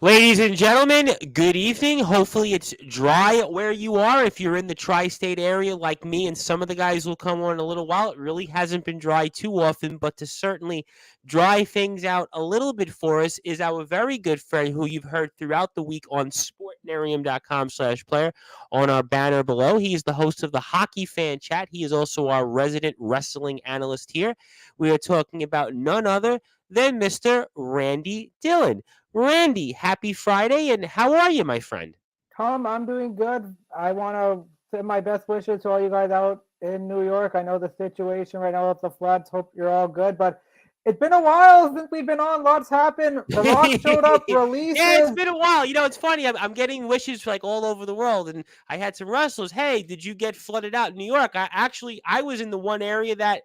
Ladies and gentlemen, good evening. Hopefully it's dry where you are. If you're in the tri-state area like me and some of the guys will come on in a little while, it really hasn't been dry too often, but to certainly dry things out a little bit for us is our very good friend who you've heard throughout the week on sportnarium.com/player on our banner below. He is the host of the Hockey Fan Chat. He is also our resident wrestling analyst here. We are talking about none other than Mr. Randy Dillon. Randy, happy Friday, and how are you, my friend? Tom, I'm doing good. I want to send my best wishes to all you guys out in New York. I know the situation right now with the floods. Hope you're all good, but it's been a while since we've been on. Lots happened. The Rock showed up, Yeah, it's releases. been a while. It's funny. I'm getting wishes like all over the world, and I had some wrestlers. Hey, did you get flooded out in New York? I was in the one area that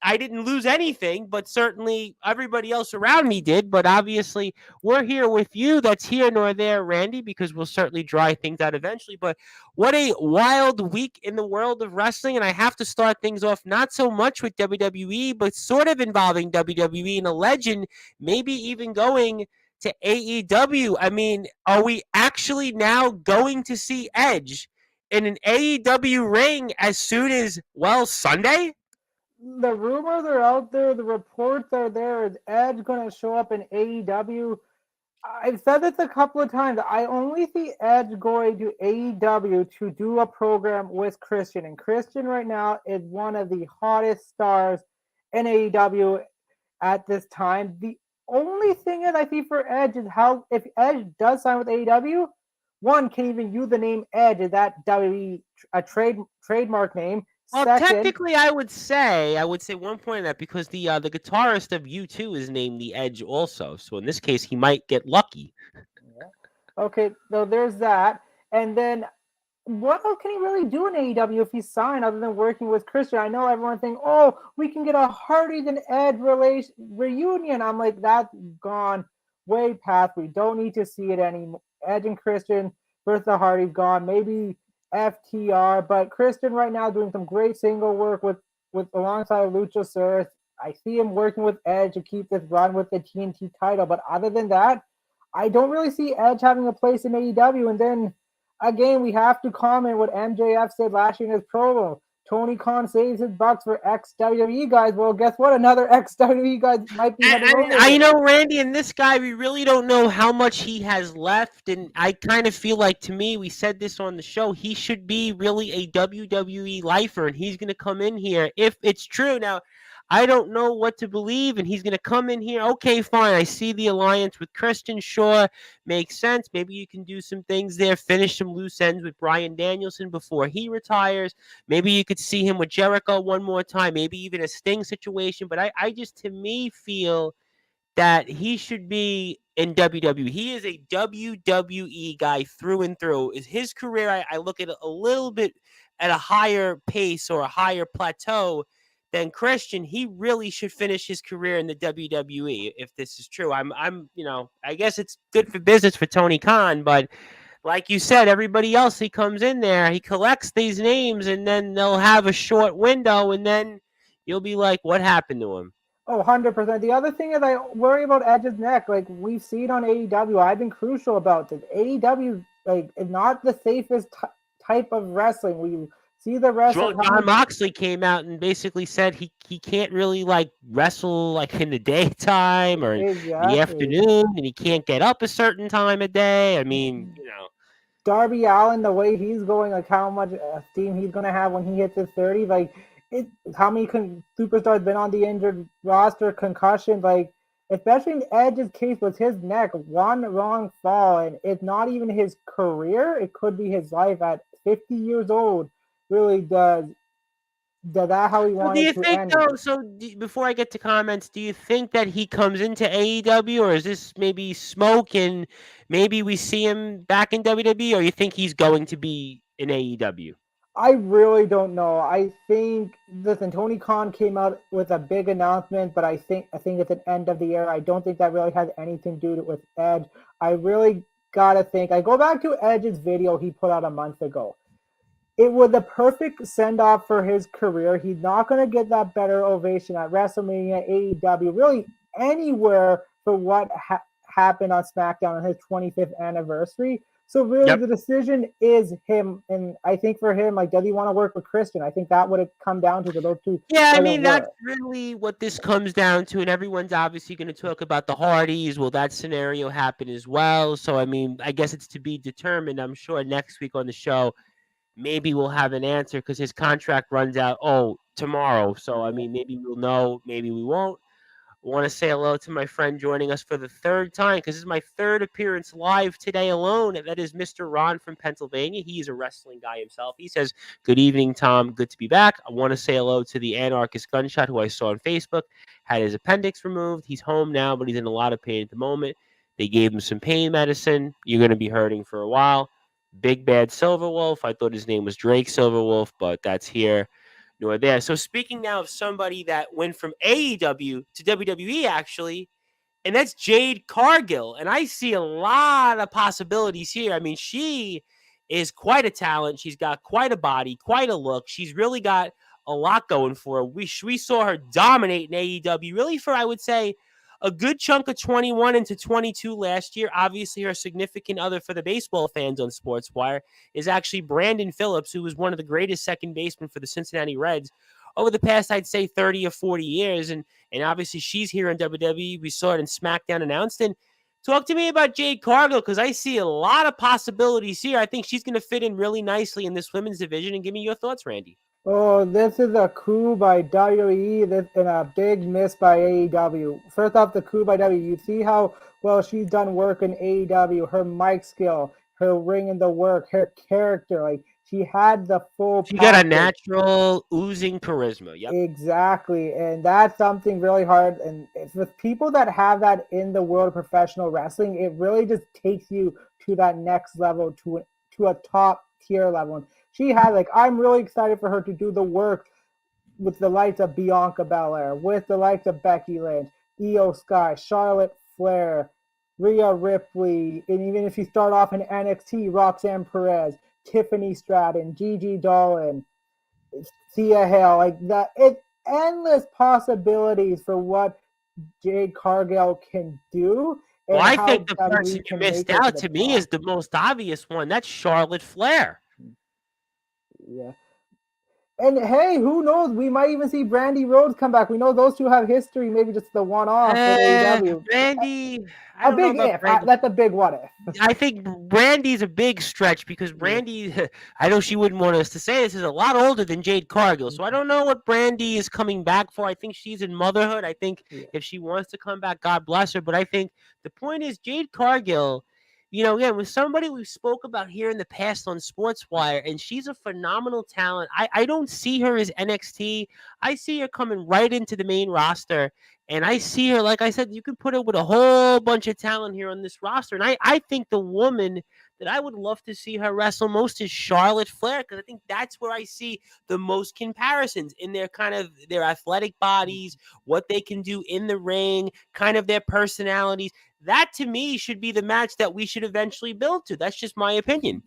I didn't lose anything, but certainly everybody else around me did. But obviously, we're here with you. That's here nor there, Randy, because we'll certainly dry things out eventually. But what a wild week in the world of wrestling, and I have to start things off not so much with WWE, but sort of involving WWE and a legend, maybe even going to AEW. I mean, are we actually now going to see Edge in an AEW ring as soon as, well, Sunday? The rumors are out there. The reports are there. Is Edge going to show up in AEW? I've said this a couple of times. I only see Edge going to AEW to do a program with Christian. And Christian right now is one of the hottest stars in AEW at this time. The only thing that I see for Edge is how if Edge does sign with AEW, one can even use the name Edge. Is that WWE a trademark name? Well, Second, technically, I would say one point of that because the guitarist of U2 is named the Edge also. So in this case, he might get lucky. okay, so there's that. And then what else can he really do in AEW if he's signed other than working with Christian? I know everyone thinks, oh, we can get a Hardy and Edge reunion. I'm like, that's gone way past. We don't need to see it anymore. Edge and Christian versus the Hardys gone. Maybe FTR, but Christian right now doing some great single work with alongside Luchasaurus. I see him working with Edge to keep this run with the TNT title, but other than that, I don't really see Edge having a place in AEW. And then again, we have to comment what MJF said last year in his promo. Tony Khan saves his bucks for ex WWE guys. Well, guess what? Another ex WWE guy might be heading And over I there. know Randy and this guy, we really don't know how much he has left. And I kind of feel like, to me, we said this on the show, he should be really a WWE lifer. And he's going to come in here if it's true. Now, I don't know what to believe. And he's going to come in here. Okay, fine. I see the alliance with Christian Shaw. Makes sense. Maybe you can do some things there, finish some loose ends with Bryan Danielson before he retires. Maybe you could see him with Jericho one more time, maybe even a Sting situation. But I just, to me, feel that he should be in WWE. He is a WWE guy through and through. Is his career, I look at it a little bit at a higher pace or a higher plateau than Christian. He really should finish his career in the WWE if this is true. I guess it's good for business for Tony Khan, but like you said, everybody else he comes in there, he collects these names, and then they'll have a short window, and then you'll be like, what happened to him? Oh, 100%. The other thing is I worry about Edge's neck. Like, we've seen on AEW. I've been crucial about this. AEW, like, is not the safest type of wrestling. We see the wrestlers. John Moxley came out and basically said he can't really like wrestle like in the daytime or in the Exactly. afternoon, and he can't get up a certain time of day. I mean, Darby Allen, the way he's going, like how much steam he's gonna have when he hits his 30s, like it. How many superstars been on the injured roster, concussion, like especially in Edge's case with his neck, one wrong fall, and it's not even his career; it could be his life at 50 years old. Really does that how he So do wanted you to think end it? though? Before I get to comments, do you think that he comes into AEW, or is this maybe smoke and maybe we see him back in WWE, or you think he's going to be in AEW? I really don't know. I think listen, Tony Khan came out with a big announcement, but I think it's an end of the era. I don't think that really has anything to do with Edge. I really gotta think. I go back to Edge's video he put out a month ago. It was the perfect send off for his career. He's not gonna get that better ovation at WrestleMania, AEW, really anywhere for what happened on SmackDown on his 25th anniversary. So really, the decision is him, and I think for him, like, does he want to work with Christian? I think that would have come down to those two. Yeah, I mean, that's really what this comes down to, and everyone's obviously going to talk about the Hardys. Will that scenario happen as well? So, I mean, I guess it's to be determined. I'm sure next week on the show, maybe we'll have an answer because his contract runs out, tomorrow. So, I mean, maybe we'll know, maybe we won't. I want to say hello to my friend joining us for the third time because this is my third appearance live today alone. And that is Mr. Ron from Pennsylvania. He's a wrestling guy himself. He says, "Good evening, Tom. Good to be back. I want to say hello to the Anarchist Gunshot who I saw on Facebook. Had his appendix removed. He's home now, but he's in a lot of pain at the moment. They gave him some pain medicine. You're going to be hurting for a while. Big Bad Silverwolf. I thought his name was Drake Silverwolf, but that's here nor there." So speaking now of somebody that went from AEW to WWE, actually, and that's Jade Cargill. And I see a lot of possibilities here. I mean, she is quite a talent. She's got quite a body, quite a look. She's really got a lot going for her. We saw her dominate in AEW, really for, I would say, a good chunk of 21 into 22 last year. Obviously, her significant other for the baseball fans on Sportswire is actually Brandon Phillips, who was one of the greatest second basemen for the Cincinnati Reds over the past, I'd say, 30 or 40 years. And obviously, she's here in WWE. We saw it in SmackDown announced. And talk to me about Jade Cargill, because I see a lot of possibilities here. I think she's going to fit in really nicely in this women's division. And give me your thoughts, Randy. Oh, this is a coup by WWE and a big miss by AEW. First off, the coup by WWE. You see how well she's done work in AEW, her mic skill, her ring in the work, her character. Like, she had the full She got a natural oozing charisma. Yep. Exactly. And that's something really hard. And with people that have that in the world of professional wrestling, it really just takes you to that next level, to a top tier level. And she had, like, I'm really excited for her to do the work with the likes of Bianca Belair, with the likes of Becky Lynch, Io Sky, Charlotte Flair, Rhea Ripley, and even if you start off in NXT, Roxanne Perez, Tiffany Stratton, Gigi Dolan, Thea Hale, like that. It's endless possibilities for what Jade Cargill can do. Well, I think the person you missed out to me is the most obvious one. That's Charlotte Flair. Yeah. And hey, who knows? We might even see Brandy Rhodes come back. We know those two have history, maybe just the one-off with AEW. Brandy, a big if. That's a big what if. I think Brandy's a big stretch because Brandy, I know she wouldn't want us to say this, is a lot older than Jade Cargill. So I don't know what Brandy is coming back for. I think she's in motherhood. I think if she wants to come back, God bless her. But I think the point is Jade Cargill, again, with somebody we spoke about here in the past on Sportswire, and she's a phenomenal talent. I don't see her as NXT. I see her coming right into the main roster, and I see her, like I said, you can put her with a whole bunch of talent here on this roster. And I think the woman that I would love to see her wrestle most is Charlotte Flair, because I think that's where I see the most comparisons in their their athletic bodies, what they can do in the ring, kind of their personalities. That, to me, should be the match that we should eventually build to. That's just my opinion.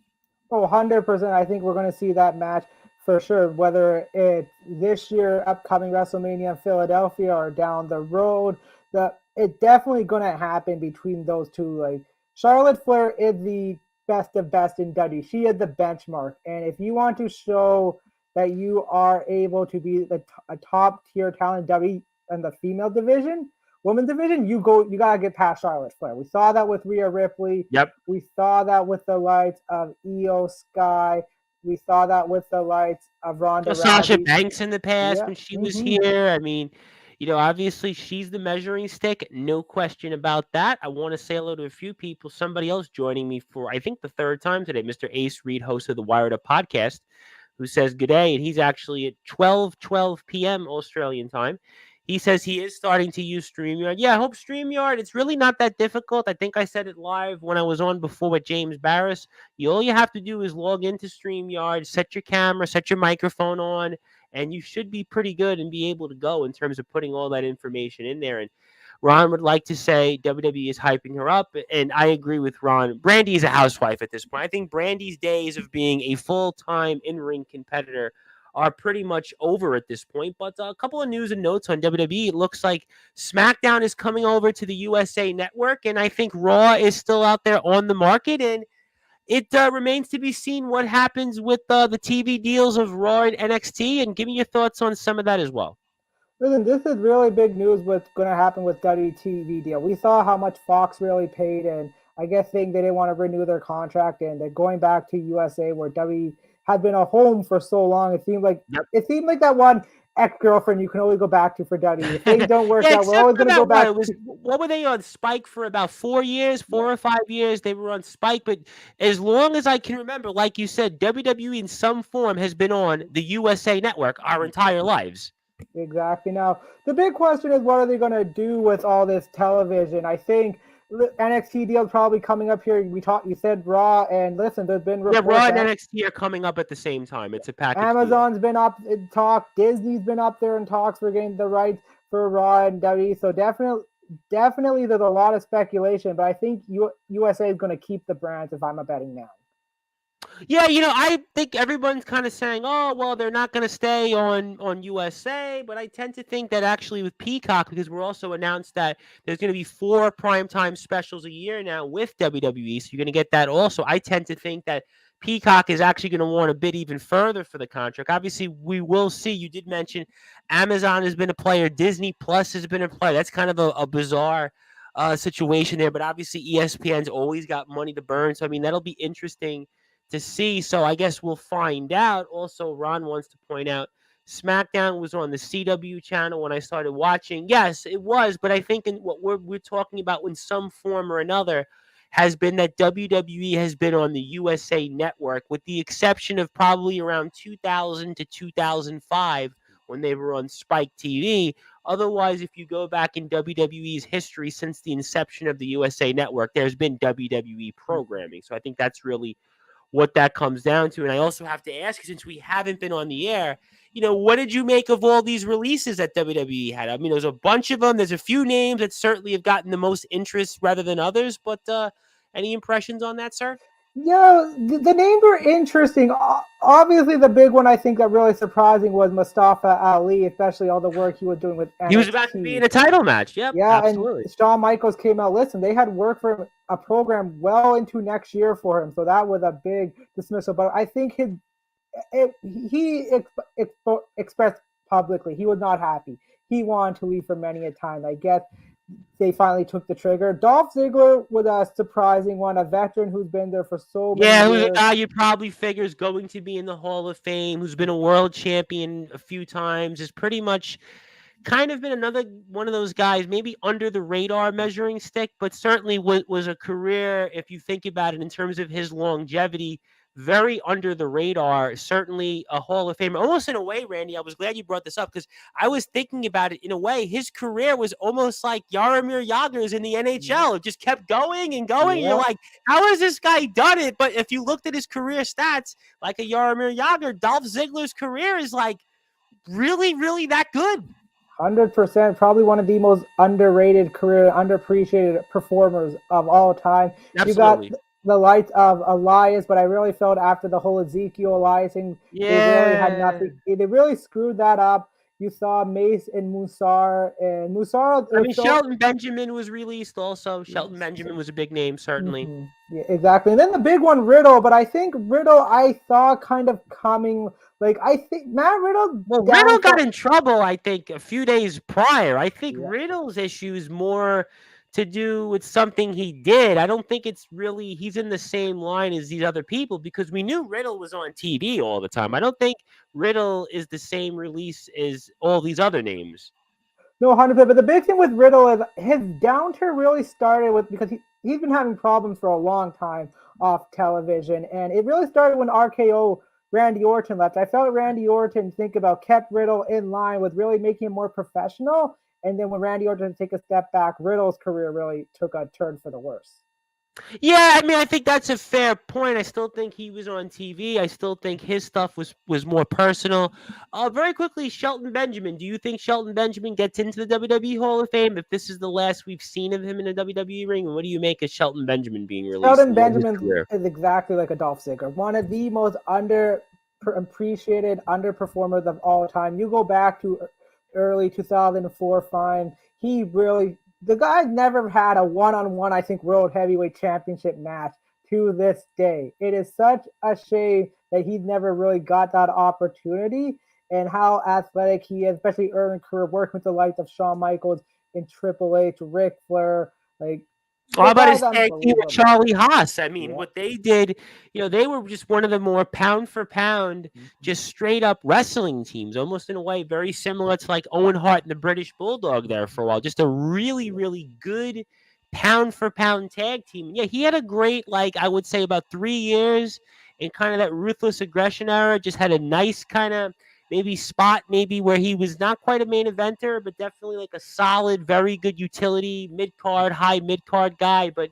Oh, 100%. I think we're going to see that match for sure, whether it's this year, upcoming WrestleMania in Philadelphia, or down the road. It's definitely going to happen between those two. Like, Charlotte Flair is the best of best in WWE. She is the benchmark. And if you want to show that you are able to be a top-tier talent in WWE in the female division, women's division, you gotta get past Charlotte Flair. We saw that with Rhea Ripley. Yep. We saw that with the likes of Io Sky. We saw that with the likes of Ronda Rousey. Sasha Banks in the past when she was here. I mean, obviously she's the measuring stick. No question about that. I want to say hello to a few people. Somebody else joining me for, I think, the third time today, Mr. Ace Reed, host of the Wired Up podcast, who says good day. And he's actually at 12 p.m. Australian time. He says he is starting to use StreamYard. Yeah, I hope StreamYard. It's really not that difficult. I think I said it live when I was on before with James Barris. All you have to do is log into StreamYard, set your camera, set your microphone on, and you should be pretty good and be able to go in terms of putting all that information in there. And Ron would like to say WWE is hyping her up, and I agree with Ron. Brandy is a housewife at this point. I think Brandy's days of being a full-time in-ring competitor are pretty much over at this point. But a couple of news and notes on WWE. It looks like SmackDown is coming over to the USA Network, and I think Raw is still out there on the market. And it remains to be seen what happens with the TV deals of Raw and NXT. And give me your thoughts on some of that as well. Listen, this is really big news. What's going to happen with WTV deal? We saw how much Fox really paid, and I guess they didn't want to renew their contract, and they're going back to USA where W had been a home for so long. It seemed like that one ex-girlfriend you can only go back to for W. If things don't work out, we're always going to go back. What were they on Spike for about 4 years, 4 or 5 years? They were on Spike, but as long as I can remember, like you said, WWE in some form has been on the USA Network our entire lives. Exactly. Now, the big question is, what are they going to do with all this television? I think NXT deal is probably coming up here. You said Raw, and listen, there's been reports. Yeah, Raw and NXT are coming up at the same time. It's a package. Amazon's been up in talk. Disney's been up there in talks for getting the rights for Raw and WWE. So definitely, there's a lot of speculation. But I think USA is going to keep the brands if I'm a betting man. Yeah, I think everyone's kind of saying, oh, well, they're not going to stay on USA, but I tend to think that actually with Peacock, because we're also announced that there's going to be 4 primetime specials a year now with WWE, so you're going to get that also. I tend to think that Peacock is actually going to want a bid even further for the contract. Obviously, we will see. You did mention Amazon has been a player. Disney Plus has been a player. That's kind of a bizarre situation there, but obviously ESPN's always got money to burn, so, I mean, that'll be interesting to see. So I guess we'll find out. Also, Ron wants to point out SmackDown was on the CW channel when I started watching. Yes, it was, but I think in what we're talking about in some form or another has been that WWE has been on the USA Network, with the exception of probably around 2000 to 2005 when they were on Spike TV. Otherwise, if you go back in WWE's history since the inception of the USA Network, there's been WWE programming. So I think that's really what that comes down to. And I also have to ask, since we haven't been on the air, what did you make of all these releases that WWE had? I mean, there's a bunch of them. There's a few names that certainly have gotten the most interest rather than others, but any impressions on that, sir? Yeah, the names were interesting. Obviously, the big one I think that really surprising was Mustafa Ali, especially all the work he was doing with NXT. He was about to be in a title match. Yep, yeah, absolutely. And Shawn Michaels came out. Listen, they had work for a program well into next year for him, so that was a big dismissal. But I think he expressed publicly he was not happy. He wanted to leave for many a time. I guess they finally took the trigger. Dolph Ziggler was a surprising one, a veteran who's been there for so many years. Yeah, who's a guy you probably figure is going to be in the Hall of Fame, who's been a world champion a few times, is pretty much kind of been another one of those guys, maybe under the radar measuring stick, but certainly was a career, if you think about it in terms of his longevity, very under the radar, certainly a Hall of Famer. Almost in a way, Randy, I was glad you brought this up because I was thinking about it in a way. His career was almost like Jaromir Jagr's in the NHL. It just kept going and going. Yeah. You're like, how has this guy done it? But if you looked at his career stats, like a Jaromir Jagr, Dolph Ziggler's career is like really, really that good. 100%, probably one of the most underrated career, underappreciated performers of all time. Absolutely. You got the likes of Elias, but I really felt after the whole Ezekiel Elias thing, they really had nothing. They really screwed that up. You saw Mace and Musar. I mean, Shelton Benjamin was released also. Shelton Benjamin was a big name, certainly. Mm-hmm. Yeah, exactly. And then the big one, Riddle. But I think Riddle, I saw kind of coming. Like, I think Matt Riddle... Well, Riddle got in trouble, I think, a few days prior. I think Riddle's issue is more to do with something he did. I don't think it's really he's in the same line as these other people because we knew Riddle was on TV all the time. I don't think Riddle is the same release as all these other names. No, 100%. But the big thing with Riddle is his downturn really started with because he's been having problems for a long time off television, and it really started when RKO Randy Orton left. I felt Randy Orton kept Riddle in line with really making him more professional. And then when Randy Orton took a step back, Riddle's career really took a turn for the worse. Yeah, I mean, I think that's a fair point. I still think he was on TV. I still think his stuff was more personal. Very quickly, Shelton Benjamin. Do you think Shelton Benjamin gets into the WWE Hall of Fame if this is the last we've seen of him in a WWE ring? And what do you make of Shelton Benjamin being released? Shelton Benjamin is exactly like a Dolph Ziggler. One of the most appreciated underperformers of all time. You go back to early 2004 fine. The guy never had a one-on-one, I think, world heavyweight championship match to this day. It is such a shame that he never really got that opportunity, and how athletic he is, especially early in career, working with the likes of Shawn Michaels and Triple H, Ric Flair. Like, Well, the how about his guy's tag team with unbelievable. Charlie Haas? I mean, Yeah. what they did, they were just one of the more pound for pound, just straight up wrestling teams, almost in a way very similar to like Owen Hart and the British Bulldog there for a while. Just a really, really good pound for pound tag team. Yeah, he had a great, like, I would say about 3 years in kind of that ruthless aggression era. Just had a nice kind of maybe spot, maybe where he was not quite a main eventer, but definitely like a solid, very good utility, mid card, high mid card guy. But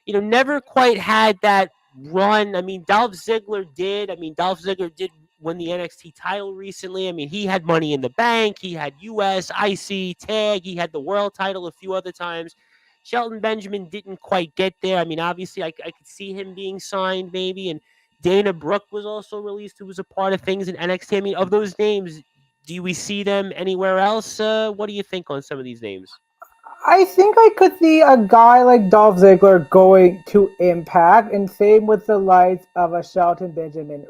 never quite had that run. I mean, Dolph Ziggler did. I mean, Dolph Ziggler did win the NXT title recently. I mean, he had Money in the Bank. He had US, IC, Tag. He had the world title a few other times. Shelton Benjamin didn't quite get there. I mean, obviously, I could see him being signed maybe. And Dana Brooke was also released, who was a part of things in NXT. I mean, of those names, do we see them anywhere else? What do you think on some of these names? I think I could see a guy like Dolph Ziggler going to Impact, and same with the likes of a Shelton Benjamin.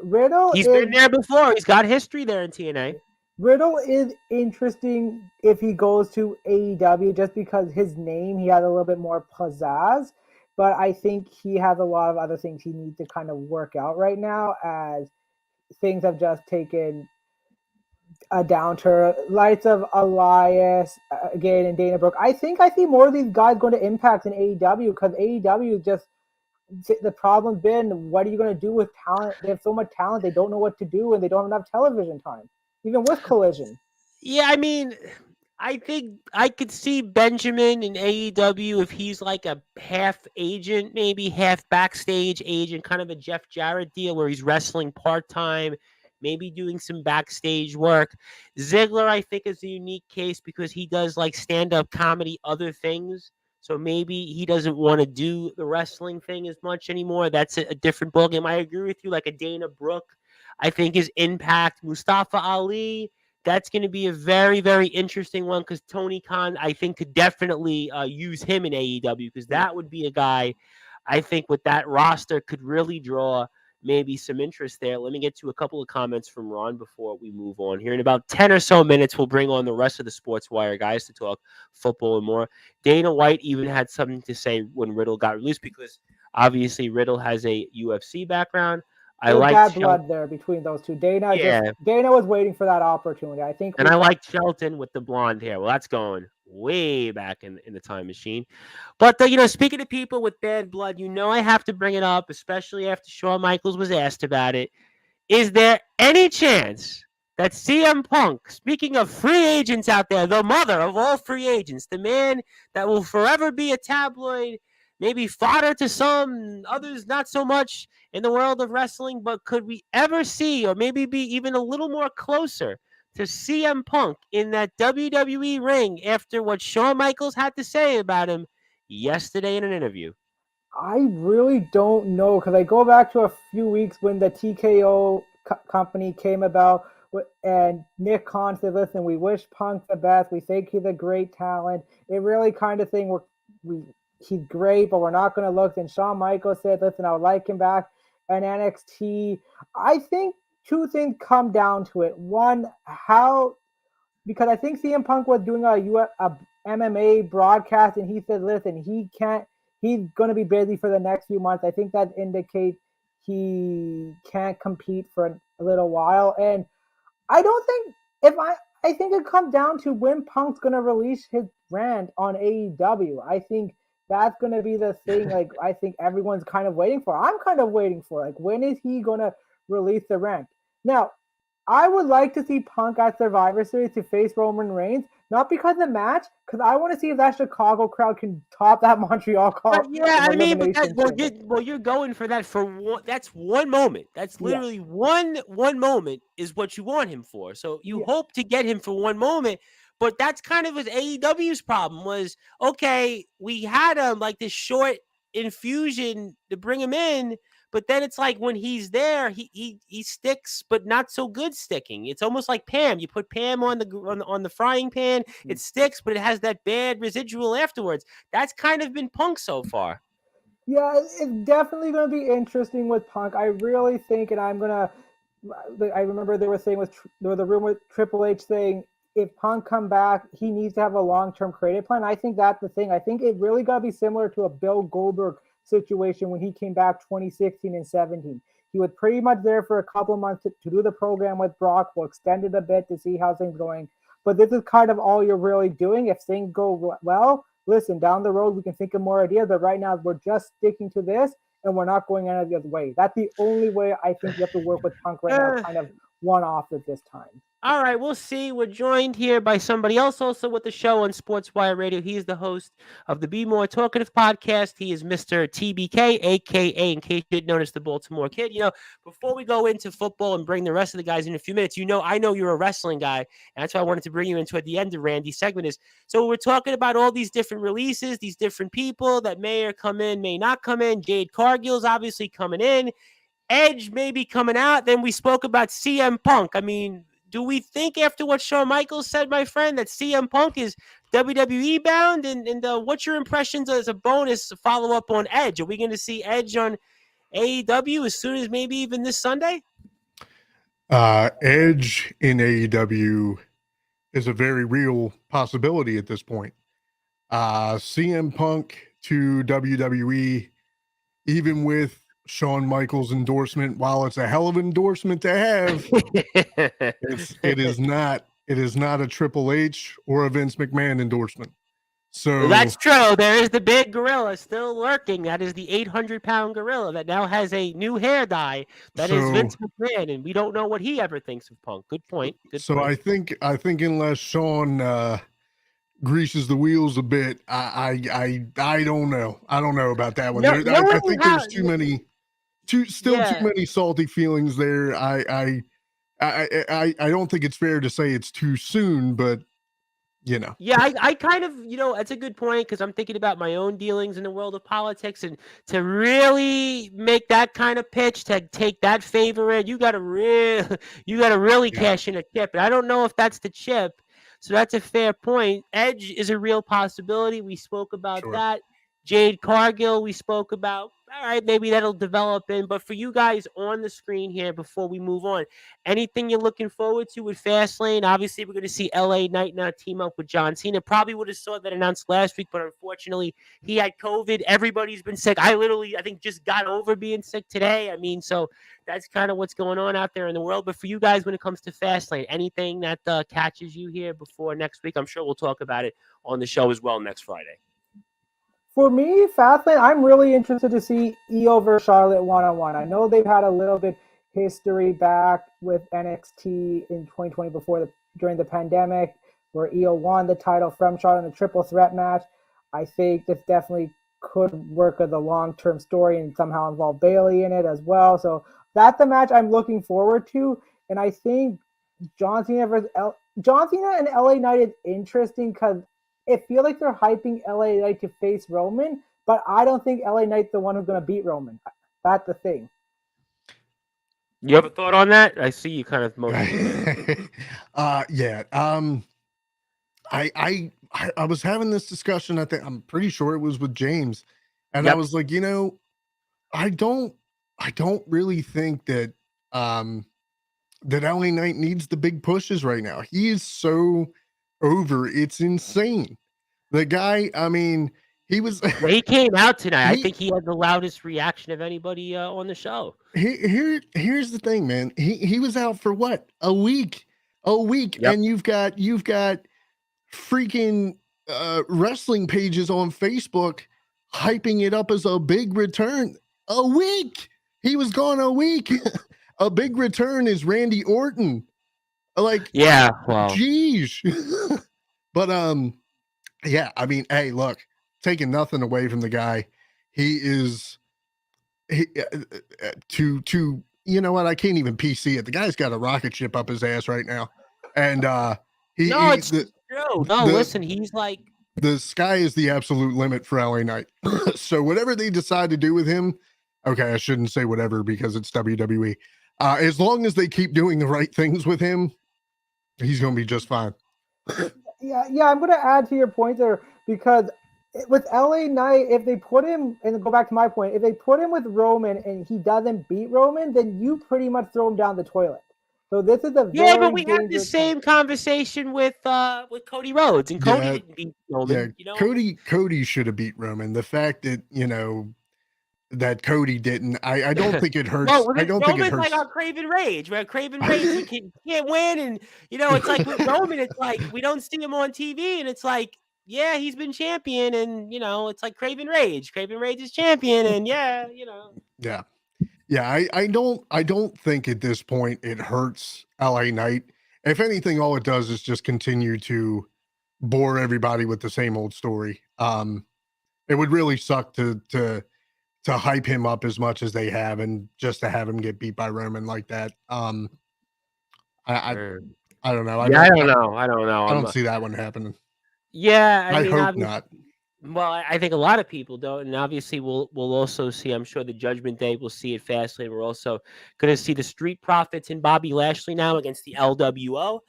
He's been there before. He's got history there in TNA. Riddle is interesting if he goes to AEW, just because his name, he has a little bit more pizzazz. But I think he has a lot of other things he needs to kind of work out right now, as things have just taken a downturn. Lights of Elias again and Dana Brooke. I think I see more of these guys going to Impact in AEW, because AEW is just, the problem's been, what are you going to do with talent? They have so much talent, they don't know what to do, and they don't have enough television time, even with Collision. Yeah, I mean, I think I could see Benjamin in AEW if he's like a half agent, maybe half backstage agent, kind of a Jeff Jarrett deal where he's wrestling part time, maybe doing some backstage work. Ziggler, I think, is a unique case because he does like stand up comedy, other things. So maybe he doesn't want to do the wrestling thing as much anymore. That's a different ballgame. I agree with you. Like a Dana Brooke, I think his impact. Mustafa Ali, that's going to be a very, very interesting one because Tony Khan, I think, could definitely use him in AEW because that would be a guy I think with that roster could really draw maybe some interest there. Let me get to a couple of comments from Ron before we move on here. In about 10 or so minutes, we'll bring on the rest of the Sportswire guys to talk football and more. Dana White even had something to say when Riddle got released because obviously Riddle has a UFC background. I There's liked bad Shelton. blood there between those two. Dana Yeah. was waiting for that opportunity. I think And I liked Shelton with the blonde hair. Well, that's going way back in the time machine. But, speaking of people with bad blood, I have to bring it up, especially after Shawn Michaels was asked about it. Is there any chance that CM Punk, speaking of free agents out there, the mother of all free agents, the man that will forever be a tabloid, maybe fodder to some, others not so much in the world of wrestling, but could we ever see, or maybe be even a little more closer to CM Punk in that WWE ring after what Shawn Michaels had to say about him yesterday in an interview? I really don't know, because I go back to a few weeks when the TKO company came about, and Nick Khan said, "Listen, we wish Punk the best. We think he's a great talent." It really kind of thing we he's great, but we're not going to look. And Shawn Michaels said, "Listen, I would like him back in NXT." I think two things come down to it. One, how, because I think CM Punk was doing a MMA broadcast, and he said, "Listen, he can't. He's going to be busy for the next few months." I think that indicates he can't compete for a little while. And I don't think, if I think it comes down to when Punk's going to release his brand on AEW. I think that's going to be the thing. Like, I think everyone's kind of waiting for. I'm kind of waiting for, like, when is he going to release the brand? Now, I would like to see Punk at Survivor Series to face Roman Reigns, not because of the match, because I want to see if that Chicago crowd can top that Montreal crowd. Yeah, I mean, you're going for that for one. That's one moment. That's Yeah. literally one moment is what you want him for. So you Yeah. hope to get him for one moment, but that's kind of what AEW's problem was. Okay, we had him like this short infusion to bring him in, But then it's like when he's there, he sticks, but not so good sticking. It's almost like Pam. You put Pam on the frying pan, it sticks, but it has that bad residual afterwards. That's kind of been Punk so far. Yeah, it's definitely going to be interesting with Punk. I really think, and I'm gonna. I remember they were saying there was a rumor with Triple H saying if Punk come back, he needs to have a long-term creative plan. I think that's the thing. I think it really got to be similar to a Bill Goldberg situation when he came back 2016 and 17. He was pretty much there for a couple of months to do the program with Brock. We'll extend it a bit to see how things going. But this is kind of all you're really doing. If things go well, listen, down the road, we can think of more ideas. But right now, we're just sticking to this, and we're not going any of the other way. That's the only way I think you have to work with Punk right now, kind of one-off at this time. All right, we'll see. We're joined here by somebody else also with the show on Sportzwire Radio. He is the host of the Be More Talkative podcast. He is Mr. TBK, a.k.a., in case you didn't notice, the Baltimore Kid. Before we go into football and bring the rest of the guys in a few minutes, I know you're a wrestling guy, and that's why I wanted to bring you into at the end of Randy's segment is, so we're talking about all these different releases, these different people that may come in, may not come in. Jade Cargill's obviously coming in. Edge may be coming out. Then we spoke about CM Punk. I mean, do we think after what Shawn Michaels said, my friend, that CM Punk is WWE bound? And what's your impressions as a bonus follow up on Edge? Are we going to see Edge on AEW as soon as maybe even this Sunday? Edge in AEW is a very real possibility at this point. CM Punk to WWE, even with Shawn Michaels' endorsement, while it's a hell of an endorsement to have, it is not a Triple H or a Vince McMahon endorsement. So that's true. There is the big gorilla still lurking. That is the 800-pound gorilla that now has a new hair dye. That is Vince McMahon, and we don't know what he ever thinks of Punk. Good point. I think unless Shawn greases the wheels a bit, I don't know. I don't know about that one. I think there's too many salty feelings there. I don't think it's fair to say it's too soon, but Yeah, I kind of, that's a good point because I'm thinking about my own dealings in the world of politics, and to really make that kind of pitch, to take that favor in, you got to really cash in a chip. And I don't know if that's the chip. So that's a fair point. Edge is a real possibility. We spoke about that. Jade Cargill, we spoke about. All right, maybe that'll develop in. But for you guys on the screen here, before we move on, anything you're looking forward to with Fastlane? Obviously, we're going to see LA Knight now team up with John Cena. Probably would have saw that announced last week, but unfortunately, he had COVID. Everybody's been sick. I think, just got over being sick today. I mean, so that's kind of what's going on out there in the world. But for you guys, when it comes to Fastlane, anything that catches you here before next week? I'm sure we'll talk about it on the show as well next Friday. For me, Fastlane, I'm really interested to see Io versus Charlotte one-on-one. I know they've had a little bit history back with NXT in 2020 during the pandemic, where Io won the title from Charlotte in a triple threat match. I think this definitely could work as a long-term story and somehow involve Bayley in it as well. So that's the match I'm looking forward to. And I think John Cena and LA Knight is interesting because it feels like they're hyping LA Knight to face Roman, but I don't think LA Knight's the one who's going to beat Roman. That's the thing. You have a thought on that? I see you kind of motioning. Yeah. I was having this discussion. I'm pretty sure it was with James, and I was like, I don't really think that that LA Knight needs the big pushes right now. He is so over. It's insane. The guy, I mean, he was. He came out tonight. I think he had the loudest reaction of anybody on the show. Here's the thing, man. He was out for what? A week, and you've got freaking wrestling pages on Facebook hyping it up as a big return. A week. He was gone a week. A big return is Randy Orton. Like, yeah, well, geez. But yeah, I mean, hey, look, taking nothing away from the guy. He is to you know what? I can't even PC it. The guy's got a rocket ship up his ass right now, and it's true. No, listen, he's like, the sky is the absolute limit for LA Knight. So whatever they decide to do with him, Okay, I shouldn't say whatever because it's WWE. As long as they keep doing the right things with him, he's going to be just fine. Yeah, I'm going to add to your point there because with LA Knight, if they put him, and go back to my point, if they put him with Roman and he doesn't beat Roman, then you pretty much throw him down the toilet. So this is a Yeah, very but we had the dangerous same conversation with Cody Rhodes, and Cody didn't beat Roman. Yeah, Cody should have beat Roman. The fact that that Cody didn't, I don't think it hurts. Well, I don't think it hurts. Like our Craven Rage, where Craven Rage can't win, and it's like with Roman, it's like we don't see him on TV, and it's like, yeah, he's been champion, and it's like Craven Rage. Craven Rage is champion, and yeah. Yeah, I don't think at this point it hurts LA Knight. If anything, all it does is just continue to bore everybody with the same old story. It would really suck to hype him up as much as they have, and just to have him get beat by Roman like that. I don't know. I don't know. I don't see that one happening. Yeah, I hope not. Well, I think a lot of people don't, and obviously we'll also see. I'm sure the Judgment Day we'll see it Fastlane. We're also going to see the Street Profits and Bobby Lashley now against the LWO.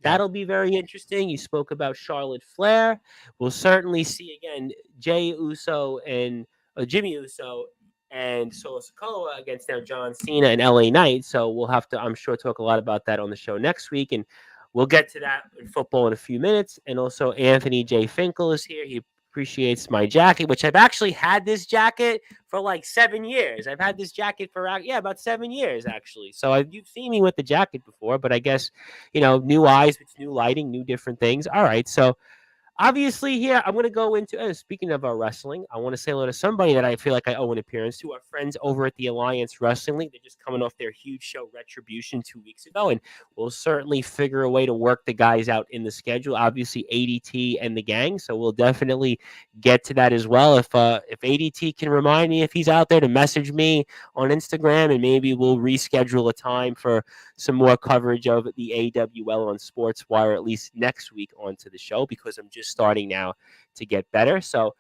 That'll be very interesting. You spoke about Charlotte Flair. We'll certainly see again Jey Uso and Jimmy Uso and Solo Sikoa against now John Cena and LA Knight. So we'll have to, I'm sure, talk a lot about that on the show next week, and we'll get to that in football in a few minutes. And also Anthony J. Finkel is here. He appreciates my jacket, which I've actually had this jacket for like 7 years. I've had this jacket for about 7 years actually. So you've seen me with the jacket before, but I guess new eyes, it's new lighting, new different things. All right, so obviously here I'm going to go into speaking of our wrestling, I want to say hello to somebody that I feel like I owe an appearance to. Our friends over at the Alliance Wrestling League. They're just coming off their huge show Retribution 2 weeks ago, and we'll certainly figure a way to work the guys out in the schedule. Obviously ADT and the gang, so we'll definitely get to that as well. If ADT can remind me, if he's out there, to message me on Instagram, and maybe we'll reschedule a time for some more coverage of the AWL on Sportswire, at least next week onto the show, because I'm just starting now to get better. So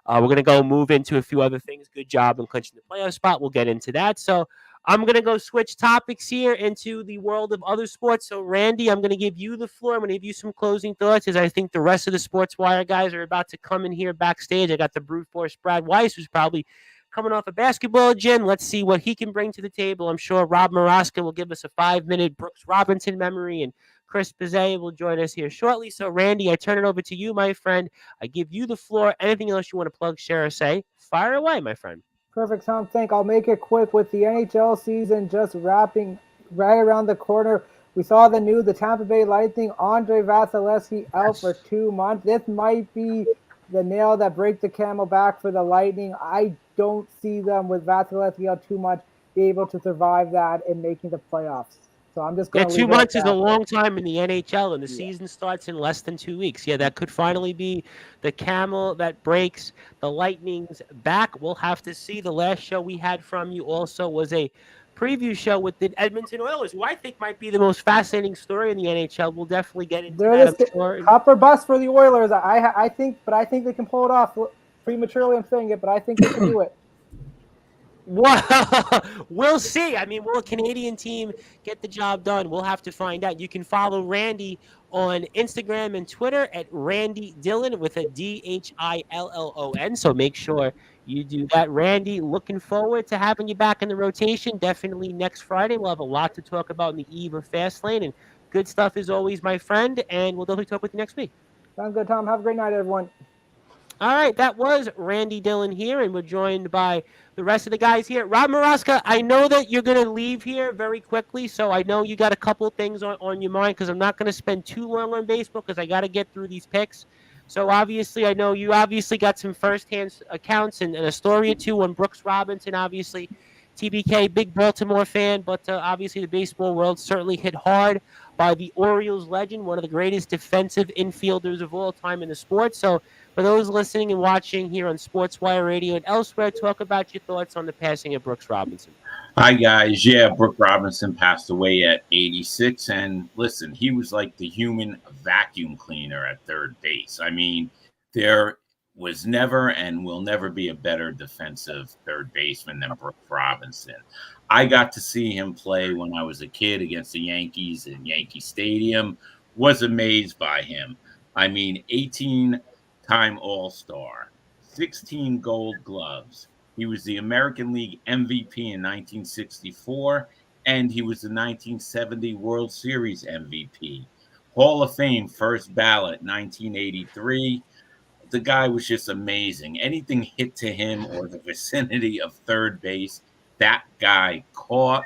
we're going to go move into a few other things. Good job in clinching the playoff spot. We'll get into that. So I'm going to go switch topics here into the world of other sports. So Randy, I'm going to give you the floor. I'm going to give you some closing thoughts, as I think the rest of the Sportswire guys are about to come in here backstage. I got the brute force Brad Weiss, who's probably coming off a basketball gym. Let's see what he can bring to the table. I'm sure Rob Maraska will give us a 5-minute Brooks Robinson memory, and Chris Bizet will join us here shortly. So, Randy, I turn it over to you, my friend. I give you the floor. Anything else you want to plug, share, or say, fire away, my friend. Perfect, Tom. I'll make it quick. With the NHL season just wrapping right around the corner, we saw the Tampa Bay Lightning, Andre Vasilevsky out for 2 months. This might be the nail that breaks the camel back for the Lightning. I don't see them, with Vasilevsky out 2 months, be able to survive that and making the playoffs. So I'm just going to 2 months is a long time in the NHL, and the season starts in less than 2 weeks. Yeah, that could finally be the camel that breaks the Lightning's back. We'll have to see. The last show we had from you also was a preview show with the Edmonton Oilers, who I think might be the most fascinating story in the NHL. We'll definitely get into that, I'm sure. Up or bust for the Oilers. I think they can pull it off. Prematurely, I'm saying it, but I think they can do it. Well, we'll see. I mean, will a Canadian team get the job done? We'll have to find out. You can follow Randy on Instagram and Twitter at Randy Dillon with a DHILLON. So make sure you do that. Randy, looking forward to having you back in the rotation. Definitely next Friday. We'll have a lot to talk about in the eve of Fastlane, and good stuff as always, my friend. And we'll definitely talk with you next week. Sounds good, Tom. Have a great night, everyone. All right, that was Randy Dillon here, and we're joined by the rest of the guys here. Rob Maraska, I know that you're going to leave here very quickly, so I know you got a couple of things on your mind, because I'm not going to spend too long on baseball, because I got to get through these picks. So obviously, I know you obviously got some firsthand accounts and a story or two on Brooks Robinson, obviously. TBK, big Baltimore fan, but obviously the baseball world certainly hit hard by the Orioles legend, one of the greatest defensive infielders of all time in the sport. So for those listening and watching here on Sportswire Radio and elsewhere, talk about your thoughts on the passing of Brooks Robinson. Hi, guys. Yeah, Brooks Robinson passed away at 86. And listen, he was like the human vacuum cleaner at third base. I mean, there was never and will never be a better defensive third baseman than Brooks Robinson. I got to see him play when I was a kid against the Yankees in Yankee Stadium. Was amazed by him. I mean, 18-time All-Star, 16 Gold Gloves. He was the American League MVP in 1964, and he was the 1970 World Series MVP. Hall of Fame first ballot, 1983. The guy was just amazing. Anything hit to him or the vicinity of third base, that guy caught.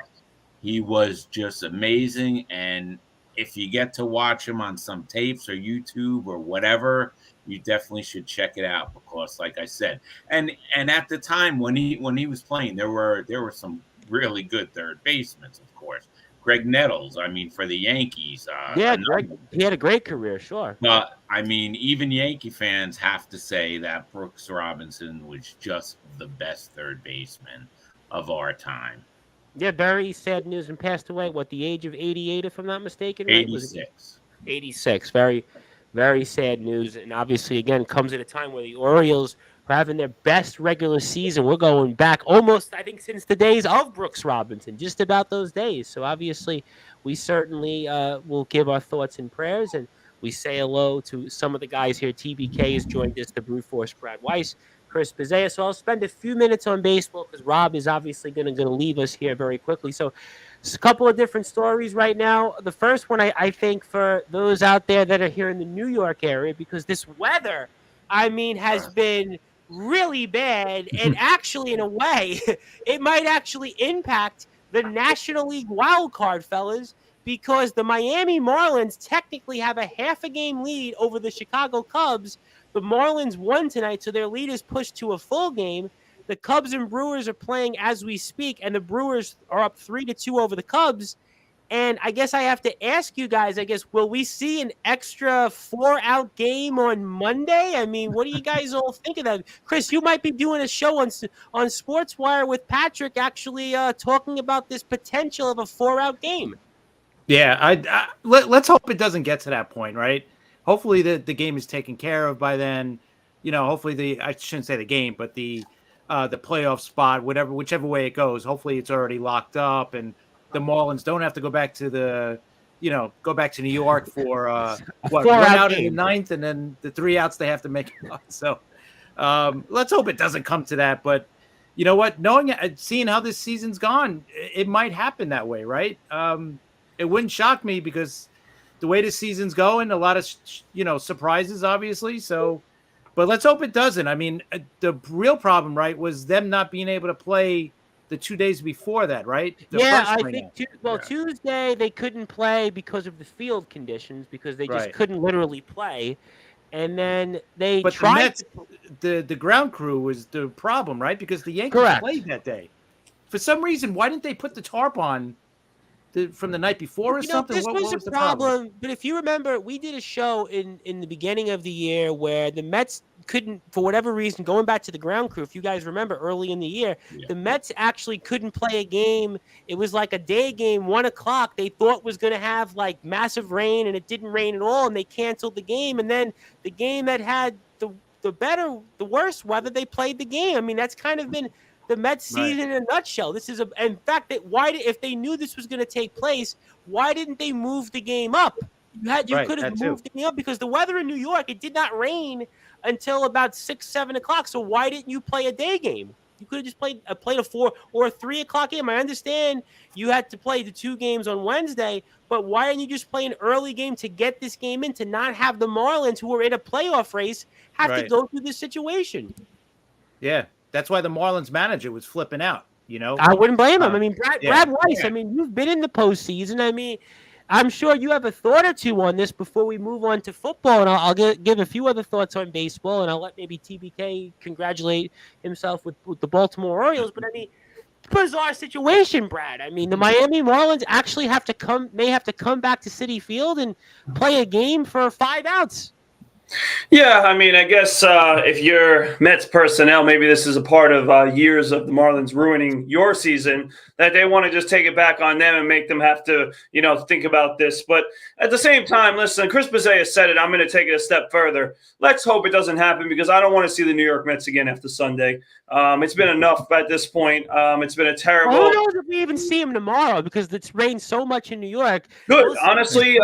He was just amazing. And if you get to watch him on some tapes or YouTube or whatever, you definitely should check it out because, like I said, and at the time when he was playing, there were some really good third basemen, of course. Greg Nettles, I mean, for the Yankees. Greg, he had a great career, sure. But, I mean, even Yankee fans have to say that Brooks Robinson was just the best third baseman of our time. Yeah, very sad news and passed away, the age of 88, if I'm not mistaken? Right? 86. 86. Very, very sad news. And obviously, again, comes at a time where the Orioles are having their best regular season. We're going back almost, I think, since the days of Brooks Robinson, just about those days. So obviously, we certainly will give our thoughts and prayers, and we say hello to some of the guys here. TBK has joined us, the Brute Force Brad Weiss, Chris Bezea. So I'll spend a few minutes on baseball because Rob is obviously going to leave us here very quickly. So it's a couple of different stories right now. The first one, I think, for those out there that are here in the New York area, because this weather, I mean, has been really bad, and actually, in a way, it might actually impact the National League wild card, fellas, because the Miami Marlins technically have a half a game lead over the Chicago Cubs. The Marlins won tonight, so their lead is pushed to a full game. The Cubs and Brewers are playing as we speak, and the Brewers are up 3-2 over the Cubs. And I guess I have to ask you guys, will we see an extra 4-out game on Monday? I mean, what do you guys all think of that? Chris, you might be doing a show on Sportswire with Patrick actually talking about this potential of a 4-out game. Yeah, let's hope it doesn't get to that point, right? Hopefully the game is taken care of by then. You know, hopefully I shouldn't say the game, but the playoff spot, whichever way it goes, hopefully it's already locked up and the Marlins don't have to go back to New York for one out in the ninth, and then the 3 outs they have to make. So let's hope it doesn't come to that. But you know what? Seeing how this season's gone, it might happen that way, right? It wouldn't shock me because the way this season's going, a lot of surprises, obviously. So, but let's hope it doesn't. I mean, the real problem, right, was them not being able to play the 2 days before that, right? I think Tuesday they couldn't play because of the field conditions because they just couldn't literally play, and then they tried. The ground crew was the problem, right? Because the Yankees played that day. For some reason, why didn't they put the tarp on from the night before or something? This was a problem. But if you remember, we did a show in the beginning of the year where the Mets couldn't, for whatever reason, going back to the ground crew, if you guys remember early in the year, the Mets actually couldn't play a game. It was like a day game, 1:00. They thought was going to have like massive rain, and it didn't rain at all, and they canceled the game. And then the game that had the worst weather, they played the game. I mean, that's kind of been the Mets season in a nutshell. This is in fact, if they knew this was going to take place, why didn't they move the game up? You could have moved the game up because the weather in New York, it did not rain until about 6-7 o'clock. So why didn't you play a day game? You could have just played a 4 or a 3 o'clock game. I understand you had to play the 2 games on Wednesday, but why didn't you just play an early game to get this game in, to not have the Marlins, who are in a playoff race, have to go through this situation? Yeah, that's why the Marlins manager was flipping out. I wouldn't blame him. I mean, Brad Weiss. I mean, you've been in the postseason. I mean, I'm sure you have a thought or two on this before we move on to football, and I'll give a few other thoughts on baseball, and I'll let maybe TBK congratulate himself with the Baltimore Orioles. But I mean, bizarre situation, Brad. I mean, the Miami Marlins actually may have to come back to Citi Field and play a game for 5 outs. Yeah, I mean, I guess if you're Mets personnel, maybe this is a part of years of the Marlins ruining your season, that they want to just take it back on them and make them have to, think about this. But at the same time, listen, Chris Bozea said it. I'm going to take it a step further. Let's hope it doesn't happen because I don't want to see the New York Mets again after Sunday. It's been enough at this point. It's been a terrible. Well, who knows if we even see him tomorrow because it's rained so much in New York. Good, honestly.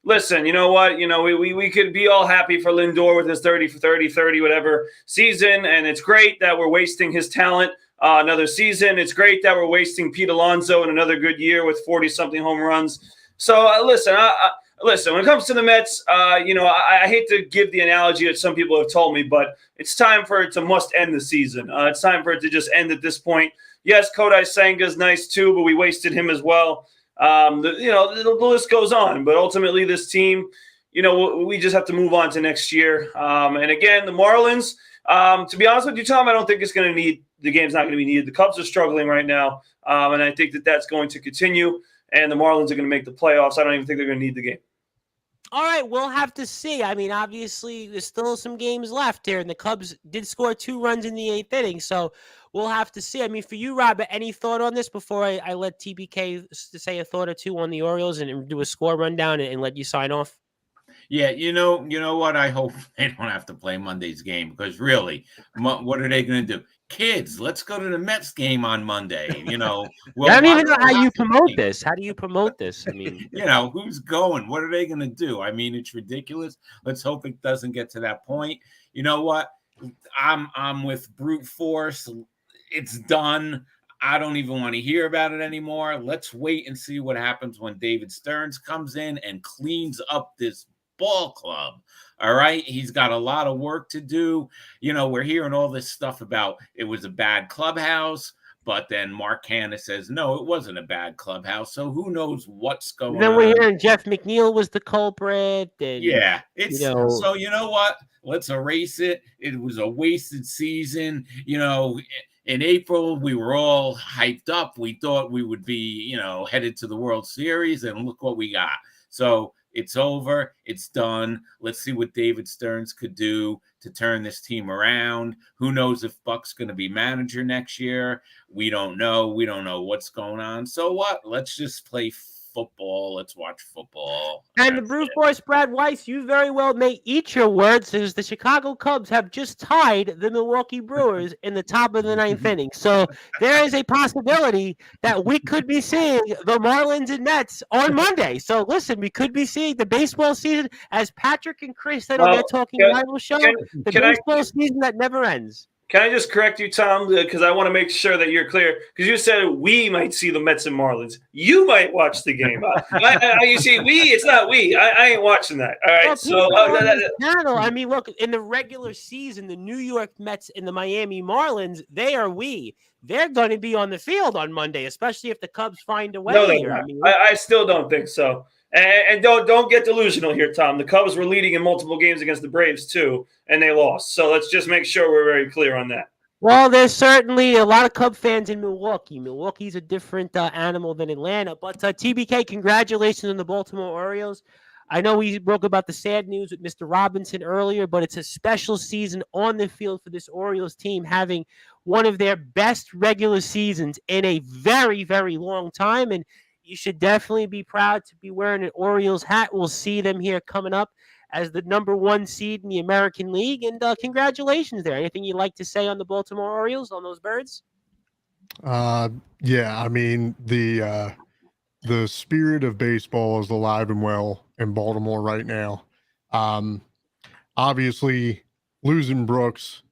Listen, you know what? We could be all happy for Lindor with his 30 for 30, whatever season. And it's great that we're wasting his talent another season. It's great that we're wasting Pete Alonso in another good year with 40-something home runs. So, listen, when it comes to the Mets, I hate to give the analogy that some people have told me, but it's time for it to must end the season. It's time for it to just end at this point. Yes, Kodai Senga's nice too, but we wasted him as well. The list goes on, but ultimately this team, we just have to move on to next year. And again, the Marlins, to be honest with you, Tom, I don't think the game's not going to be needed. The Cubs are struggling right now. And I think that's going to continue and the Marlins are going to make the playoffs. I don't even think they're going to need the game. All right, we'll have to see. I mean, obviously, there's still some games left here, and the Cubs did score 2 runs in the 8th inning, so we'll have to see. I mean, for you, Robert, any thought on this before I let TBK say a thought or two on the Orioles and do a score rundown and let you sign off? Yeah, you know what? I hope they don't have to play Monday's game because really, what are they going to do? Kids, let's go to the Mets game on Monday. I don't even know how you promote this. How do you promote this? I mean, who's going? What are they going to do? I mean, it's ridiculous. Let's hope it doesn't get to that point. You know what? I'm with brute force. It's done. I don't even want to hear about it anymore. Let's wait and see what happens when David Stearns comes in and cleans up this ball club. All right. He's got a lot of work to do. We're hearing all this stuff about it was a bad clubhouse, but then Mark Hanna says, no, it wasn't a bad clubhouse. So who knows what's going on. Then we're hearing Jeff McNeil was the culprit. And, so you know what? Let's erase it. It was a wasted season. In April, we were all hyped up. We thought we would be, headed to the World Series, and look what we got. So it's over. It's done. Let's see what David Stearns could do to turn this team around. Who knows if Buck's going to be manager next year? We don't know. We don't know what's going on. So what? Let's just play football. Let's watch football. And the Bruce Boys, Brad Weiss, you very well may eat your words, as the Chicago Cubs have just tied the Milwaukee Brewers in the top of the 9th inning. So there is a possibility that we could be seeing the Marlins and Mets on Monday. So listen, we could be seeing the baseball season, as Patrick and Chris said on their Talking Rival show, the baseball season that never ends. Can I just correct you, Tom, because I want to make sure that you're clear, because you said we might see the Mets and Marlins. You might watch the game. You see, it's not we. I ain't watching that. All right. Well, I mean, look, in the regular season, the New York Mets and the Miami Marlins, they are we. They're going to be on the field on Monday, especially if the Cubs find a way. No, here. I still don't think so. And don't get delusional here, Tom. The Cubs were leading in multiple games against the Braves, too, and they lost. So let's just make sure we're very clear on that. Well, there's certainly a lot of Cub fans in Milwaukee. Milwaukee's a different animal than Atlanta. But TBK, congratulations on the Baltimore Orioles. I know we spoke about the sad news with Mr. Robinson earlier, but it's a special season on the field for this Orioles team, having one of their best regular seasons in a very, very long time. And you should definitely be proud to be wearing an Orioles hat. We'll see them here coming up as the number 1 seed in the American League. And congratulations there. Anything you'd like to say on the Baltimore Orioles, on those birds? Yeah, I mean, the spirit of baseball is alive and well in Baltimore right now. Obviously, losing Brooks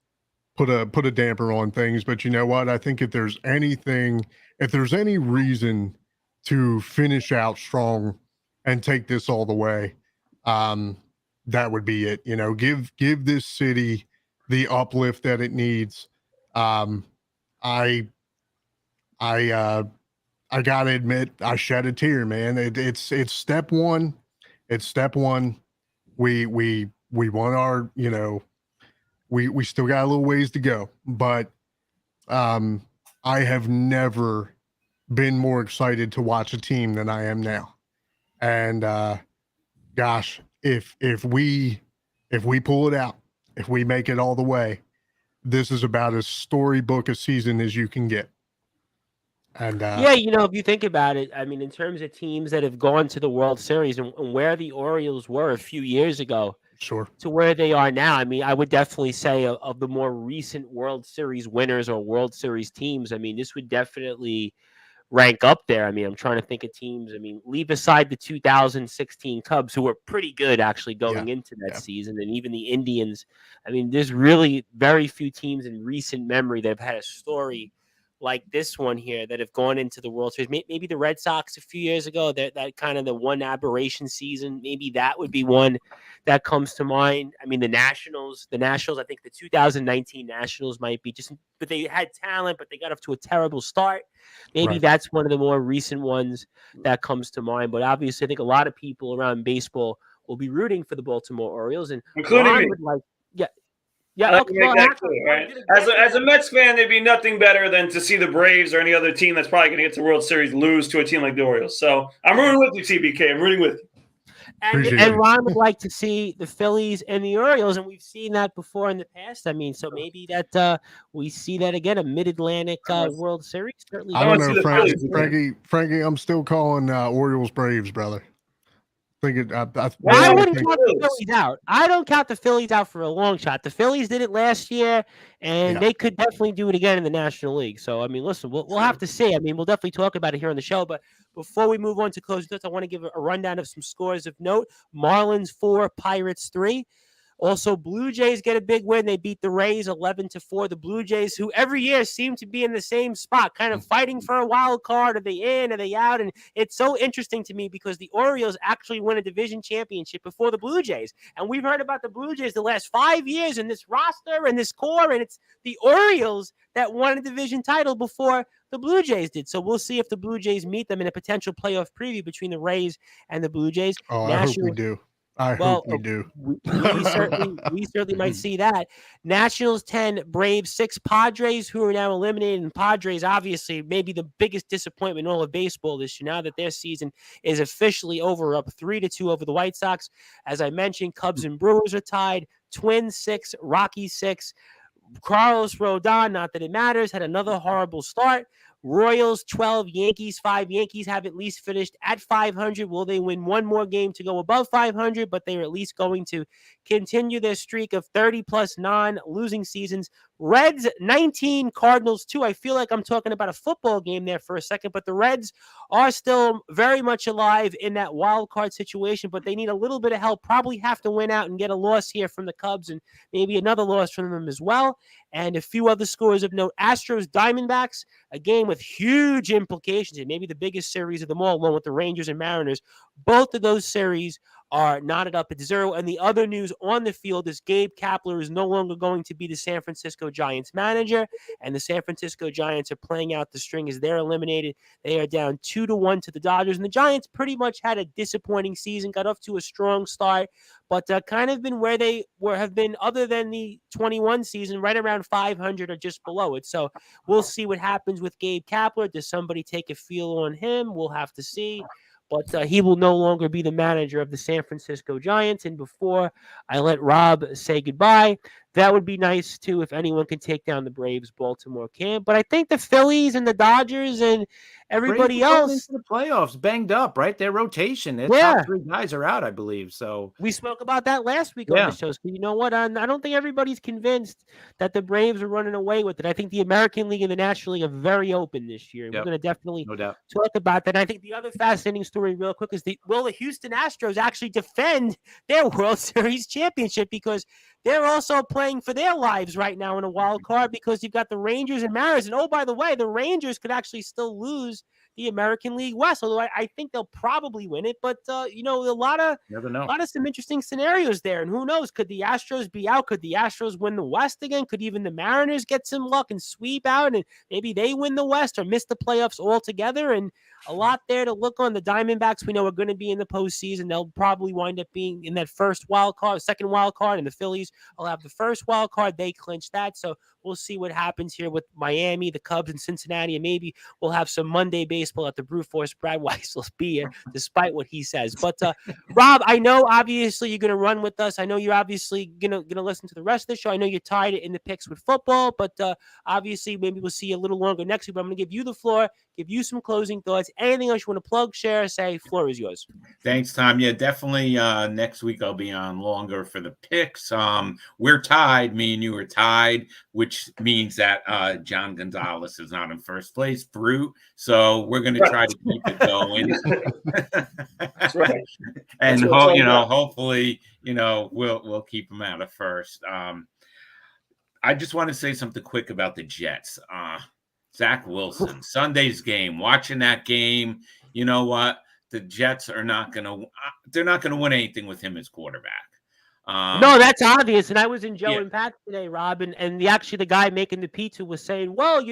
put a damper on things, but you know what? I think if there's any reason to finish out strong and take this all the way, that would be it. Give this city the uplift that it needs. I gotta admit, I shed a tear, man. It's step one. It's step one. We won our, we still got a little ways to go, but I have never been more excited to watch a team than I am now. And gosh, if we if we pull it out, if we make it all the way, this is about as storybook a season as you can get. And yeah, if you think about it, I mean, in terms of teams that have gone to the World Series and where the Orioles were a few years ago sure, to where they are now, I mean, I would definitely say of the more recent World Series winners or World Series teams, I mean, this would definitely rank up there. I mean, I'm trying to think of teams. I mean, leave aside the 2016 Cubs, who were pretty good actually going into that season, and even the Indians. I mean, there's really very few teams in recent memory that have had a story like this one here that have gone into the World Series. Maybe the Red Sox a few years ago, that kind of the one aberration season, maybe that would be one that comes to mind. I mean, the Nationals, I think the 2019 Nationals might be just, but they had talent, but they got off to a terrible start. Maybe that's one of the more recent ones that comes to mind. But obviously, I think a lot of people around baseball will be rooting for the Baltimore Orioles, and including me. Yeah, okay, right? As a Mets fan, there'd be nothing better than to see the Braves or any other team that's probably going to get to the World Series lose to a team like the Orioles. So I'm rooting with you, TBK. I'm rooting with you. And Ron would like to see the Phillies and the Orioles, and we've seen that before in the past. I mean, so maybe that we see that again, a Mid-Atlantic World Series. Certainly, I don't know, Frankie. I'm still calling Orioles Braves, brother. I wouldn't count the Phillies out. I don't count the Phillies out for a long shot. The Phillies did it last year, and they could definitely do it again in the National League. So, I mean, listen, we'll have to see. I mean, we'll definitely talk about it here on the show. But before we move on to closing thoughts, I want to give a rundown of some scores of note. Marlins 4, Pirates 3. Also, Blue Jays get a big win. They beat the Rays 11-4. The Blue Jays, who every year seem to be in the same spot, kind of fighting for a wild card. Are they in? Are they out? And it's so interesting to me because the Orioles actually won a division championship before the Blue Jays. And we've heard about the Blue Jays the last 5 years in this roster and this core, and it's the Orioles that won a division title before the Blue Jays did. So we'll see if the Blue Jays meet them in a potential playoff preview between the Rays and the Blue Jays. Oh, I hope we do. I hope we do. We certainly might see that. Nationals 10, Braves 6, Padres, who are now eliminated. And Padres, obviously, maybe the biggest disappointment in all of baseball this year. Now that their season is officially over, up 3-2 over the White Sox. As I mentioned, Cubs and Brewers are tied. Twins 6, Rockies 6. Carlos Rodon, not that it matters, had another horrible start. Royals 12, Yankees 5. Yankees have at least finished at 500. Will they win one more game to go above 500? But they are at least going to continue their streak of 30-plus non-losing seasons. Reds 19, Cardinals 2. I feel like I'm talking about a football game there for a second, but the Reds are still very much alive in that wild card situation, but they need a little bit of help. Probably have to win out and get a loss here from the Cubs and maybe another loss from them as well. And a few other scores of note. Astros, Diamondbacks, a game with huge implications and maybe the biggest series of them all, along with the Rangers and Mariners. Both of those series are knotted up at 0. And the other news on the field is Gabe Kapler is no longer going to be the San Francisco Giants manager, and the San Francisco Giants are playing out the string as they're eliminated. They are down 2-1 to the Dodgers, and the Giants pretty much had a disappointing season, got off to a strong start, but kind of been where they have been other than the 21 season, right around 500 or just below it. So we'll see what happens with Gabe Kapler. Does somebody take a feel on him? We'll have to see. But he will no longer be the manager of the San Francisco Giants. And before I let Rob say goodbye, that would be nice, too, if anyone can take down the Braves. Baltimore can. But I think the Phillies and the Dodgers and everybody else into the playoffs banged up, right? Their rotation, their top 3 guys are out, I believe. So we spoke about that last week on the show. So you know what? I don't think everybody's convinced that the Braves are running away with it. I think the American League and the National League are very open this year. We're going to definitely talk about that. And I think the other fascinating story real quick is will the Houston Astros actually defend their World Series championship, because they're also playing for their lives right now in a wild card, because you've got the Rangers and Mariners. And, oh, by the way, the Rangers could actually still lose the American League West, although I think they'll probably win it. But, a lot of some interesting scenarios there. And who knows? Could the Astros be out? Could the Astros win the West again? Could even the Mariners get some luck and sweep out, and maybe they win the West or miss the playoffs altogether? And a lot there to look on. The Diamondbacks, we know, are going to be in the postseason. They'll probably wind up being in that second wild card, and the Phillies will have the first first wild card. They clinched that. So we'll see what happens here with Miami, the Cubs, and Cincinnati. And maybe we'll have some Monday baseball at the Brute Force. Brad Weiss will be here, despite what he says. But Rob, I know obviously you're going to run with us. I know you're obviously going to listen to the rest of the show. I know you're tied in the picks with football, but obviously maybe we'll see you a little longer next week. But I'm going to give you the floor, give you some closing thoughts. Anything else you want to plug, share, say, floor is yours. Thanks, Tom. Yeah, definitely next week I'll be on longer for the picks. We're tied. Me and you are tied, which means that John Gonzalez is not in first place, Brute. So we're going to try to keep it going. That's right. And That's what it's all about. hopefully, we'll keep him out of first. I just want to say something quick about the Jets. Zach Wilson, Sunday's game. Watching that game, you know what? The Jets are not going to win anything with him as quarterback. No, that's obvious. And I was in Joe and Pat today, Rob, and the guy making the pizza was saying, well,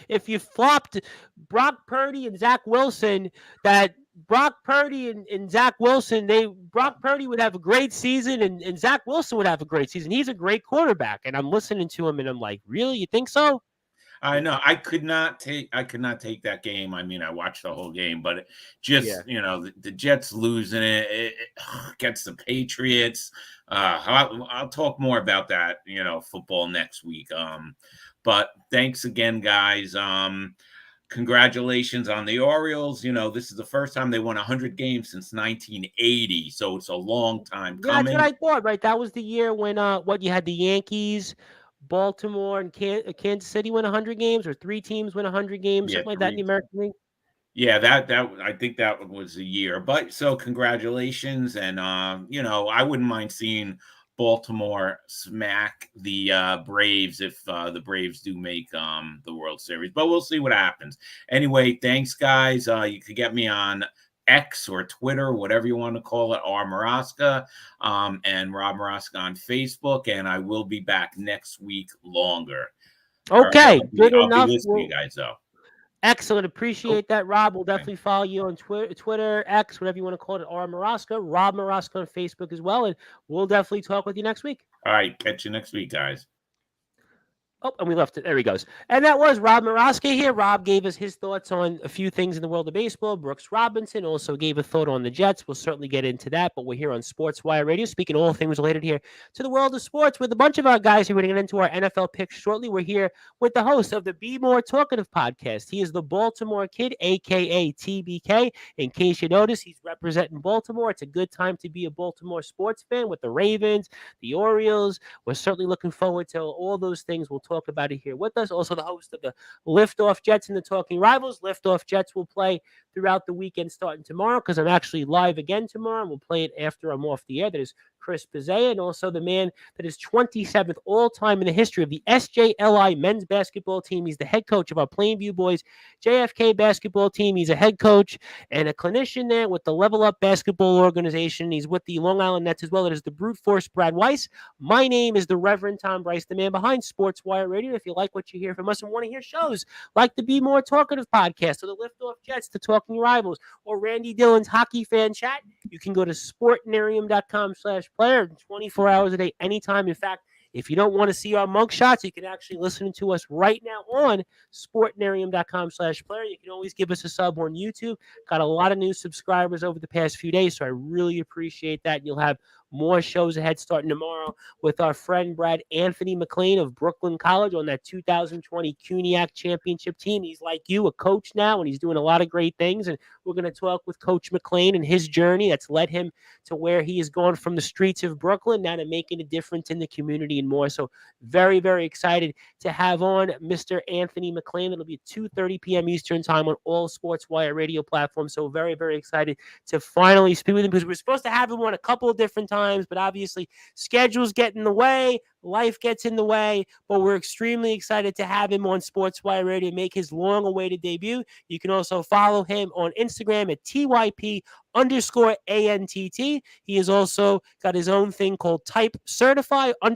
if you flopped Brock Purdy and Zach Wilson, that Brock Purdy and Zach Wilson, Brock Purdy would have a great season and Zach Wilson would have a great season. He's a great quarterback. And I'm listening to him and I'm like, really? You think so? I know. I could not take that game. I mean, I watched the whole game, but the Jets losing it against the Patriots. I'll talk more about that, football next week. But thanks again, guys. Congratulations on the Orioles. This is the first time they won 100 games since 1980. So it's a long time coming. That's what I thought, right? That was the year when you had the Yankees, Baltimore, and Kansas City win 100 games, or 3 teams win 100 games, something like that in the American League. Yeah, that I think that was a year. But so congratulations, and I wouldn't mind seeing Baltimore smack the Braves if the Braves do make the World Series. But we'll see what happens. Anyway, thanks, guys. You could get me on X or Twitter, whatever you want to call it, R. Maraska, and Rob Maraska on Facebook. And I will be back next week longer. Okay, good I'll enough. be listening to you guys, though. Excellent. Appreciate that, Rob. We'll definitely follow you on Twitter, X, whatever you want to call it, R. Maraska, Rob Maraska on Facebook as well. And we'll definitely talk with you next week. All right. Catch you next week, guys. Oh, and we left it. There he goes. And that was Rob Maraska here. Rob gave us his thoughts on a few things in the world of baseball. Brooks Robinson also gave a thought on the Jets. We'll certainly get into that, but we're here on Sportswire Radio, speaking all things related here to the world of sports with a bunch of our guys who are going to get into our NFL picks shortly. We're here with the host of the Be More Talkative podcast. He is the Baltimore Kid, a.k.a. TBK. In case you notice, he's representing Baltimore. It's a good time to be a Baltimore sports fan with the Ravens, the Orioles. We're certainly looking forward to all those things. We'll talk about it here with us. Also the host of the Liftoff Jets and the Talking Rivals. Liftoff Jets will play throughout the weekend starting tomorrow because I'm actually live again tomorrow. And we'll play it after I'm off the air. That is Chris Pizzea, and also the man that is 27th all-time in the history of the SJLI men's basketball team. He's the head coach of our Plainview Boys JFK basketball team. He's a head coach and a clinician there with the Level Up Basketball Organization. He's with the Long Island Nets as well. It is the Brute Force Brad Weiss. My name is the Reverend Tom Bryce, the man behind Sportswire Radio. If you like what you hear from us and want to hear shows like the Be More Talkative podcast or the Liftoff Jets, the Talking Rivals, or Randy Dillon's Hockey Fan Chat, you can go to sportnarium.com/player 24 hours a day, anytime. In fact, if you don't want to see our mug shots, you can actually listen to us right now on sportnarium.com/player. You can always give us a sub on YouTube. Got a lot of new subscribers over the past few days, so I really appreciate that. And you'll have more shows ahead starting tomorrow with our friend Brad Anthony McLean of Brooklyn College on that 2020 CUNYAC championship team. He's like you, a coach now, and he's doing a lot of great things. And we're going to talk with Coach McLean and his journey that's led him to where he has gone from the streets of Brooklyn now to making a difference in the community and more. So very, very excited to have on Mr. Anthony McLean. It'll be 2:30 p.m. Eastern time on all Sportswire radio platforms. So very, very excited to finally speak with him because we're supposed to have him on a couple of different times, but obviously schedules get in the way, life gets in the way, but we're extremely excited to have him on Sportswire Radio to make his long-awaited debut. You can also follow him on Instagram at TYP_ANTT. He has also got his own thing called Type Certify _ on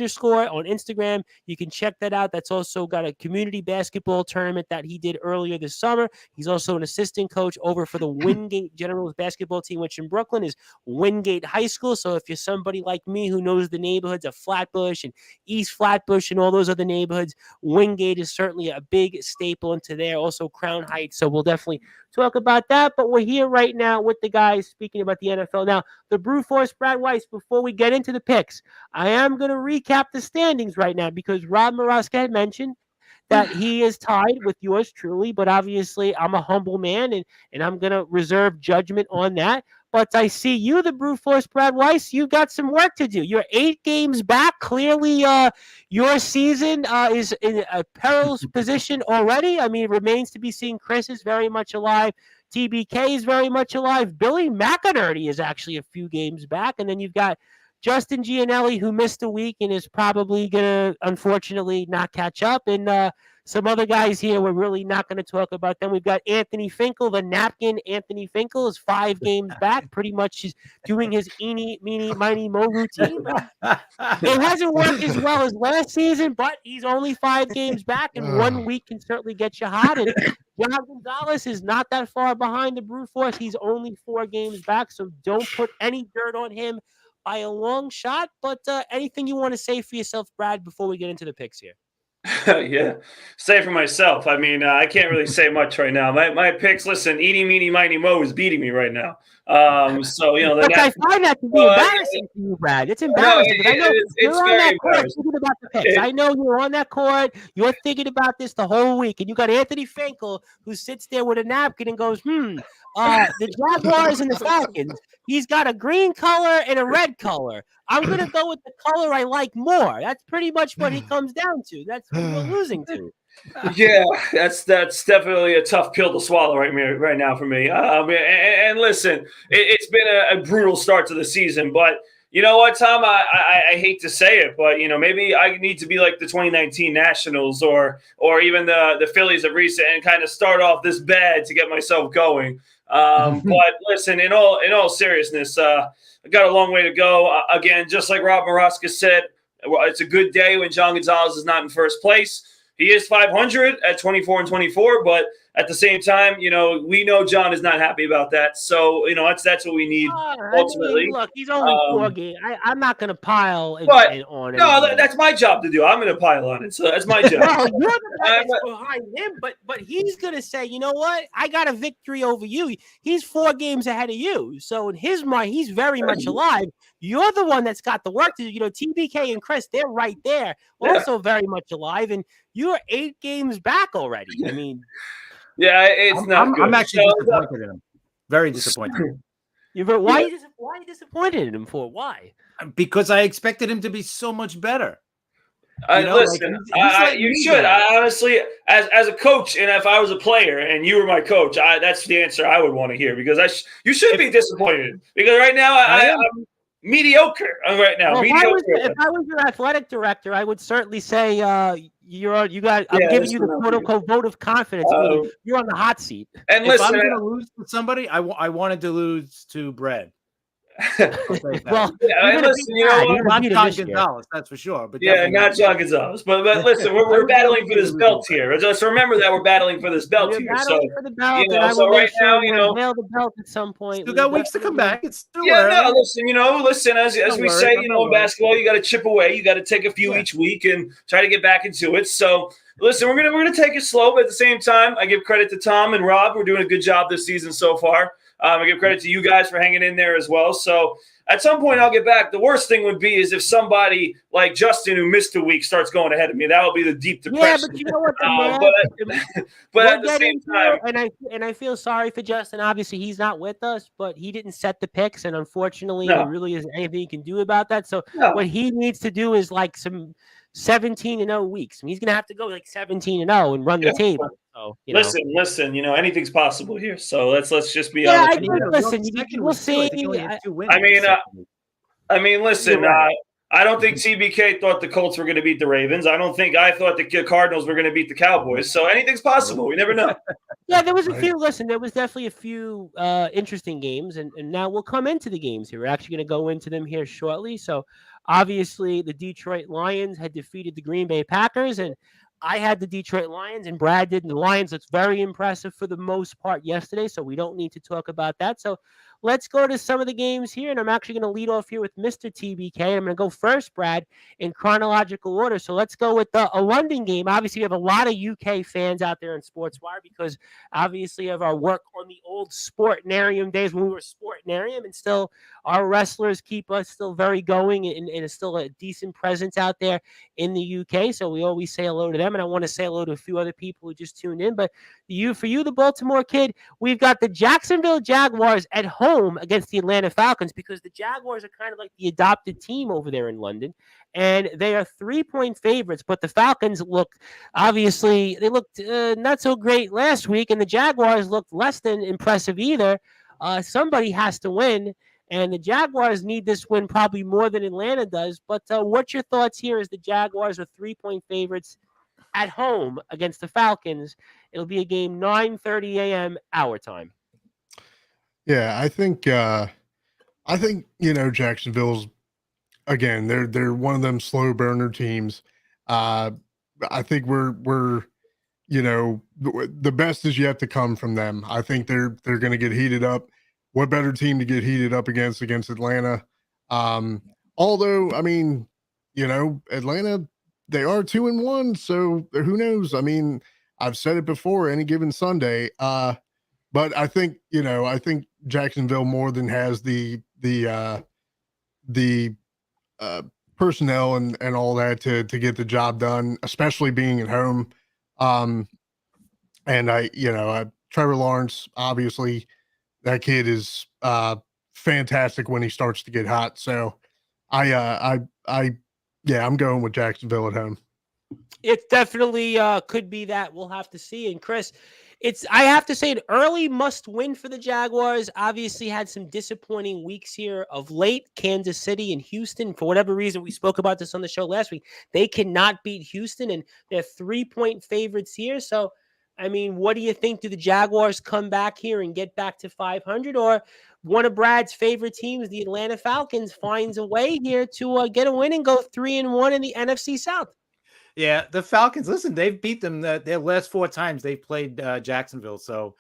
Instagram. You can check that out. That's also got a community basketball tournament that he did earlier this summer. He's also an assistant coach over for the Wingate Generals basketball team, which in Brooklyn is Wingate High School. So if you're somebody like me who knows the neighborhoods of Flatbush and East Flatbush and all those other neighborhoods. Wingate is certainly a big staple into there. Also Crown Heights. So we'll definitely talk about that. But we're here right now with the guys speaking about the NFL. Now, the Brew Force, Brad Weiss, before we get into the picks, I am going to recap the standings right now because Rob Maraska had mentioned that he is tied with yours truly, but obviously I'm a humble man and I'm going to reserve judgment on that. But I see you, the Brew Force, Brad Weiss, you got some work to do. You're 8 games back. Clearly, your season is in a perilous position already. I mean, it remains to be seen. Chris is very much alive. TBK is very much alive. Billy McInerney is actually a few games back. And then you've got Justin Gianelli, who missed a week and is probably going to, unfortunately, not catch up. And some other guys here we're really not going to talk about them. We've got Anthony Finkel, the napkin. Anthony Finkel is 5 games back, pretty much is doing his eeny, meeny, miny, mo routine. It hasn't worked as well as last season, but he's only 5 games back, and 1 week can certainly get you hot. And John Gonzalez is not that far behind the Brew Force. He's only 4 games back, so don't put any dirt on him by a long shot. But anything you want to say for yourself, Brad, before we get into the picks here? Yeah, say for myself. I mean, I can't really say much right now. My picks, listen, eeny, meeny, miny, mo is beating me right now. So, Look, I find that to be embarrassing for you, Brad. It's embarrassing. No, I know it's very embarrassing. Thinking about the picks. I know you're on that court. You're thinking about this the whole week, and you got Anthony Finkel who sits there with a napkin and goes, the Jaguars and the Falcons. He's got a green color and a red color. I'm going to go with the color I like more. That's pretty much what he comes down to. That's what we're losing to. Yeah, that's definitely a tough pill to swallow right now for me. And listen, it's been a brutal start to the season, but you know what, Tom? I hate to say it, but maybe I need to be like the 2019 Nationals or even the Phillies of recent and kind of start off this bad to get myself going. But listen, in all seriousness, I got a long way to go. Again, just like Rob Maraska said, it's a good day when John Gonzalez is not in first place. He is 500 at 24-24, but at the same time, we know John is not happy about that. So, that's what we need ultimately. I mean, look, he's only 4 games. I'm not going to pile on it. No, that's my job to do. I'm going to pile on it. So that's my job. Well, you're the one that's behind him, but he's going to say, you know what? I got a victory over you. He's 4 games ahead of you. So in his mind, he's very much alive. You're the one that's got the work to do. TBK and Chris, they're right there, also very much alive. And you're 8 games back already. I mean, yeah, it's not good. I'm actually disappointed in him. Very disappointed. Why are you disappointed in him for? Why? Because I expected him to be so much better. Listen, you should. I honestly, as a coach, and if I was a player and you were my coach, that's the answer I would want to hear because you should be disappointed because right now I'm mediocre right now. Well, if I was your athletic director, I would certainly say I'm giving you the quote unquote vote of confidence. You're on the hot seat. And if I'm going to lose to somebody, I wanted to lose to Brad. Well, listen, not John Gonzalez, that's for sure. But not John Gonzalez. But listen, we're battling for this belt here. Just remember that we're battling for this belt here. So for the belt, so right now, nail the belt at some point. Still got weeks to come back. It's still listen. As we say, in basketball, you got to chip away. You got to take a few each week and try to get back into it. So. Listen, we're gonna take it slow, but at the same time, I give credit to Tom and Rob. We're doing a good job this season so far. I give credit to you guys for hanging in there as well. So at some point, I'll get back. The worst thing would be is if somebody like Justin, who missed a week, starts going ahead of me. That would be the deep depression. Yeah, but you know what? But at the same time, and I feel sorry for Justin. Obviously, he's not with us, but he didn't set the picks, and unfortunately, there really isn't anything he can do about that. So what he needs to do is like some 17-0 weeks. I mean, he's going to have to go like 17-0 and run the table. So, listen, anything's possible here. So let's just be honest. Listen, we'll see. I mean, listen, I don't think TBK thought the Colts were going to beat the Ravens. I thought the Cardinals were going to beat the Cowboys. So anything's possible. We never know. Yeah, there was definitely a few interesting games, and now we'll come into the games here. We're actually going to go into them here shortly. So obviously the Detroit Lions had defeated the Green Bay Packers, and I had the Detroit Lions, and Brad did. And the Lions looked very impressive for the most part yesterday, so we don't need to talk about that. So let's go to some of the games here. And I'm actually going to lead off here with Mr. TBK. I'm going to go first, Brad, in chronological order. So let's go with a London game. Obviously, we have a lot of UK fans out there in Sportswire because obviously of our work on the old Sportnarium days when we were Sportnarium, and still our wrestlers keep us still very going and is still a decent presence out there in the UK. So we always say hello to them. And I want to say hello to a few other people who just tuned in. But for you, the Baltimore kid, we've got the Jacksonville Jaguars at home against the Atlanta Falcons, because the Jaguars are kind of like the adopted team over there in London, and they are 3-point favorites. But the Falcons looked not so great last week, and the Jaguars looked less than impressive either. Somebody has to win, and the Jaguars need this win probably more than Atlanta does. But what's your thoughts here as the Jaguars are 3-point favorites at home against the Falcons? It'll be a game 9:30 a.m. our time. Yeah, I think Jacksonville's, again, they're one of them slow burner teams. I think we're the best is yet to come from them. I think they're going to get heated up. What better team to get heated up against Atlanta? Although, I mean, Atlanta, they are 2-1, so who knows? I mean, I've said it before, any given Sunday. But I think Jacksonville more than has the personnel and all that to get the job done, especially being at home. And Trevor Lawrence, obviously, that kid is fantastic when he starts to get hot. So I'm going with Jacksonville at home. It definitely could be that. We'll have to see. And Chris, I have to say, an early must-win for the Jaguars. Obviously had some disappointing weeks here of late. Kansas City and Houston, for whatever reason, we spoke about this on the show last week, they cannot beat Houston, and they're 3-point favorites here. So, I mean, what do you think? Do the Jaguars come back here and get back to 500, or one of Brad's favorite teams, the Atlanta Falcons, finds a way here to get a win and go 3-1 in the NFC South? Yeah, the Falcons, listen, they've beat them their last 4 times they've played Jacksonville. So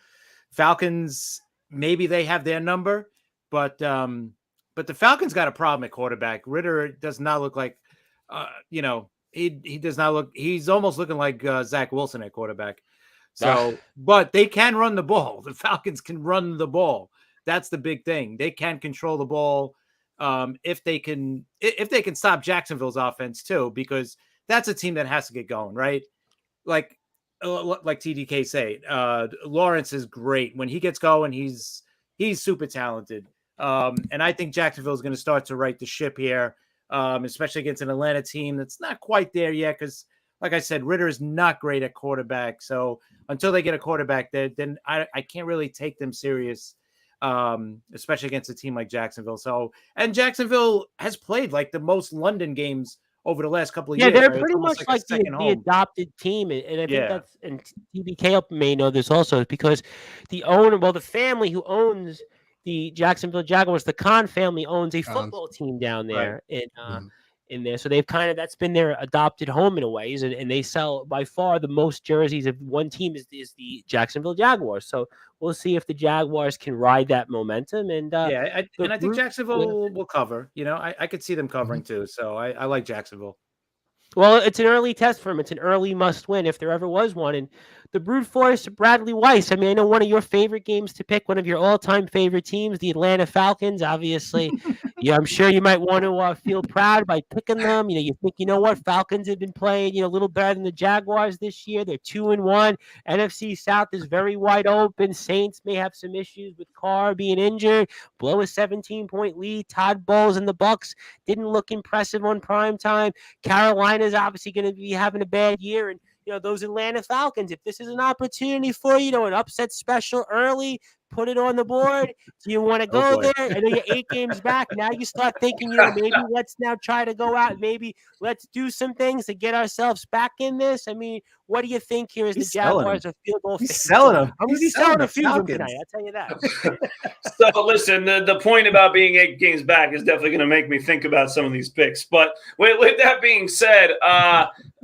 Falcons, maybe they have their number, but the Falcons got a problem at quarterback. Ritter does not look like, he does not look, he's almost looking like Zach Wilson at quarterback. So, but they can run the ball. The Falcons can run the ball. That's the big thing. They can control the ball if they can stop Jacksonville's offense too, because that's a team that has to get going, right? Like TDK say, Lawrence is great. When he gets going, he's super talented. And I think Jacksonville is going to start to right the ship here, especially against an Atlanta team that's not quite there yet. Because, like I said, Ritter is not great at quarterback. So until they get a quarterback there, then I can't really take them serious, especially against a team like Jacksonville. So, and Jacksonville has played like the most London games over the last couple of years. Yeah, they're right? pretty much like the adopted team. And I think that's, and TBK may know this also, is because the family who owns the Jacksonville Jaguars, the Khan family, owns a football team down there in there. So they've that's been their adopted home in a way. And they sell by far the most jerseys of one team is the Jacksonville Jaguars. So we'll see if the Jaguars can ride that momentum. And I think Jacksonville will cover. I could see them covering too. So I like Jacksonville. Well, it's an early test for him. It's an early must-win if there ever was one. And the brute force, Bradley Weiss. I mean, I know one of your favorite games to pick, one of your all-time favorite teams, the Atlanta Falcons. Obviously, I'm sure you might want to feel proud by picking them. You think, what, Falcons have been playing, a little better than the Jaguars this year. They're 2-1. NFC South is very wide open. Saints may have some issues with Carr being injured. Blow a 17-point lead. Todd Bowles and the Bucs didn't look impressive on prime time. Carolina's obviously going to be having a bad year, and those Atlanta Falcons, if this is an opportunity for an upset special early, put it on the board. Do you want to go there? I know you're 8 games back. Now you start thinking, maybe let's now try to go out. Maybe let's do some things to get ourselves back in this. I mean, what do you think here as the Jaguars are field goal? He's selling them. I'm going to be selling a few of them tonight. I'll tell you that. So listen, the point about being 8 games back is definitely going to make me think about some of these picks. But with that being said,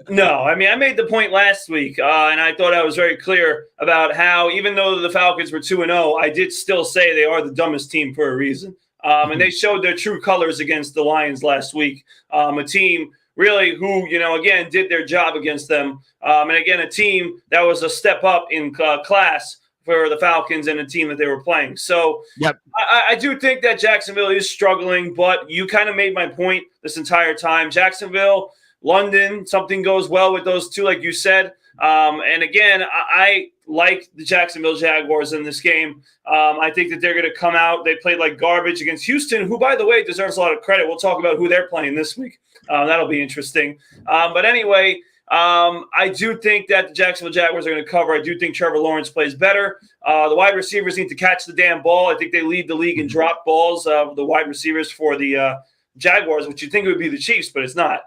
No, I mean, I made the point last week, and I thought I was very clear about how, even though the Falcons were 2-0, I did still say they are the dumbest team for a reason. And they showed their true colors against the Lions last week. A team really who, again, did their job against them. And again, a team that was a step up in class for the Falcons and the team that they were playing. So Yep. I do think that Jacksonville is struggling, but you kind of made my point this entire time. Jacksonville, London, something goes well with those two, like you said. And again, I like the Jacksonville Jaguars in this game. I think that they're going to come out. They played like garbage against Houston, who, by the way, deserves a lot of credit. We'll talk about who they're playing this week. That'll be interesting. But anyway, I do think that the Jacksonville Jaguars are going to cover. I do think Trevor Lawrence plays better. The wide receivers need to catch the damn ball. I think they lead the league in drop balls, the wide receivers for the Jaguars, which you think it would be the Chiefs, but it's not.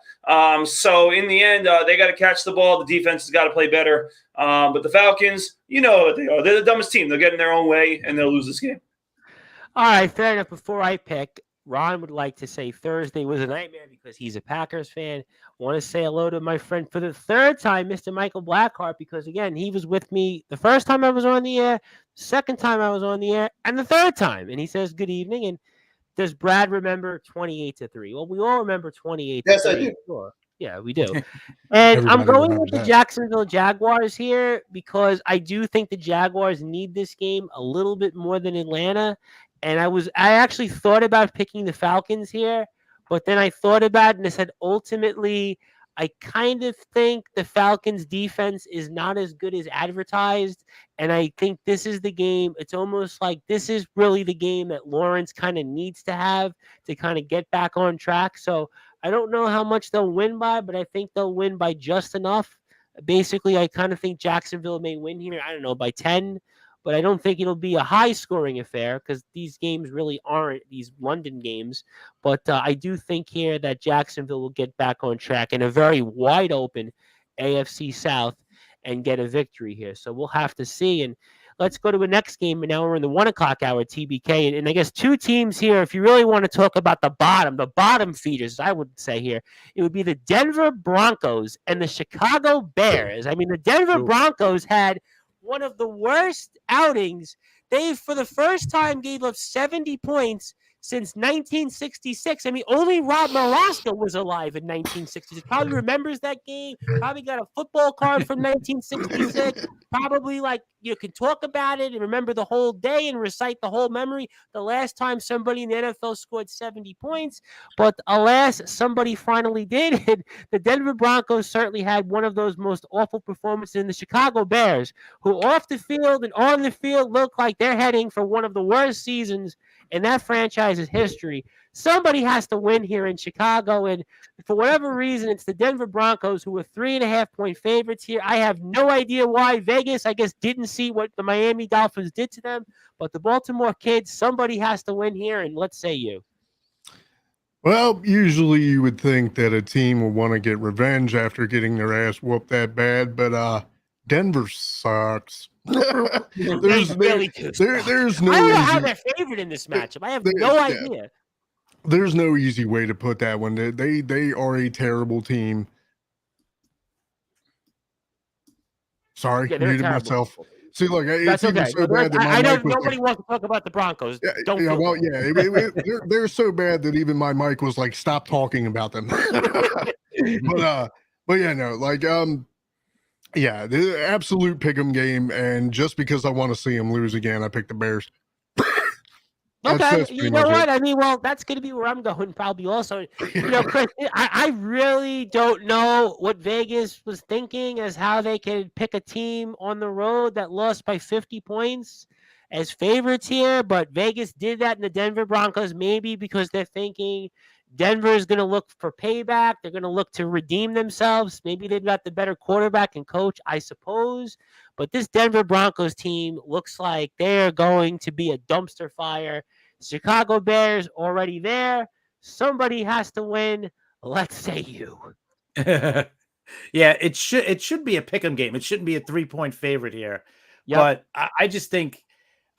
So in the end, they got to catch the ball. The defense has got to play better. But the Falcons, you know what they are. They're the dumbest team. They'll get in their own way, and they'll lose this game. All right, fair enough. Before I pick, Ron would like to say Thursday was a nightmare because he's a Packers fan. Want to say hello to my friend for the third time, Mr. Michael Blackheart, because, again, he was with me the first time I was on the air, second time I was on the air, and the third time. And he says, good evening. And does Brad remember 28-3? Well, we all remember 28-3. Yes, I do. Sure. Yeah, we do. And I'm Everybody going remembers with the that. Jacksonville Jaguars here because I do think the Jaguars need this game a little bit more than Atlanta. And I actually thought about picking the Falcons here, but then I thought about it and I said, ultimately, I kind of think the Falcons defense is not as good as advertised. And I think this is the game. It's almost like this is really the game that Lawrence kind of needs to have to kind of get back on track. So I don't know how much they'll win by, but I think they'll win by just enough. Basically, I kind of think Jacksonville may win here. I don't know, by 10. But I don't think it'll be a high-scoring affair because these games really aren't these London games. But I do think here that Jacksonville will get back on track in a very wide-open AFC South and get a victory here. So we'll have to see. And let's go to the next game. And now we're in the 1 o'clock hour TBK. And I guess two teams here, if you really want to talk about the bottom feeders, I would say here, it would be the Denver Broncos and the Chicago Bears. I mean, the Denver Broncos had one of the worst outings. They, for the first time, gave up 70 points since 1966. I mean, only Rob Marosca was alive in 1966. Probably remembers that game. Probably got a football card from 1966. Probably, can talk about it and remember the whole day and recite the whole memory. The last time somebody in the NFL scored 70 points. But alas, somebody finally did. And the Denver Broncos certainly had one of those most awful performances in the Chicago Bears, who off the field and on the field look like they're heading for one of the worst seasons in that franchise's history. Somebody has to win here in Chicago, and for whatever reason, it's the Denver Broncos who are 3.5-point favorites here. I have no idea why. Vegas, I guess, didn't see what the Miami Dolphins did to them, but the Baltimore kids, somebody has to win here, and let's say you. Well, usually you would think that a team would want to get revenge after getting their ass whooped that bad, but Denver sucks. there's no I don't know how they're favored in this matchup. I have no idea. There's no easy way to put that one. They are a terrible team. Sorry, muted myself. See, look, it's even so bad that I know nobody wants to talk about the Broncos. They're so bad that even my mic was like, stop talking about them. but yeah, no, yeah, the absolute pick'em game, and just because I want to see them lose again, I picked the Bears. Okay, you know what? I mean, well, that's going to be where I'm going probably also. Chris, I really don't know what Vegas was thinking as how they could pick a team on the road that lost by 50 points as favorites here, but Vegas did that in the Denver Broncos, maybe because they're thinking Denver is going to look for payback. They're going to look to redeem themselves. Maybe they've got the better quarterback and coach, I suppose. But this Denver Broncos team looks like they're going to be a dumpster fire. Chicago Bears already there. Somebody has to win. Let's say you. Yeah, it should be a pick'em game. It shouldn't be a 3-point favorite here. Yep. But I just think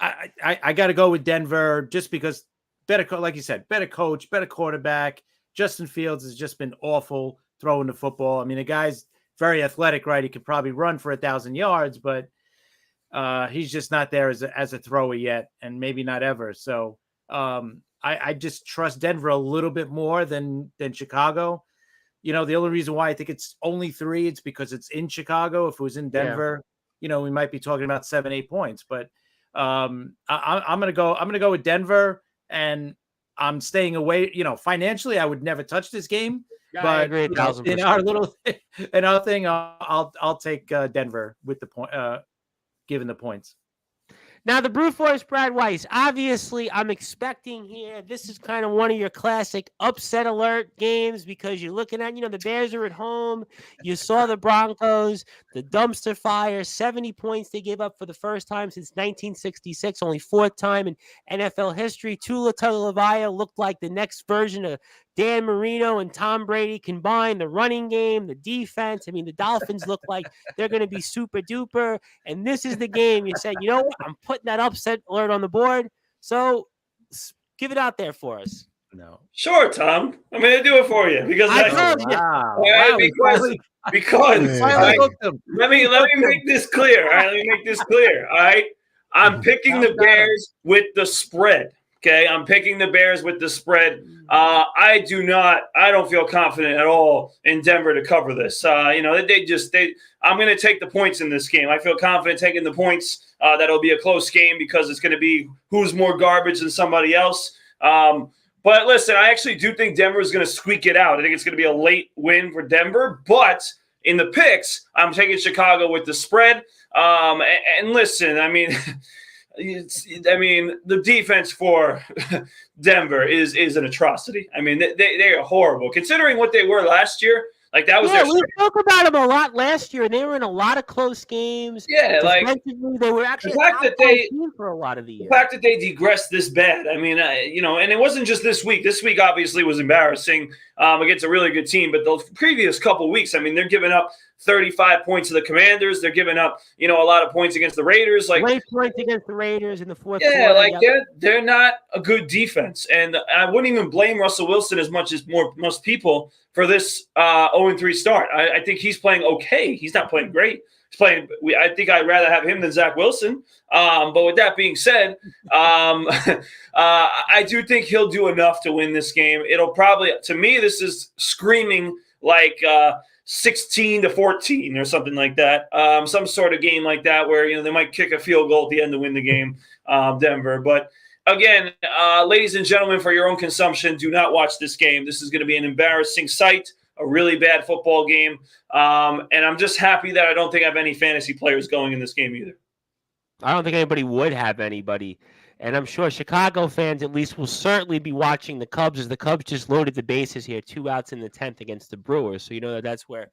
I got to go with Denver just because better, like you said, better coach, better quarterback. Justin Fields has just been awful throwing the football. I mean, the guy's very athletic, right? He could probably run for 1,000 yards, but he's just not there as a thrower yet, and maybe not ever. So I just trust Denver a little bit more than Chicago. The only reason why I think it's only 3, it's because it's in Chicago. If it was in Denver, we might be talking about 7-8 points. But I'm gonna go with Denver, and I'm staying away. Financially, I would never touch this game. Yeah, but I agree, in our little thing, I'll take Denver with the point, given the points. Now, the Brute Force Brad Weiss, obviously, I'm expecting here, this is kind of one of your classic upset alert games because you're looking at, the Bears are at home. You saw the Broncos, the dumpster fire, 70 points they gave up for the first time since 1966, only 4th time in NFL history. Tua Tagovailoa looked like the next version of Dan Marino and Tom Brady combined. The running game, the defense. I mean, the Dolphins look like they're going to be super duper. And this is the game you said, you know what? I'm putting that upset alert on the board. So give it out there for us. No. Sure, Tom. I'm going to do it for you because let me make this clear. All right, let me make this clear. All right, I'm picking the Bears with the spread. Okay, I'm picking the Bears with the spread. I don't feel confident at all in Denver to cover this. I'm going to take the points in this game. I feel confident taking the points. That'll be a close game because it's going to be who's more garbage than somebody else. But listen, I actually do think Denver is going to squeak it out. I think it's going to be a late win for Denver. But in the picks, I'm taking Chicago with the spread. And listen, I mean, the defense for Denver is an atrocity. I mean, they are horrible considering what they were last year. Like that was we spoke about them a lot last year, and they were in a lot of close games. Yeah, they were actually a top 5 team for a lot of the year. The fact that they digressed this bad, I mean, and it wasn't just this week. This week obviously was embarrassing against a really good team, but the previous couple weeks, I mean, they're giving up 35 points to the Commanders. They're giving up, a lot of points against the Raiders. Like 8 points against the Raiders in the fourth quarter. Yeah, they're not a good defense. And I wouldn't even blame Russell Wilson as much as most people for this 0-3 start. I think he's playing okay. He's not playing great. He's playing. I think I'd rather have him than Zach Wilson. But with that being said, I do think he'll do enough to win this game. It'll probably, to me, this is screaming like 16-14 or something like that. Some sort of game like that where, they might kick a field goal at the end to win the game, Denver. But again, ladies and gentlemen, for your own consumption, do not watch this game. This is going to be an embarrassing sight, a really bad football game. And I'm just happy that I don't think I have any fantasy players going in this game either. I don't think anybody would have anybody. And I'm sure Chicago fans at least will certainly be watching the Cubs as the Cubs just loaded the bases here, 2 outs in the 10th against the Brewers. So that's where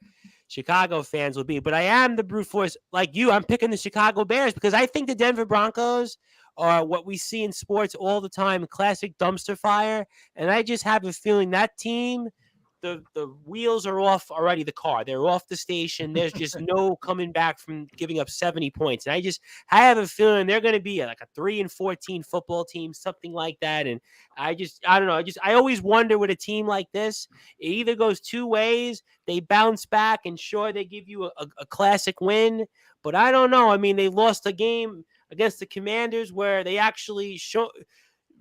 Chicago fans will be. But I am the brute force like you. I'm picking the Chicago Bears because I think the Denver Broncos are what we see in sports all the time, classic dumpster fire. And I just have a feeling that team, the wheels are off already, the car. They're off the station. There's just no coming back from giving up 70 points. And I have a feeling they're going to be like a 3-14 football team, something like that. And I don't know. I always wonder with a team like this, it either goes 2 ways. They bounce back and sure, they give you a classic win. But I don't know. I mean, they lost a game against the Commanders where they actually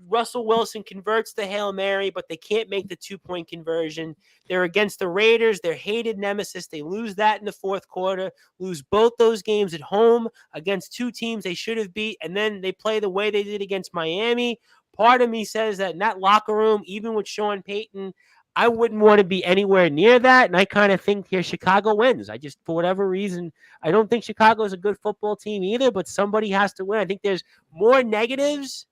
Russell Wilson converts the Hail Mary, but they can't make the 2-point conversion. They're against the Raiders, their hated nemesis. They lose that in the fourth quarter, lose both those games at home against 2 teams they should have beat, and then they play the way they did against Miami. Part of me says that in that locker room, even with Sean Payton, I wouldn't want to be anywhere near that, and I kind of think here Chicago wins. For whatever reason, I don't think Chicago is a good football team either, but somebody has to win. I think there's more negatives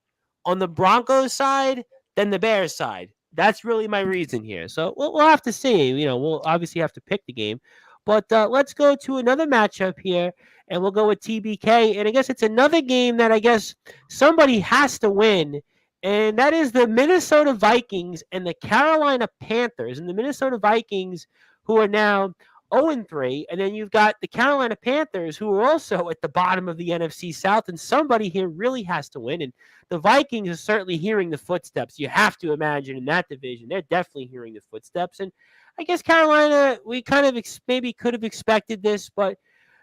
on the Broncos side than the Bears side. That's really my reason here. So we'll have to see. We'll obviously have to pick the game. But let's go to another matchup here, and we'll go with TBK. And I guess it's another game that I guess somebody has to win, and that is the Minnesota Vikings and the Carolina Panthers. And the Minnesota Vikings, who are now 0-3, and then you've got the Carolina Panthers, who are also at the bottom of the NFC South, and somebody here really has to win. And the Vikings are certainly hearing the footsteps. You have to imagine in that division, they're definitely hearing the footsteps. And I guess Carolina, we kind of maybe could have expected this, but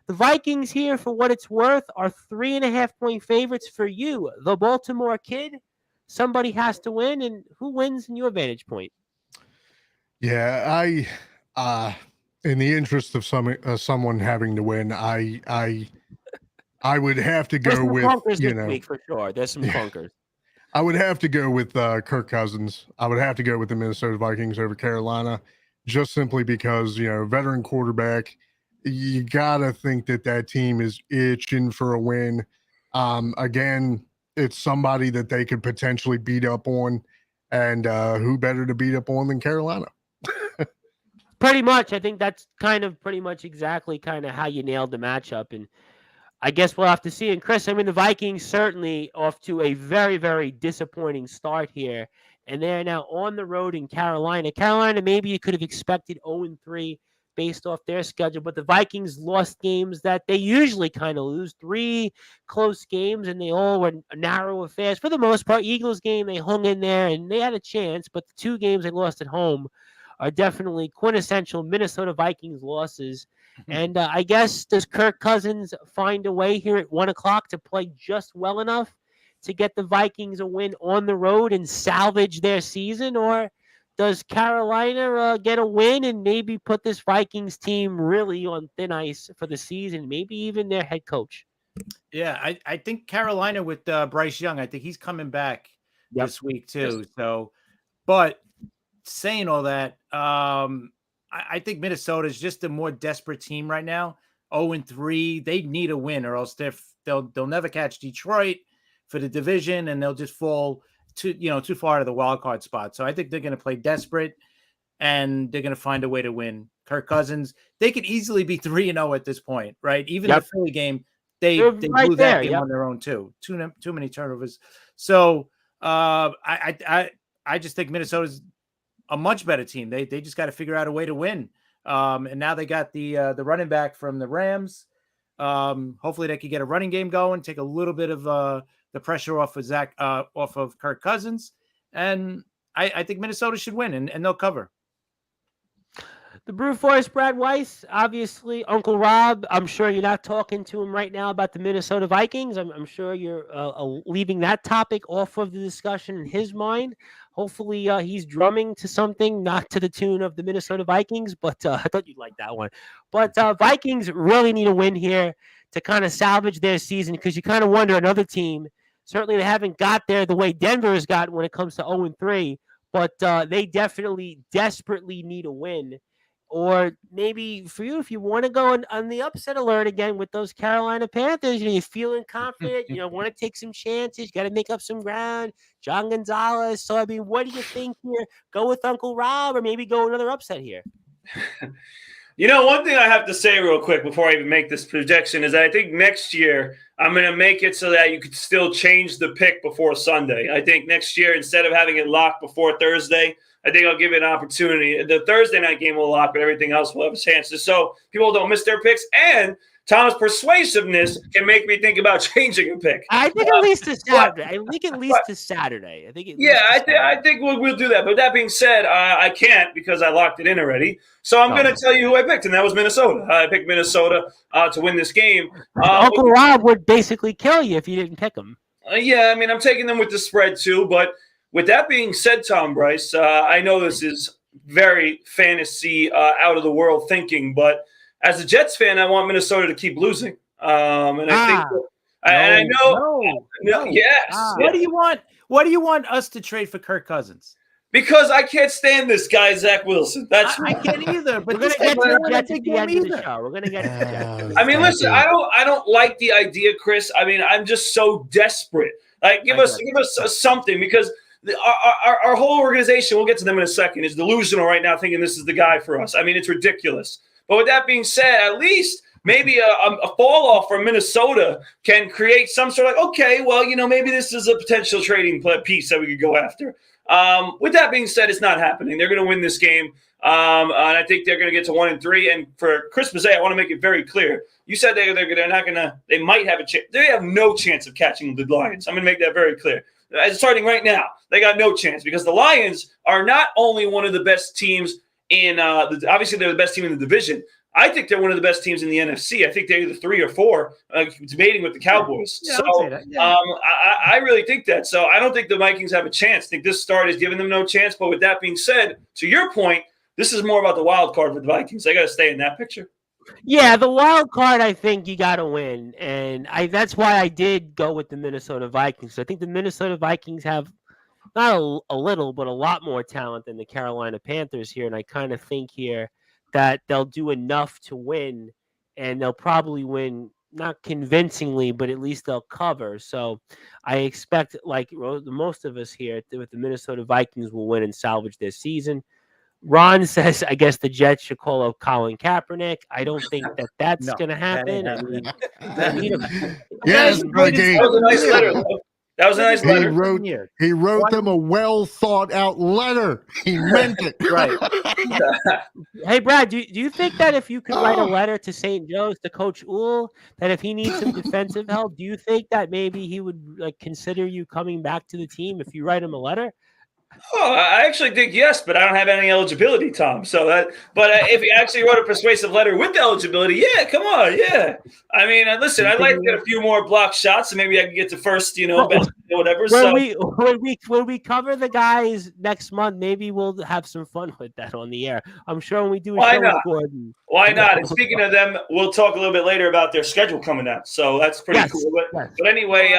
the Vikings here, for what it's worth, are 3.5-point favorites for you, the Baltimore Kid. Somebody has to win, and who wins in your vantage point? Yeah, in the interest of someone having to win, I would have to There's go some with clunkers this week for sure. There's some clunkers. I would have to go with Kirk Cousins. I would have to go with the Minnesota Vikings over Carolina, just simply because, veteran quarterback. You gotta think that team is itching for a win. Again, it's somebody that they could potentially beat up on, and who better to beat up on than Carolina? Pretty much. I think that's pretty much exactly how you nailed the matchup. And I guess we'll have to see. And Chris, the Vikings certainly off to a very, very disappointing start here. And they're now on the road in Carolina. Carolina, maybe you could have expected 0-3 based off their schedule, but the Vikings lost games that they usually lose. 3 close games, and they all were narrow affairs. For the most part, Eagles game, they hung in there, and they had a chance, but the 2 games they lost at home are definitely quintessential Minnesota Vikings losses. And I guess, does Kirk Cousins find a way here at 1 o'clock to play just well enough to get the Vikings a win on the road and salvage their season? Or does Carolina get a win and maybe put this Vikings team really on thin ice for the season, maybe even their head coach? Yeah, I think Carolina with Bryce Young, I think he's coming back this week too. So, but saying all that, I think Minnesota is just a more desperate team right now. 0-3, they need a win, or else they'll never catch Detroit for the division, and they'll just fall too far out of the wild card spot. So I think they're going to play desperate, and they're going to find a way to win. Kirk Cousins, they could easily be 3-0 at this point, right? Even the Philly game, they blew that game on their own too. Too many turnovers. So I just think Minnesota's a much better team. They just got to figure out a way to win. And now they got the running back from the Rams. Hopefully they can get a running game going, take a little bit of the pressure off of Kirk Cousins. And I think Minnesota should win, and they'll cover. The Brew Forest, Brad Weiss, obviously Uncle Rob. I'm sure you're not talking to him right now about the Minnesota Vikings. I'm sure you're leaving that topic off of the discussion in his mind. Hopefully he's drumming to something, not to the tune of the Minnesota Vikings, but I thought you'd like that one. But Vikings really need a win here to salvage their season, because you wonder another team. Certainly they haven't got there the way Denver has gotten when it comes to 0-3, but they definitely desperately need a win. Or maybe for you, if you want to go on the upset alert again with those Carolina Panthers, you're feeling confident, want to take some chances, got to make up some ground. John Gonzalez. So, what do you think here? Go with Uncle Rob, or maybe go another upset here? One thing I have to say real quick before I even make this projection is that I think next year I'm going to make it so that you could still change the pick before Sunday. I think next year, instead of having it locked before Thursday, I think I'll give it an opportunity. The Thursday night game will lock, but everything else will have chances. So people don't miss their picks. And Tom's persuasiveness can make me think about changing a pick. I think at least to Saturday. I think we'll do that. But that being said, I can't, because I locked it in already. So I'm going to tell you who I picked, and that was Minnesota. I picked Minnesota to win this game. Uncle Rob would basically kill you if you didn't pick him. I'm taking them with the spread too, but with that being said, Tom Bryce, I know this is very fantasy out of the world thinking, but as a Jets fan, I want Minnesota to keep losing. Yes. What do you want us to trade for Kirk Cousins? Because I can't stand this guy, Zach Wilson. I can't either. But we're going to get to the Jets at the end of the show. We're going to get to the Jets. Listen, I don't like the idea, Chris. I'm just so desperate. Give us something, because our whole organization, we'll get to them in a second, is delusional right now, thinking this is the guy for us. It's ridiculous. But with that being said, at least maybe a fall off from Minnesota can create some sort of, maybe this is a potential trading piece that we could go after. With that being said, it's not happening. They're going to win this game. And I think they're going to get to 1-3. And for Christmas Day, I want to make it very clear. You said they might have a chance. They have no chance of catching the Lions. I'm going to make that very clear. Starting right now, they got no chance, because the Lions are not only one of the best teams obviously they're the best team in the division. I think they're one of the best teams in the NFC. I think they're either 3 or 4, debating with the Cowboys. Yeah, I would say that. Yeah. I really think that. So I don't think the Vikings have a chance. I think this start is giving them no chance. But with that being said, to your point, this is more about the wild card for the Vikings. They got to stay in that picture. Yeah, the wild card, I think you got to win. And that's why I did go with the Minnesota Vikings. I think the Minnesota Vikings have not a little, but a lot more talent than the Carolina Panthers here. And I kind of think here that they'll do enough to win, and they'll probably win, not convincingly, but at least they'll cover. So I expect, like most of us here, with the Minnesota Vikings will win and salvage their season. Ron says, I guess the Jets should call up Colin Kaepernick. I don't think that's going to happen. Yes, that was a nice letter, though. That was a nice letter. He wrote them a well thought out letter. He meant it. Right. Hey, Brad, do you think that if you could write a letter to St. Joe's to Coach Uhl, that if he needs some defensive help, do you think that maybe he would consider you coming back to the team if you write him a letter? Oh, I actually think yes, but I don't have any eligibility, Tom. So if he actually wrote a persuasive letter with eligibility, yeah, come on, yeah. I mean, listen, I'd like to get a few more block shots, and maybe I can get to first, best, whatever. When we cover the guys next month, maybe we'll have some fun with that on the air. I'm sure when we do a show with Gordon. Why not? And speaking of them, we'll talk a little bit later about their schedule coming out. So that's pretty cool. But anyway,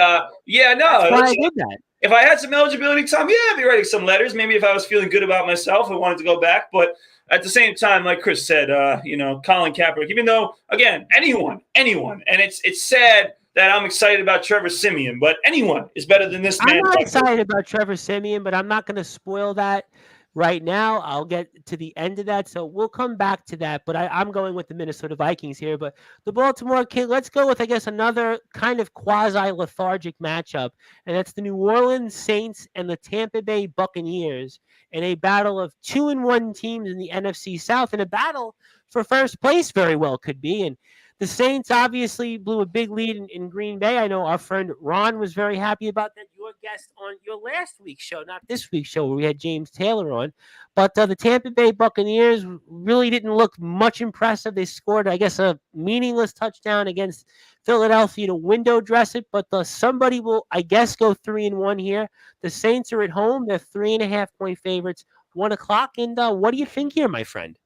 yeah, no. That's why I did that. If I had some eligibility time, yeah, I'd be writing some letters. Maybe if I was feeling good about myself, I wanted to go back. But at the same time, like Chris said, Colin Kaepernick, even though, again, anyone, and it's sad that I'm excited about Trevor Siemian, but anyone is better than this man. I'm not excited about Trevor Siemian, but I'm not going to spoil that right now. I'll get to the end of that, so we'll come back to that. But I'm going with the Minnesota Vikings here. But the Baltimore Kid, let's go with, I guess, another kind of quasi-lethargic matchup, and that's the New Orleans Saints and the Tampa Bay Buccaneers in a battle of 2-1 teams in the NFC South, and a battle for first place very well could be. And the Saints obviously blew a big lead in Green Bay. I know our friend Ron was very happy about that. Your guest on your last week's show, not this week's show, where we had James Taylor on. But the Tampa Bay Buccaneers really didn't look much impressive. They scored, I guess, a meaningless touchdown against Philadelphia to window dress it. But somebody will, I guess, go 3-1 here. The Saints are at home. They're 3.5-point favorites, 1 o'clock. And what do you think here, my friend?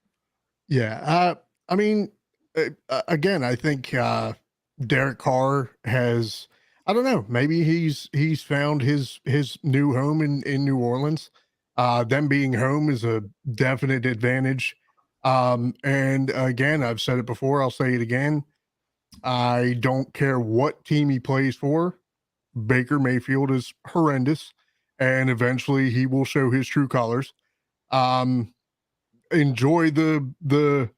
Yeah, I mean, again, I think Derek Carr has, I don't know, maybe he's found his new home in New Orleans. Them being home is a definite advantage. And again, I've said it before, I'll say it again. I don't care what team he plays for. Baker Mayfield is horrendous, and eventually he will show his true colors. Enjoy the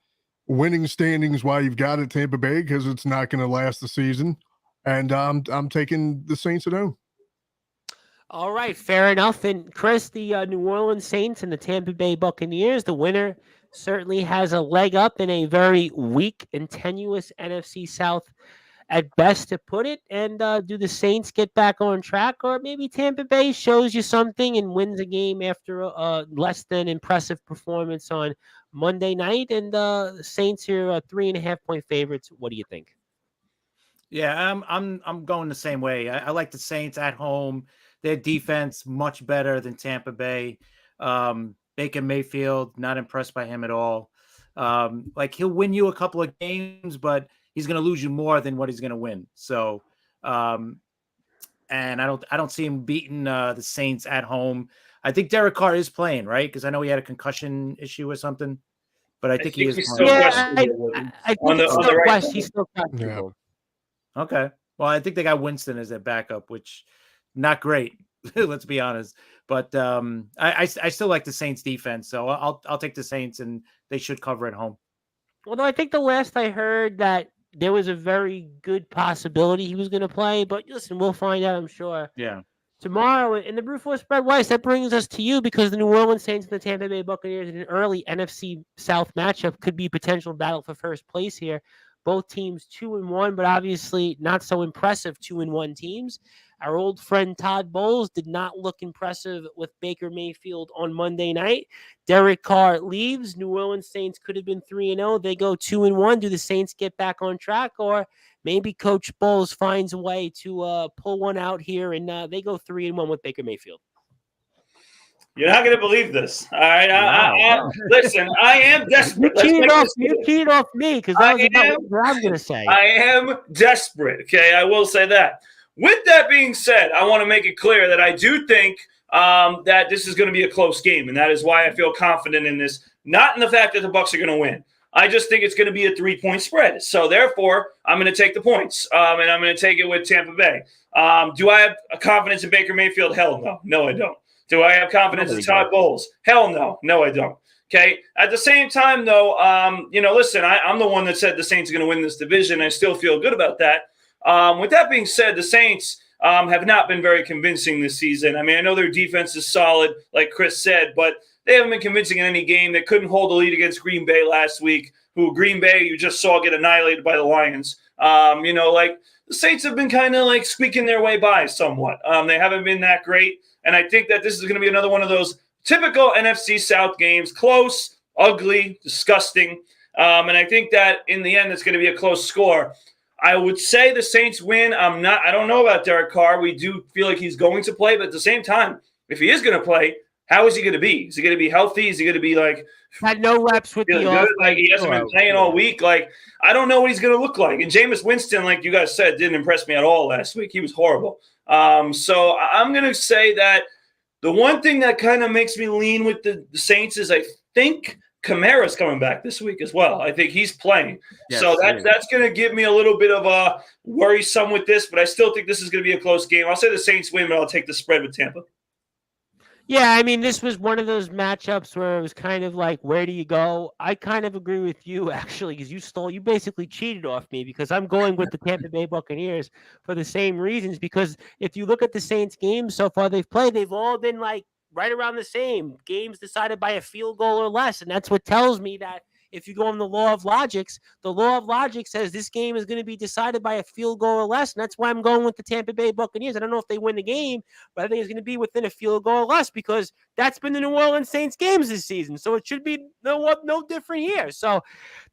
winning standings while you've got it, Tampa Bay, because it's not going to last the season. And I'm taking the Saints at home. All right, fair enough. And Chris, the New Orleans Saints and the Tampa Bay Buccaneers, the winner certainly has a leg up in a very weak and tenuous NFC South at best, to put it. And do the Saints get back on track, or maybe Tampa Bay shows you something and wins a game after a less than impressive performance on Monday night? And the Saints here are 3.5-point favorites. What do you think? Yeah, I'm going the same way. I like the Saints at home. Their defense much better than Tampa Bay. Baker Mayfield, not impressed by him at all. He'll win you a couple of games, but he's going to lose you more than what he's going to win. So, and I don't see him beating the Saints at home. I think Derek Carr is playing, right? Because I know he had a concussion issue or something, but I think he is playing. Yeah, I think he's still questionable. Okay. Well, I think they got Winston as their backup, which not great. Let's be honest. But I still like the Saints defense, so I'll take the Saints, and they should cover at home. Although I think the last I heard that there was a very good possibility he was going to play, but listen, we'll find out, I'm sure. Yeah. Tomorrow in the Brew Force Spread Weiss, that brings us to you, because the New Orleans Saints and the Tampa Bay Buccaneers in an early NFC South matchup could be potential battle for first place here. Both teams 2-1, but obviously not so impressive 2-1 teams. Our old friend Todd Bowles did not look impressive with Baker Mayfield on Monday night. Derek Carr leaves. New Orleans Saints could have been 3-0. They go 2-1. Do the Saints get back on track, or maybe Coach Bowles finds a way to pull one out here and they go 3-1 with Baker Mayfield? You're not going to believe this. All right. Listen, I am desperate. You cheated off me because that was about what I'm going to say. I am desperate. Okay. I will say that. With that being said, I want to make it clear that I do think that this is going to be a close game. And that is why I feel confident in this. Not in the fact that the Bucs are going to win. I just think it's going to be a 3-point spread. So therefore, I'm going to take the points. And I'm going to take it with Tampa Bay. Do I have a confidence in Baker Mayfield? Hell no. No, I don't. Do I have confidence in Todd Bowles? Hell no. No, I don't. Okay. At the same time, though, listen, I'm the one that said the Saints are going to win this division. I still feel good about that. With that being said, the Saints have not been very convincing this season. I mean, I know their defense is solid, like Chris said, but they haven't been convincing in any game. They couldn't hold a lead against Green Bay last week, who Green Bay you just saw get annihilated by the Lions. The Saints have been kind of like squeaking their way by somewhat. They haven't been that great. And I think that this is going to be another one of those typical NFC South games, close, ugly, disgusting. And I think that in the end, it's going to be a close score. I would say the Saints win. I don't know about Derek Carr. We do feel like he's going to play, but at the same time, if he is going to play, how is he going to be? Is he going to be healthy? Is he going to be like had no reps with the good? Like he hasn't been playing all week. Like I don't know what he's going to look like. And Jameis Winston, like you guys said, didn't impress me at all last week. He was horrible. So I'm going to say that the one thing that kind of makes me lean with the Saints is I think Kamara's coming back this week as well. I think he's playing. Yes, so that's going to give me a little bit of a worrisome with this, but I still think this is going to be a close game. I'll say the Saints win, but I'll take the spread with Tampa. Yeah, I mean, this was one of those matchups where it was kind of like, where do you go? I kind of agree with you, actually, because you basically cheated off me because I'm going with the Tampa Bay Buccaneers for the same reasons. Because if you look at the Saints games so far they've played, they've all been like right around the same. Games decided by a field goal or less. And that's what tells me that if you go on the law of logic says this game is going to be decided by a field goal or less. And that's why I'm going with the Tampa Bay Buccaneers. I don't know if they win the game, but I think it's going to be within a field goal or less because that's been the New Orleans Saints games this season. So it should be no different here. So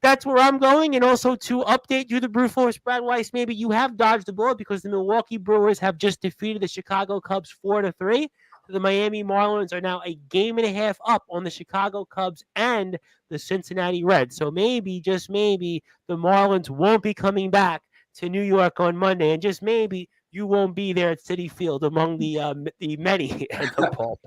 that's where I'm going. And also to update you, the Brew Force, Brad Weiss, maybe you have dodged the bullet because the Milwaukee Brewers have just defeated the Chicago Cubs 4-3. The Miami Marlins are now a game and a half up on the Chicago Cubs and the Cincinnati Reds. So maybe, just maybe, the Marlins won't be coming back to New York on Monday. And just maybe you won't be there at Citi Field among the many and the pulp.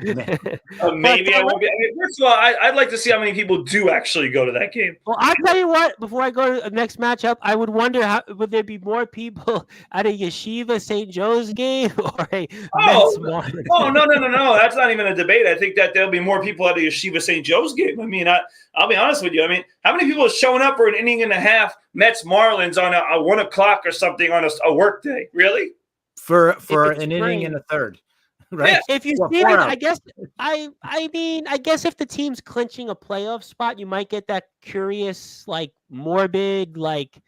Maybe I won't be. I mean, first of all, I'd like to see how many people do actually go to that game. Well, I'll tell you what, before I go to the next matchup, I would wonder, would there be more people at a Yeshiva St. Joe's game or a Mets Marlins? Oh, no. That's not even a debate. I think that there'll be more people at a Yeshiva St. Joe's game. I mean, I'll be honest with you. I mean, how many people are showing up for an inning and a half Mets Marlins on a 1 o'clock or something on a work day? Really? For an inning and a third, right? Yeah. If you see it, I guess I guess if the team's clinching a playoff spot, you might get that curious, like morbid, like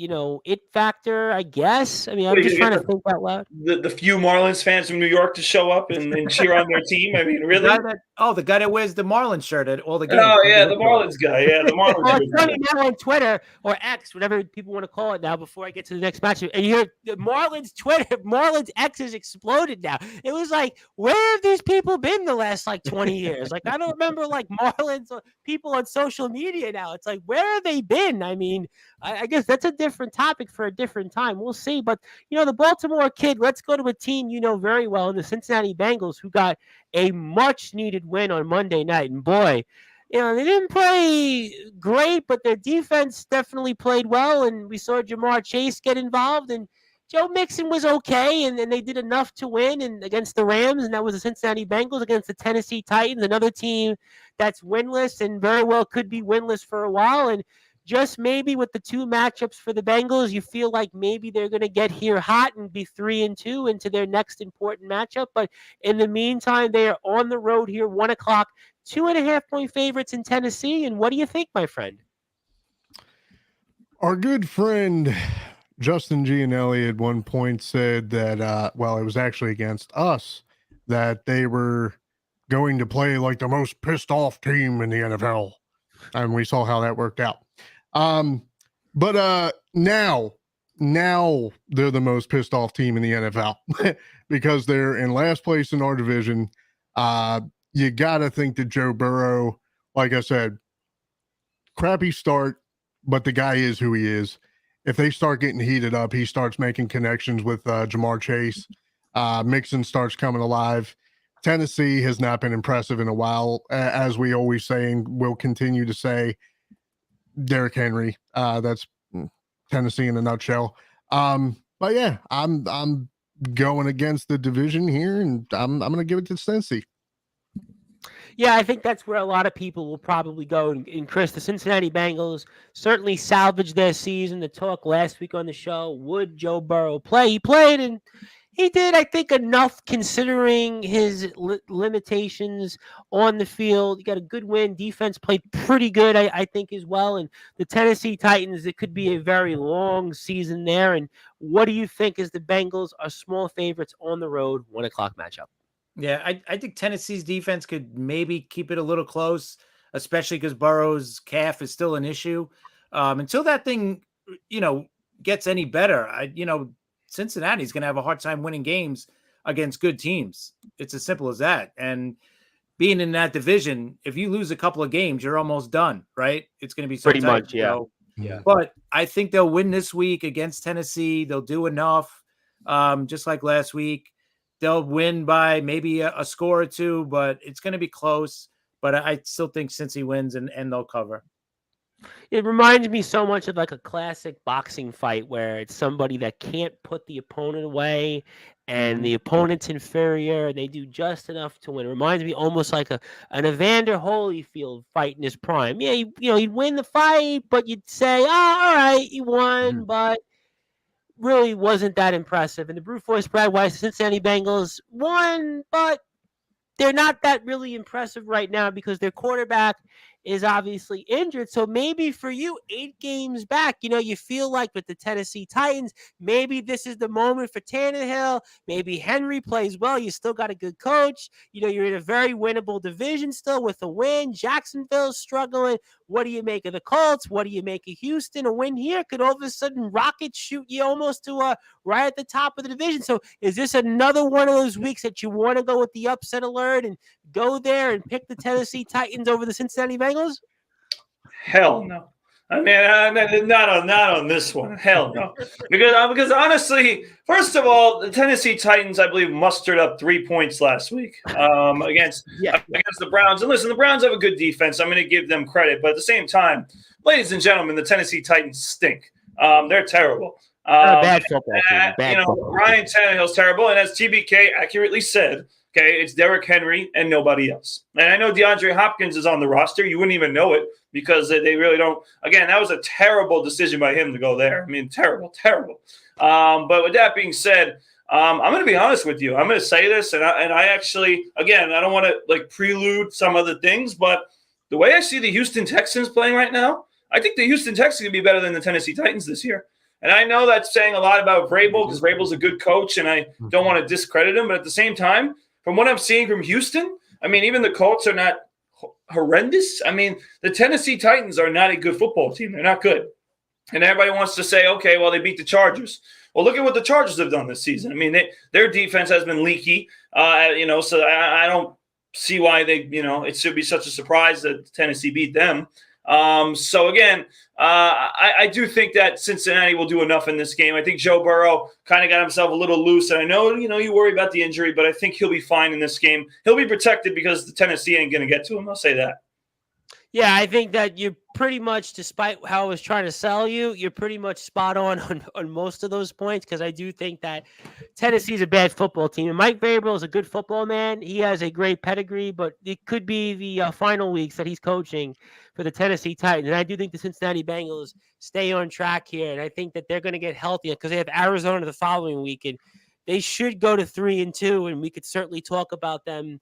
it factor, I guess. I mean, I'm just trying to think out loud. The few Marlins fans from New York to show up and cheer on their team. I mean, really? The guy that wears the Marlins shirt at all the games. Oh, yeah, the Marlins guy. Yeah, the Marlins guy. Well, it's funny now on Twitter or X, whatever people want to call it now before I get to the next match. And you hear the Marlins Twitter, Marlins X has exploded now. It was like, where have these people been the last, 20 years? Like, I don't remember, Marlins people on social media now. It's like, where have they been? I mean, I guess that's a different topic for a different time. We'll see. But, the Baltimore Kid, let's go to a team you know very well, in the Cincinnati Bengals, who got a much-needed win on Monday night. And, boy, they didn't play great, but their defense definitely played well. And we saw Jamar Chase get involved. And Joe Mixon was okay, and they did enough to win against the Rams, and that was the Cincinnati Bengals against the Tennessee Titans, another team that's winless and very well could be winless for a while. And just maybe with the two matchups for the Bengals, you feel like maybe they're going to get here hot and be 3-2 into their next important matchup. But in the meantime, they are on the road here, 1 o'clock, 2.5-point favorites in Tennessee. And what do you think, my friend? Our good friend Justin Gianelli at one point said that, well, it was actually against us, that they were going to play like the most pissed off team in the NFL. And we saw how that worked out. But now they're the most pissed off team in the NFL because they're in last place in our division. You got to think that Joe Burrow, like I said, crappy start, but the guy is who he is. If they start getting heated up, he starts making connections with Jamar Chase. Mixon starts coming alive. Tennessee has not been impressive in a while. As we always say, and will continue to say, Derrick Henry. That's Tennessee in a nutshell. But yeah, I'm going against the division here, and I'm going to give it to Tennessee. Yeah, I think that's where a lot of people will probably go. And Chris, the Cincinnati Bengals certainly salvaged their season. The talk last week on the show, would Joe Burrow play? He played, and he did, I think, enough considering his limitations on the field. He got a good win. Defense played pretty good, I think, as well. And the Tennessee Titans, it could be a very long season there. And what do you think as the Bengals are small favorites on the road, 1 o'clock matchup? Yeah, I think Tennessee's defense could maybe keep it a little close, especially because Burrow's calf is still an issue. Until that thing, gets any better, Cincinnati's going to have a hard time winning games against good teams. It's as simple as that. And being in that division, if you lose a couple of games, you're almost done, right? It's going to be so pretty tight. much, yeah. So, yeah. But I think they'll win this week against Tennessee. They'll do enough, just like last week. They'll win by maybe a score or two, but it's going to be close. But I still think Cincy wins and they'll cover. It reminds me so much of like a classic boxing fight where it's somebody that can't put the opponent away and the opponent's inferior and they do just enough to win. It reminds me almost like an Evander Holyfield fight in his prime. Yeah, he'd win the fight, but you'd say, all right, you won, but really wasn't that impressive. And the brute force Brad Weiss, Cincinnati Bengals won, but they're not that really impressive right now because their quarterback is obviously injured. So maybe for you, 8 games back, you feel like with the Tennessee Titans, maybe this is the moment for Tannehill. Maybe Henry plays well. You still got a good coach. You're in a very winnable division still with a win. Jacksonville's struggling. What do you make of the Colts? What do you make of Houston? A win here could all of a sudden rocket shoot you almost to right at the top of the division. So is this another one of those weeks that you want to go with the upset alert and go there and pick the Tennessee Titans over the Cincinnati Bengals? Hell no. I mean, not on this one. Hell no. Because honestly, first of all, the Tennessee Titans, I believe, mustered up 3 points last week against the Browns. And listen, the Browns have a good defense. I'm going to give them credit. But at the same time, ladies and gentlemen, the Tennessee Titans stink. They're terrible. Bad football team. Ryan Tannehill's terrible. And as TBK accurately said, okay, it's Derrick Henry and nobody else. And I know DeAndre Hopkins is on the roster. You wouldn't even know it because they really don't. Again, that was a terrible decision by him to go there. I mean, terrible. But with that being said, I'm going to be honest with you. I'm going to say this, and I actually, again, I don't want to prelude some other things, but the way I see the Houston Texans playing right now, I think the Houston Texans can be better than the Tennessee Titans this year. And I know that's saying a lot about Vrabel because Vrabel's a good coach, and I don't want to discredit him. But at the same time, from what I'm seeing from Houston, I mean, even the Colts are not horrendous. I mean, the Tennessee Titans are not a good football team. They're not good. And everybody wants to say, okay, well, they beat the Chargers. Well, look at what the Chargers have done this season. I mean, their defense has been leaky, so I don't see why it should be such a surprise that Tennessee beat them. So again, I do think that Cincinnati will do enough in this game. I think Joe Burrow kind of got himself a little loose. And I know, you worry about the injury, but I think he'll be fine in this game. He'll be protected because the Tennessee ain't going to get to him. I'll say that. Yeah, I think that you're pretty much, despite how I was trying to sell you, you're pretty much spot on most of those points because I do think that Tennessee's a bad football team. And Mike Vrabel is a good football man. He has a great pedigree, but it could be the final weeks that he's coaching for the Tennessee Titans. And I do think the Cincinnati Bengals stay on track here, and I think that they're going to get healthier because they have Arizona the following week, and they should go to 3-2, and we could certainly talk about them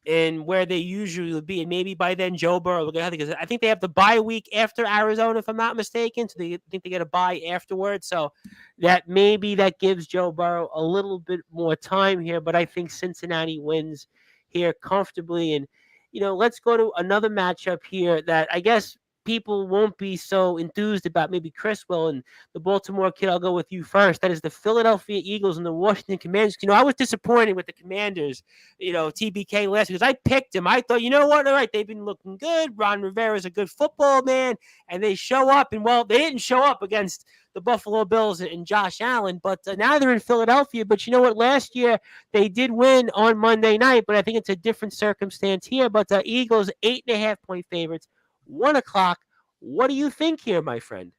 and where they usually would be. And maybe by then Joe Burrow, I think they have the bye week after Arizona, if I'm not mistaken. So they think they get a bye afterwards. So that maybe that gives Joe Burrow a little bit more time here. But I think Cincinnati wins here comfortably. And, let's go to another matchup here that I guess people won't be so enthused about. Maybe Chris will, and the Baltimore kid, I'll go with you first. That is the Philadelphia Eagles and the Washington Commanders. I was disappointed with the Commanders, TBK last because I picked them. I thought, you know what? All right, they've been looking good. Ron Rivera's a good football man, and they show up. And, well, they didn't show up against the Buffalo Bills and Josh Allen, but now they're in Philadelphia. But you know what? Last year, they did win on Monday night, but I think it's a different circumstance here. But the Eagles, 8.5-point favorites. 1 o'clock. What do you think here, my friend?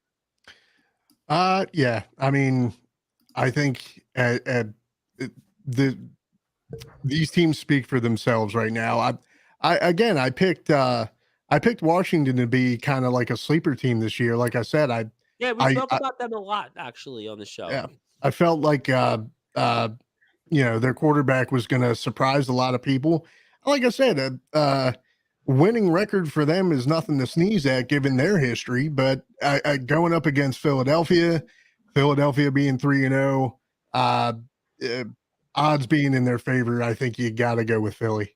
Yeah. I mean, I think these teams speak for themselves right now. I picked Washington to be kind of like a sleeper team this year. Like I said, we talk about them a lot actually on the show. Yeah, I felt like their quarterback was going to surprise a lot of people. Like I said, winning record for them is nothing to sneeze at given their history, but going up against Philadelphia being 3-0, odds being in their favor, I think you got to go with Philly.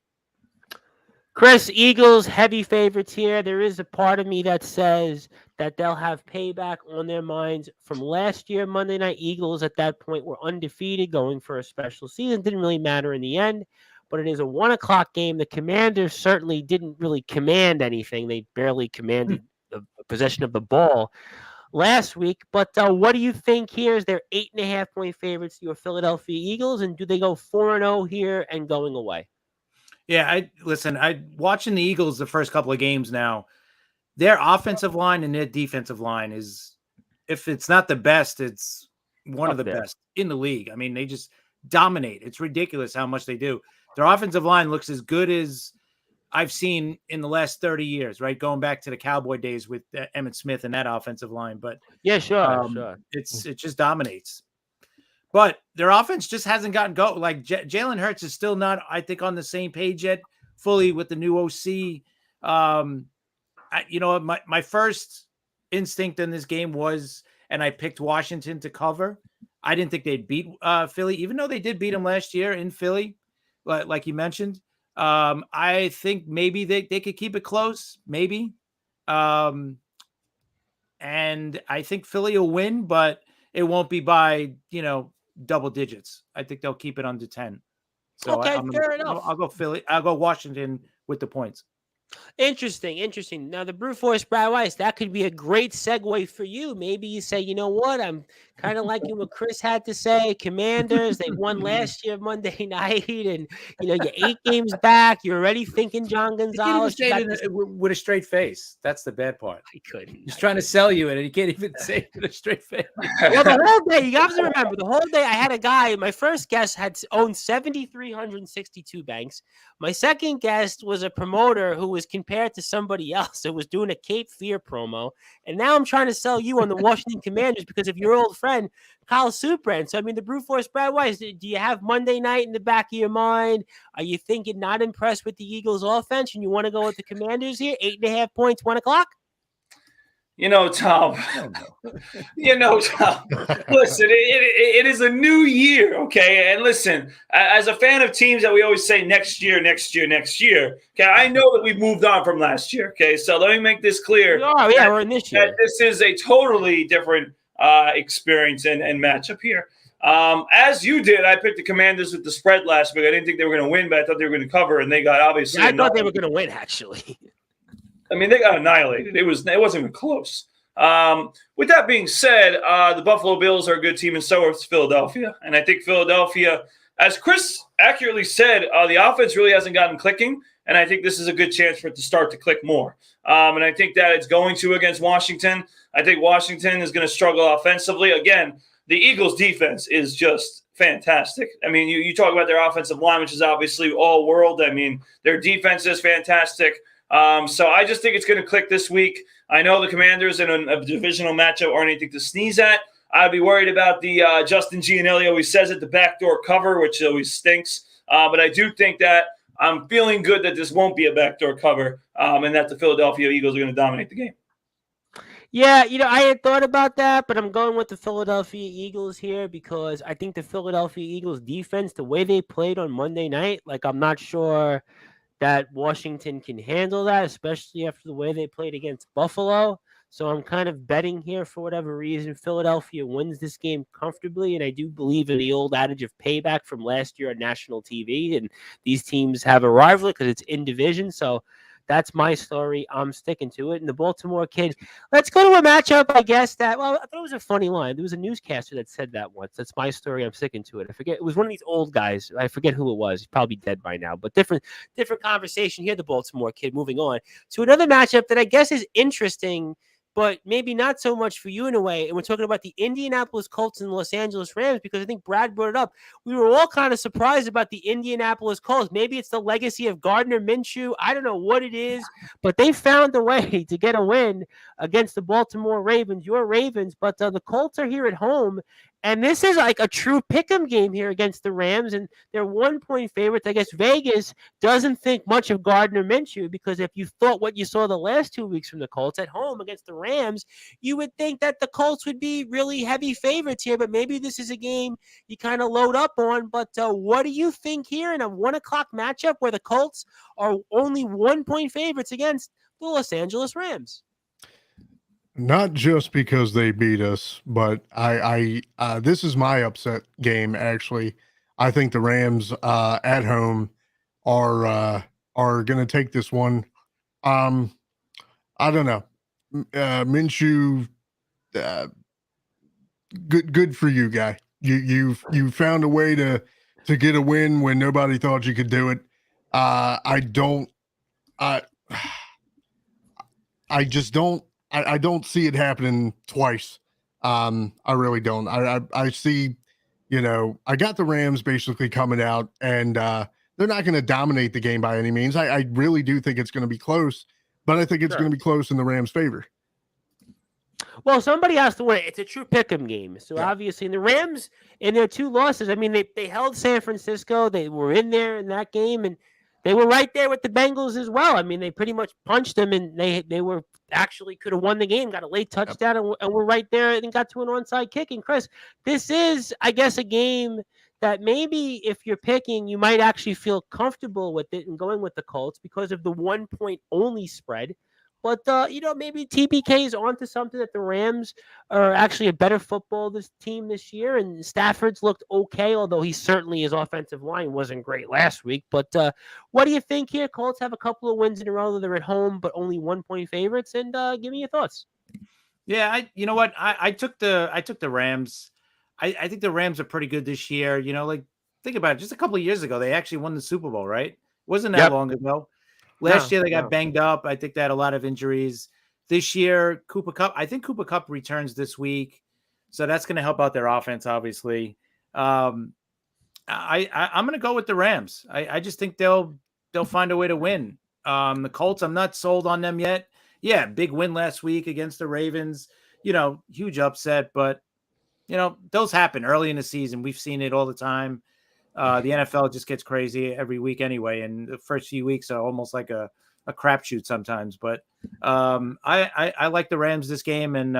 Chris, Eagles, heavy favorites here. There is a part of me that says that they'll have payback on their minds from last year. Monday Night Eagles at that point were undefeated, going for a special season. Didn't really matter in the end. But it is a 1 o'clock game. The Commanders certainly didn't really command anything. They barely commanded the possession of the ball last week. But what do you think here? Is there 8.5-point favorites to your Philadelphia Eagles? And do they go 4-0 here and going away? Yeah, I watching the Eagles the first couple of games now. Their offensive line and their defensive line is, if it's not the best, it's one of the best in the league. I mean, they just dominate. It's ridiculous how much they do. Their offensive line looks as good as I've seen in the last 30 years, right? Going back to the Cowboy days with Emmitt Smith and that offensive line. But yeah, sure. It just dominates. But their offense just hasn't gotten go. Like Jalen Hurts is still not, I think, on the same page yet fully with the new OC. My first instinct in this game was, and I picked Washington to cover. I didn't think they'd beat Philly, even though they did beat them last year in Philly. Like you mentioned, I think maybe they could keep it close, maybe. And I think Philly will win, but it won't be by, double digits. I think they'll keep it under 10. So okay, fair enough. I'll go Philly. I'll go Washington with the points. Interesting. Now, the Brute Force Brad Weiss, that could be a great segue for you. Maybe you say, you know what? I'm kind of liking what Chris had to say. Commanders, they won last year Monday night, and, you're 8 games back. You're already thinking John Gonzalez. With a straight face. That's the bad part. I couldn't. He's trying to sell you it, and he can't even say it with a straight face. Well, the whole day, you have to remember, the whole day I had a guy, my first guest had owned 7,362 banks. My second guest was a promoter who was compared to somebody else that was doing a Cape Fear promo. And now I'm trying to sell you on the Washington Commanders because of your old friend, Kyle Supran. So, the Brute Force Brad Weiss, do you have Monday night in the back of your mind? Are you thinking not impressed with the Eagles offense and you want to go with the Commanders here? 8.5 points, 1 o'clock? Tom. Listen, it is a new year, okay? And listen, as a fan of teams that we always say next year, okay, I know that we've moved on from last year, okay? So let me make this clear. Oh, yeah, we're in this year. That this is a totally different experience and matchup here. As you did, I picked the Commanders with the spread last week. I didn't think they were going to win, but I thought they were going to cover, and they got obviously. Yeah, I thought they were going to win, actually. They got annihilated. It wasn't even close. With that being said, the Buffalo Bills are a good team, and so is Philadelphia. And I think Philadelphia, as Chris accurately said, the offense really hasn't gotten clicking, and I think this is a good chance for it to start to click more. And I think that it's going to against Washington. I think Washington is going to struggle offensively. Again, the Eagles' defense is just fantastic. You talk about their offensive line, which is obviously all world. Their defense is fantastic. So I just think it's going to click this week. I know the Commanders in a divisional matchup aren't anything to sneeze at. I'd be worried about the Justin Gianelli always says it, the backdoor cover, which always stinks. But I do think that I'm feeling good that this won't be a backdoor cover and that the Philadelphia Eagles are going to dominate the game. Yeah, I had thought about that, but I'm going with the Philadelphia Eagles here because I think the Philadelphia Eagles defense, the way they played on Monday night, like I'm not sure that Washington can handle that, especially after the way they played against Buffalo. So I'm kind of betting here for whatever reason. Philadelphia wins this game comfortably, and I do believe in the old adage of payback from last year on national TV. And these teams have a rivalry because it's in division. So that's my story. I'm sticking to it. And the Baltimore Kid, let's go to a matchup, I guess, I thought it was a funny line. There was a newscaster that said that once. That's my story. I'm sticking to it. I forget. It was one of these old guys. I forget who it was. He's probably dead by now. But different conversation here, the Baltimore Kid. Moving on to another matchup that I guess is interesting, but maybe not so much for you in a way. And we're talking about the Indianapolis Colts and the Los Angeles Rams because I think Brad brought it up. We were all kind of surprised about the Indianapolis Colts. Maybe it's the legacy of Gardner Minshew. I don't know what it is, but they found a way to get a win against the Baltimore Ravens, your Ravens. But the Colts are here at home. And this is like a true pick'em game here against the Rams, and they're 1-point favorites. I guess Vegas doesn't think much of Gardner Minshew because if you thought what you saw the last 2 weeks from the Colts at home against the Rams, you would think that the Colts would be really heavy favorites here. But maybe this is a game you kind of load up on. But what do you think here in a 1 o'clock matchup where the Colts are only 1-point favorites against the Los Angeles Rams? Not just because they beat us, but I this is my upset game. Actually, I think the Rams at home are going to take this one. I don't know, Minshew. Good for you, guy. You found a way to get a win when nobody thought you could do it. I just don't. I don't see it happening twice. I really don't. I see, I got the Rams basically coming out, and they're not going to dominate the game by any means. I really do think it's going to be close, but I think it's going to be close in the Rams' favor. Well, somebody has to win. It's a true pick'em game. So obviously, in the Rams, in their 2 losses, I mean, they held San Francisco. They were in there in that game, and they were right there with the Bengals as well. I mean, they pretty much punched them, and they were actually could have won the game, got a late touchdown, and were right there and got to an onside kick. And Chris, this is, I guess, a game that maybe if you're picking, you might actually feel comfortable with it and going with the Colts because of the 1-point only spread. But, maybe TBK is onto something that the Rams are actually a better football team this year. And Stafford's looked okay, although his offensive line wasn't great last week. But what do you think here? Colts have a couple of wins in a row. They're at home, but only 1-point favorites. And give me your thoughts. Yeah, you know what? I took the Rams. I think the Rams are pretty good this year. Think about it. Just a couple of years ago, they actually won the Super Bowl, right? Wasn't that long ago? Last year, they got banged up. I think they had a lot of injuries. This year, I think Cooper Kupp returns this week. So that's going to help out their offense, obviously. I'm going to go with the Rams. I just think they'll find a way to win. The Colts, I'm not sold on them yet. Yeah, big win last week against the Ravens. Huge upset. But, those happen early in the season. We've seen it all the time. The NFL just gets crazy every week anyway, and the first few weeks are almost like a crapshoot sometimes. But I like the Rams this game, and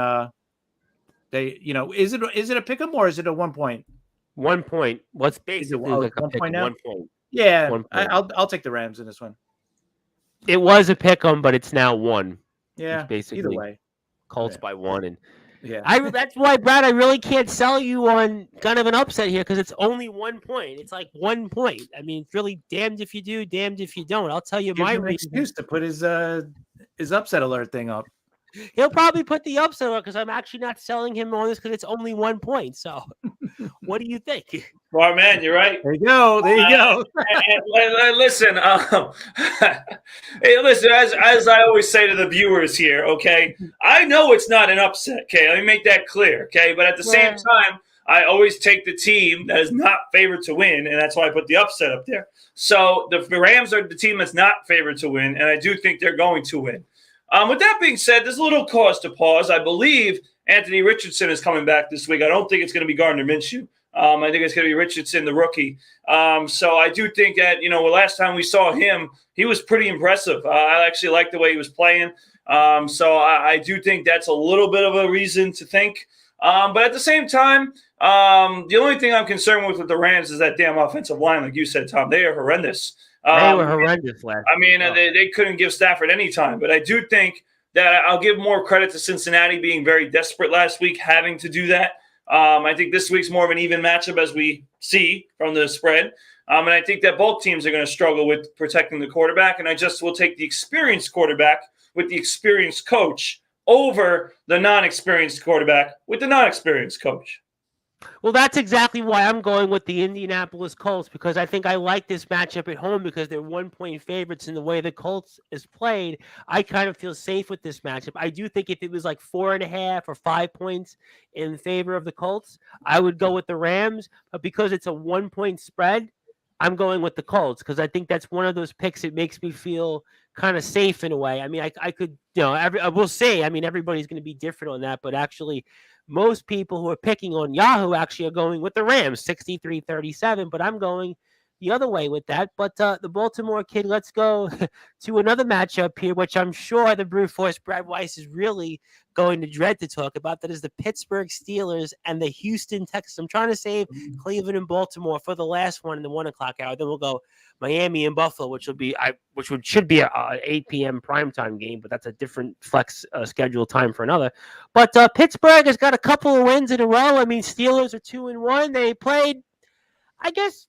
they, is it a pick'em or is it a 1 point? 1 point. What's basically like a 1 point now? 1 point. Yeah, 1 point. I'll take the Rams in this one. It was a pick'em, but it's now 1. Yeah, basically either way, Colts by 1, and that's why, Brad, I really can't sell you on kind of an upset here because it's only 1 point. It's like 1 point. I mean, it's really damned if you do, damned if you don't. I'll tell you my excuse to put his upset alert thing up. He'll probably put the upset alert because I'm actually not selling him on this because it's only 1 point. So, what do you think? Smart man, you're right. There you go. Listen, hey, listen. As I always say to the viewers here, okay, I know it's not an upset. Okay, let me make that clear. Okay, but at the same time, I always take the team that is not favored to win, and that's why I put the upset up there. So the Rams are the team that's not favored to win, and I do think they're going to win. With that being said, there's a little cause to pause. I believe Anthony Richardson is coming back this week. I don't think it's going to be Gardner Minshew. I think it's going to be Richardson, the rookie. So I do think that, last time we saw him, he was pretty impressive. I actually like the way he was playing. So I do think that's a little bit of a reason to think. But at the same time, the only thing I'm concerned with the Rams is that damn offensive line, like you said, Tom. They are horrendous. They were horrendous last week. They couldn't give Stafford any time. But I do think that I'll give more credit to Cincinnati being very desperate last week, having to do that. I think this week's more of an even matchup as we see from the spread. And I think that both teams are going to struggle with protecting the quarterback. And I just will take the experienced quarterback with the experienced coach over the non-experienced quarterback with the non-experienced coach. Well, that's exactly why I'm going with the Indianapolis Colts, because I think I like this matchup at home because they're 1-point favorites in the way the Colts is played. I kind of feel safe with this matchup. I do think if it was like 4.5 or 5 points in favor of the Colts, I would go with the Rams. But because it's a 1-point spread, I'm going with the Colts because I think that's one of those picks that makes me feel kind of safe in a way. I mean, I could, I will say, I mean, everybody's going to be different on that, but actually most people who are picking on Yahoo actually are going with the Rams, 63-37, but I'm going the other way with that. But the Baltimore kid, let's go to another matchup here, which I'm sure the brute force Brad Weiss is really going to dread to talk about. That is the Pittsburgh Steelers and the Houston Texans. I'm trying to save Cleveland and Baltimore for the last one in the 1 o'clock hour. Then we'll go Miami and Buffalo, which should be a 8 p.m. primetime game, but that's a different flex schedule time for another. But Pittsburgh has got a couple of wins in a row. I mean, Steelers are 2-1. They played, I guess,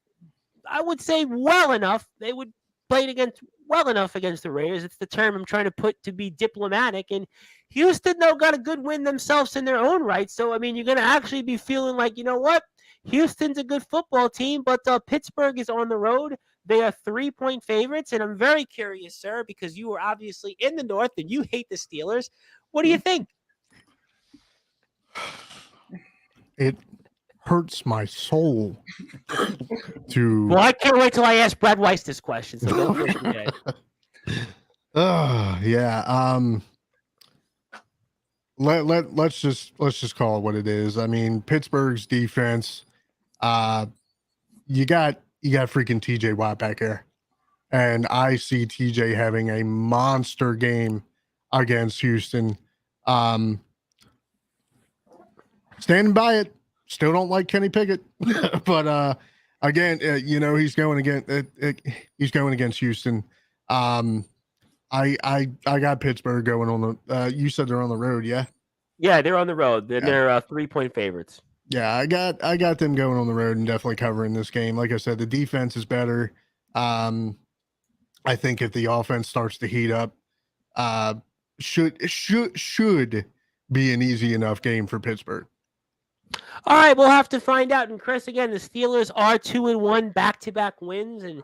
I would say well enough. They would played well enough against the Raiders. It's the term I'm trying to put to be diplomatic. And Houston, though, got a good win themselves in their own right. So, I mean, you're going to actually be feeling like, you know what? Houston's a good football team, but Pittsburgh is on the road. They are 3-point favorites. And I'm very curious, sir, because you are obviously in the North and you hate the Steelers. What do you think? It hurts my soul to. Well, I can't wait till I ask Brad Weiss this question. So don't push me, guys. Yeah. Let's just call it what it is. I mean, Pittsburgh's defense. You got freaking TJ Watt back there, and I see TJ having a monster game against Houston. Standing by it. Still don't like Kenny Pickett, but again, he's going against Houston. I got Pittsburgh going on the. You said they're on the road, yeah? Yeah, they're on the road. They're 3-point favorites. Yeah, I got them going on the road and definitely covering this game. Like I said, the defense is better. I think if the offense starts to heat up, should be an easy enough game for Pittsburgh. All right, we'll have to find out. And Chris, again, the Steelers are 2-1 back-to-back wins, and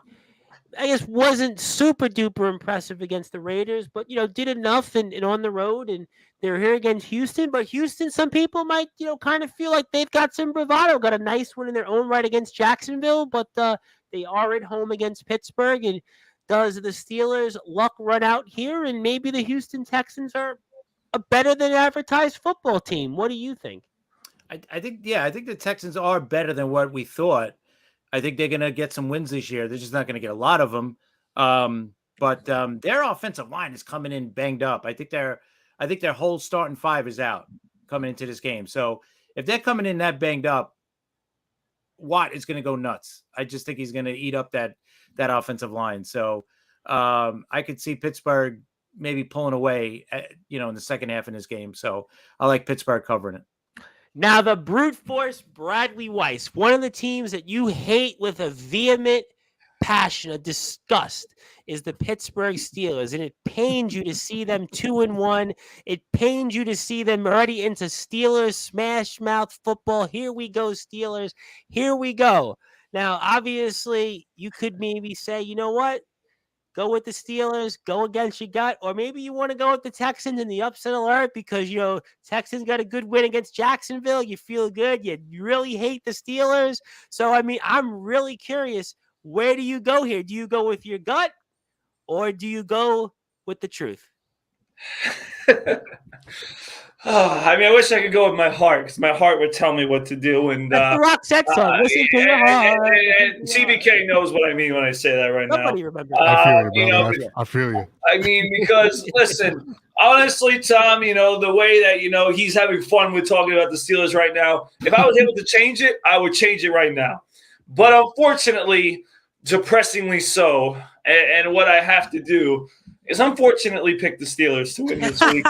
I guess wasn't super duper impressive against the Raiders, but did enough and on the road, and they're here against Houston. But Houston, some people might kind of feel like they've got some bravado, got a nice one in their own right against Jacksonville, but they are at home against Pittsburgh. And does the Steelers' luck run out here, and maybe the Houston Texans are a better than advertised football team? What do you think? I think the Texans are better than what we thought. I think they're going to get some wins this year. They're just not going to get a lot of them. But their offensive line is coming in banged up. I think their whole starting five is out coming into this game. So if they're coming in that banged up, Watt is going to go nuts. I just think he's going to eat up that offensive line. So I could see Pittsburgh maybe pulling away, in the second half in this game. So I like Pittsburgh covering it. Now, the brute force Bradley Weiss, one of the teams that you hate with a vehement passion, a disgust, is the Pittsburgh Steelers. And it pains you to see them 2-1. It pains you to see them already into Steelers smash mouth football. Here we go, Steelers. Here we go. Now, obviously, you could maybe say, you know what? Go with the Steelers, go against your gut, or maybe you want to go with the Texans in the upset alert because, Texans got a good win against Jacksonville. You feel good. You really hate the Steelers. So, I mean, I'm really curious. Where do you go here? Do you go with your gut or do you go with the truth? I mean, I wish I could go with my heart because my heart would tell me what to do. And That's the Roxette song. Listen to your heart. and TBK knows what I mean when I say that right Nobody now. remembers. I feel you, you brother. know, I feel you. I mean, because listen, honestly, Tom, the way that he's having fun with talking about the Steelers right now. If I was able to change it, I would change it right now. But unfortunately, depressingly so, and what I have to do is unfortunately pick the Steelers to win this week.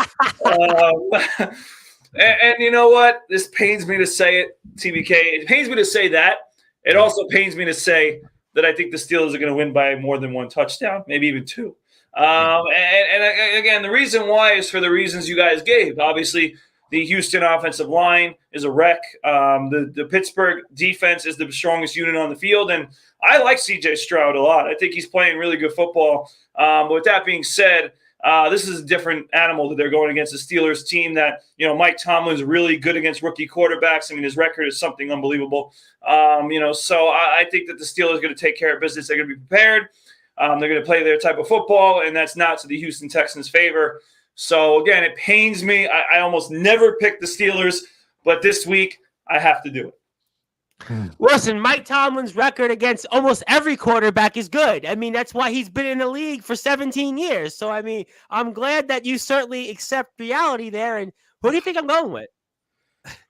And you know what? This pains me to say it, TBK. It pains me to say that. It also pains me to say that I think the Steelers are going to win by more than one touchdown, maybe even two. And again, the reason why is for the reasons you guys gave. Obviously, the Houston offensive line is a wreck. The Pittsburgh defense is the strongest unit on the field. And I like C.J. Stroud a lot. I think he's playing really good football. But with that being said, this is a different animal that they're going against the Steelers team that, Mike Tomlin's really good against rookie quarterbacks. I mean, his record is something unbelievable. So I think that the Steelers are going to take care of business. They're going to be prepared. They're going to play their type of football, and that's not to the Houston Texans' favor. So, again, it pains me. I almost never pick the Steelers, but this week I have to do it. Listen, Mike Tomlin's record against almost every quarterback is good. I mean, that's why he's been in the league for 17 years. So, I mean, I'm glad that you certainly accept reality there. And who do you think I'm going with?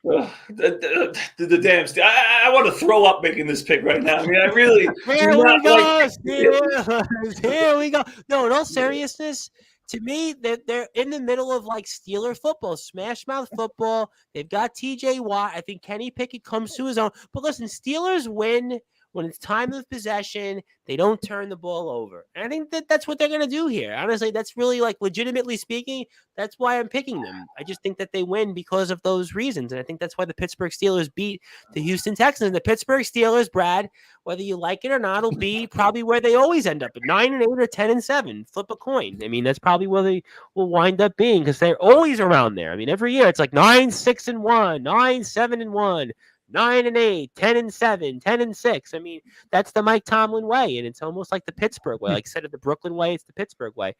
The damn Steelers. I want to throw up making this pick right now. I mean, I really. Here we go, Steelers. Here we go. No, in all seriousness, to me, they're in the middle of like Steeler football, smash mouth football. They've got TJ Watt. I think Kenny Pickett comes to his own. But listen, Steelers win when it's time of possession. They don't turn the ball over. And I think that's what they're going to do here. Honestly, that's really, like, legitimately speaking, that's why I'm picking them. I just think that they win because of those reasons. And I think that's why the Pittsburgh Steelers beat the Houston Texans. And the Pittsburgh Steelers, Brad, whether you like it or not, will be probably where they always end up, at 9-8 or 10-7. Flip a coin. I mean, that's probably where they will wind up being because they're always around there. I mean, every year it's like 9-6-1, 9-7-1. 9-8, 10-7, 10-6. I mean, that's the Mike Tomlin way, and it's almost like the Pittsburgh way. Like I said, of the Brooklyn way, it's the Pittsburgh way.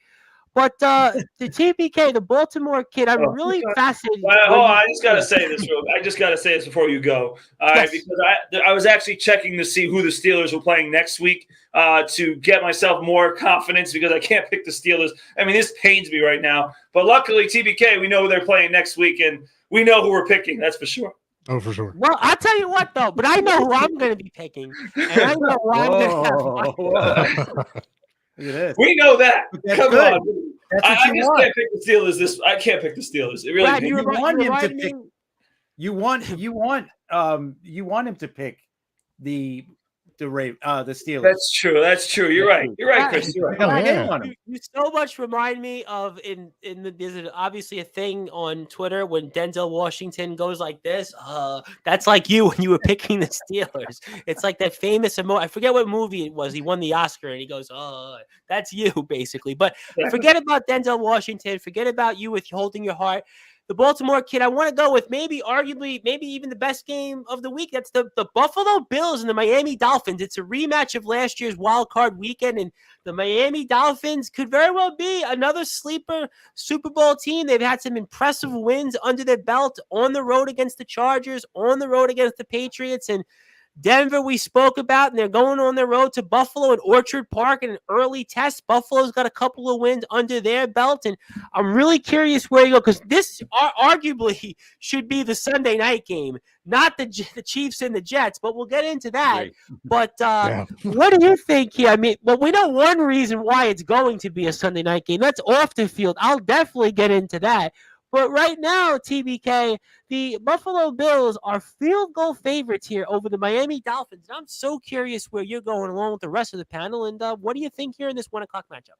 But the TPK, the Baltimore kid, I'm really fascinated. Hold on, I just got to say this before you go. All right, because I was actually checking to see who the Steelers were playing next week to get myself more confidence because I can't pick the Steelers. I mean, this pains me right now. But luckily, TPK, we know who they're playing next week, and we know who we're picking. That's for sure. Oh, for sure. Well, I'll tell you what, though, but I know who I'm going to be picking. And I know who I'm going to have. Look at this. We know that. That's Come good. on. I just can't pick the Steelers. I can't pick the Steelers. It really. Brad, pains you me. want him to pick. You want him to pick the Steelers. That's true. You're right. You're right, Chris. You're right. You so much remind me of there's obviously a thing on Twitter when Denzel Washington goes like this. That's like you when you were picking the Steelers. It's like that famous I forget what movie it was. He won the Oscar and he goes, that's you basically. But forget about Denzel Washington. Forget about you with holding your heart. The Baltimore kid, I want to go with maybe even the best game of the week. That's the Buffalo Bills and the Miami Dolphins. It's a rematch of last year's wild card weekend, and the Miami Dolphins could very well be another sleeper Super Bowl team. They've had some impressive wins under their belt on the road against the Chargers, on the road against the Patriots, and Denver we spoke about, and they're going on their road to Buffalo and Orchard Park in an early test. Buffalo's got a couple of wins under their belt, and I'm really curious where you go because this arguably should be the Sunday night game, not the Chiefs and the Jets, but we'll get into that. Right. But what do you think here? I mean, well, we know one reason why it's going to be a Sunday night game. That's off the field. I'll definitely get into that. But right now, TBK, the Buffalo Bills are field goal favorites here over the Miami Dolphins. And I'm so curious where you're going along with the rest of the panel. And what do you think here in this 1 o'clock matchup?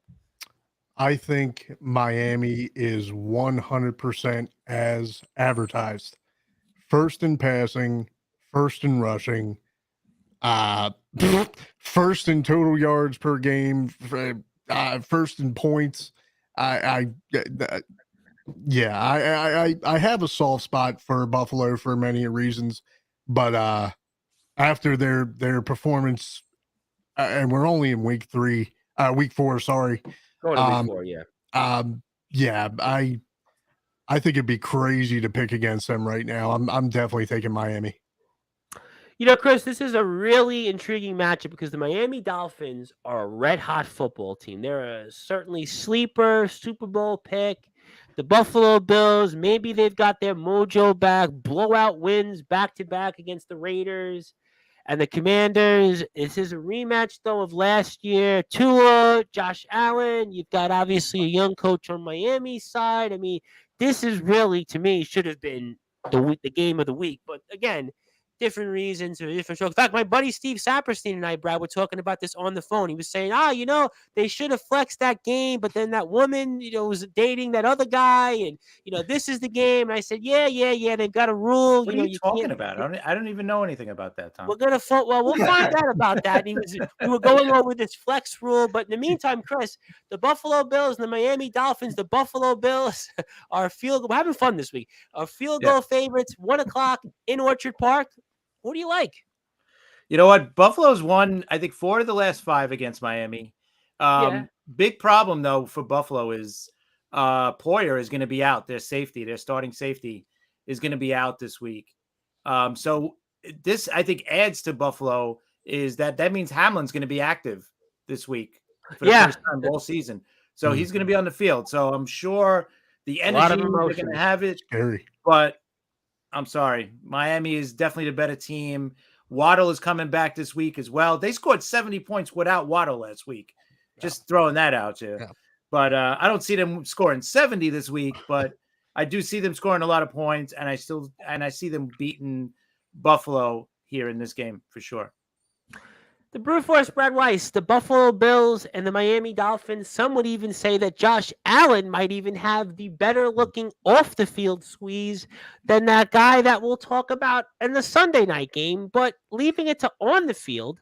I think Miami is 100% as advertised. First in passing, first in rushing, first in total yards per game, first in points. I have a soft spot for Buffalo for many reasons, but after their performance, and we're only in week 4, sorry. Going to week 4, yeah. I think it'd be crazy to pick against them right now. I'm definitely taking Miami. You know, Chris, this is a really intriguing matchup because the Miami Dolphins are a red-hot football team. They're a certainly sleeper Super Bowl pick. The Buffalo Bills, maybe they've got their mojo back, blowout wins back-to-back against the Raiders and the Commanders. This is a rematch, though, of last year. Tua, Josh Allen, you've got obviously a young coach on Miami's side. I mean, this is really, to me, should have been the game of the week. But again, different reasons or different strokes. In fact, my buddy Steve Saperstein and I, Brad, were talking about this on the phone. He was saying, they should have flexed that game, but then that woman, was dating that other guy, and, this is the game. And I said, yeah, they've got a rule. What are you talking about? I don't even know anything about that, Tom. We'll find out about that. We were going over this flex rule, but in the meantime, Chris, the Buffalo Bills and the Miami Dolphins, the Buffalo Bills are we're having fun this week. Are field goal favorites, 1:00 in Orchard Park. What do you like? You know what? Buffalo's won, I think, 4 of the last 5 against Miami. Big problem, though, for Buffalo is Poyer is going to be out. Their starting safety is going to be out this week. So this, I think, adds to Buffalo is that means Hamlin's going to be active this week for the first time all season. So he's going to be on the field. So I'm sure the energy they're going to have it. Scary. But I'm sorry. Miami is definitely the better team. Waddle is coming back this week as well. They scored 70 points without Waddle last week. Just throwing that out to you. Yeah. But I don't see them scoring 70 this week, but I do see them scoring a lot of points, and I see them beating Buffalo here in this game for sure. The Brute Force, Brad Weiss, the Buffalo Bills and the Miami Dolphins. Some would even say that Josh Allen might even have the better looking off the field squeeze than that guy that we'll talk about in the Sunday night game. But leaving it to on the field,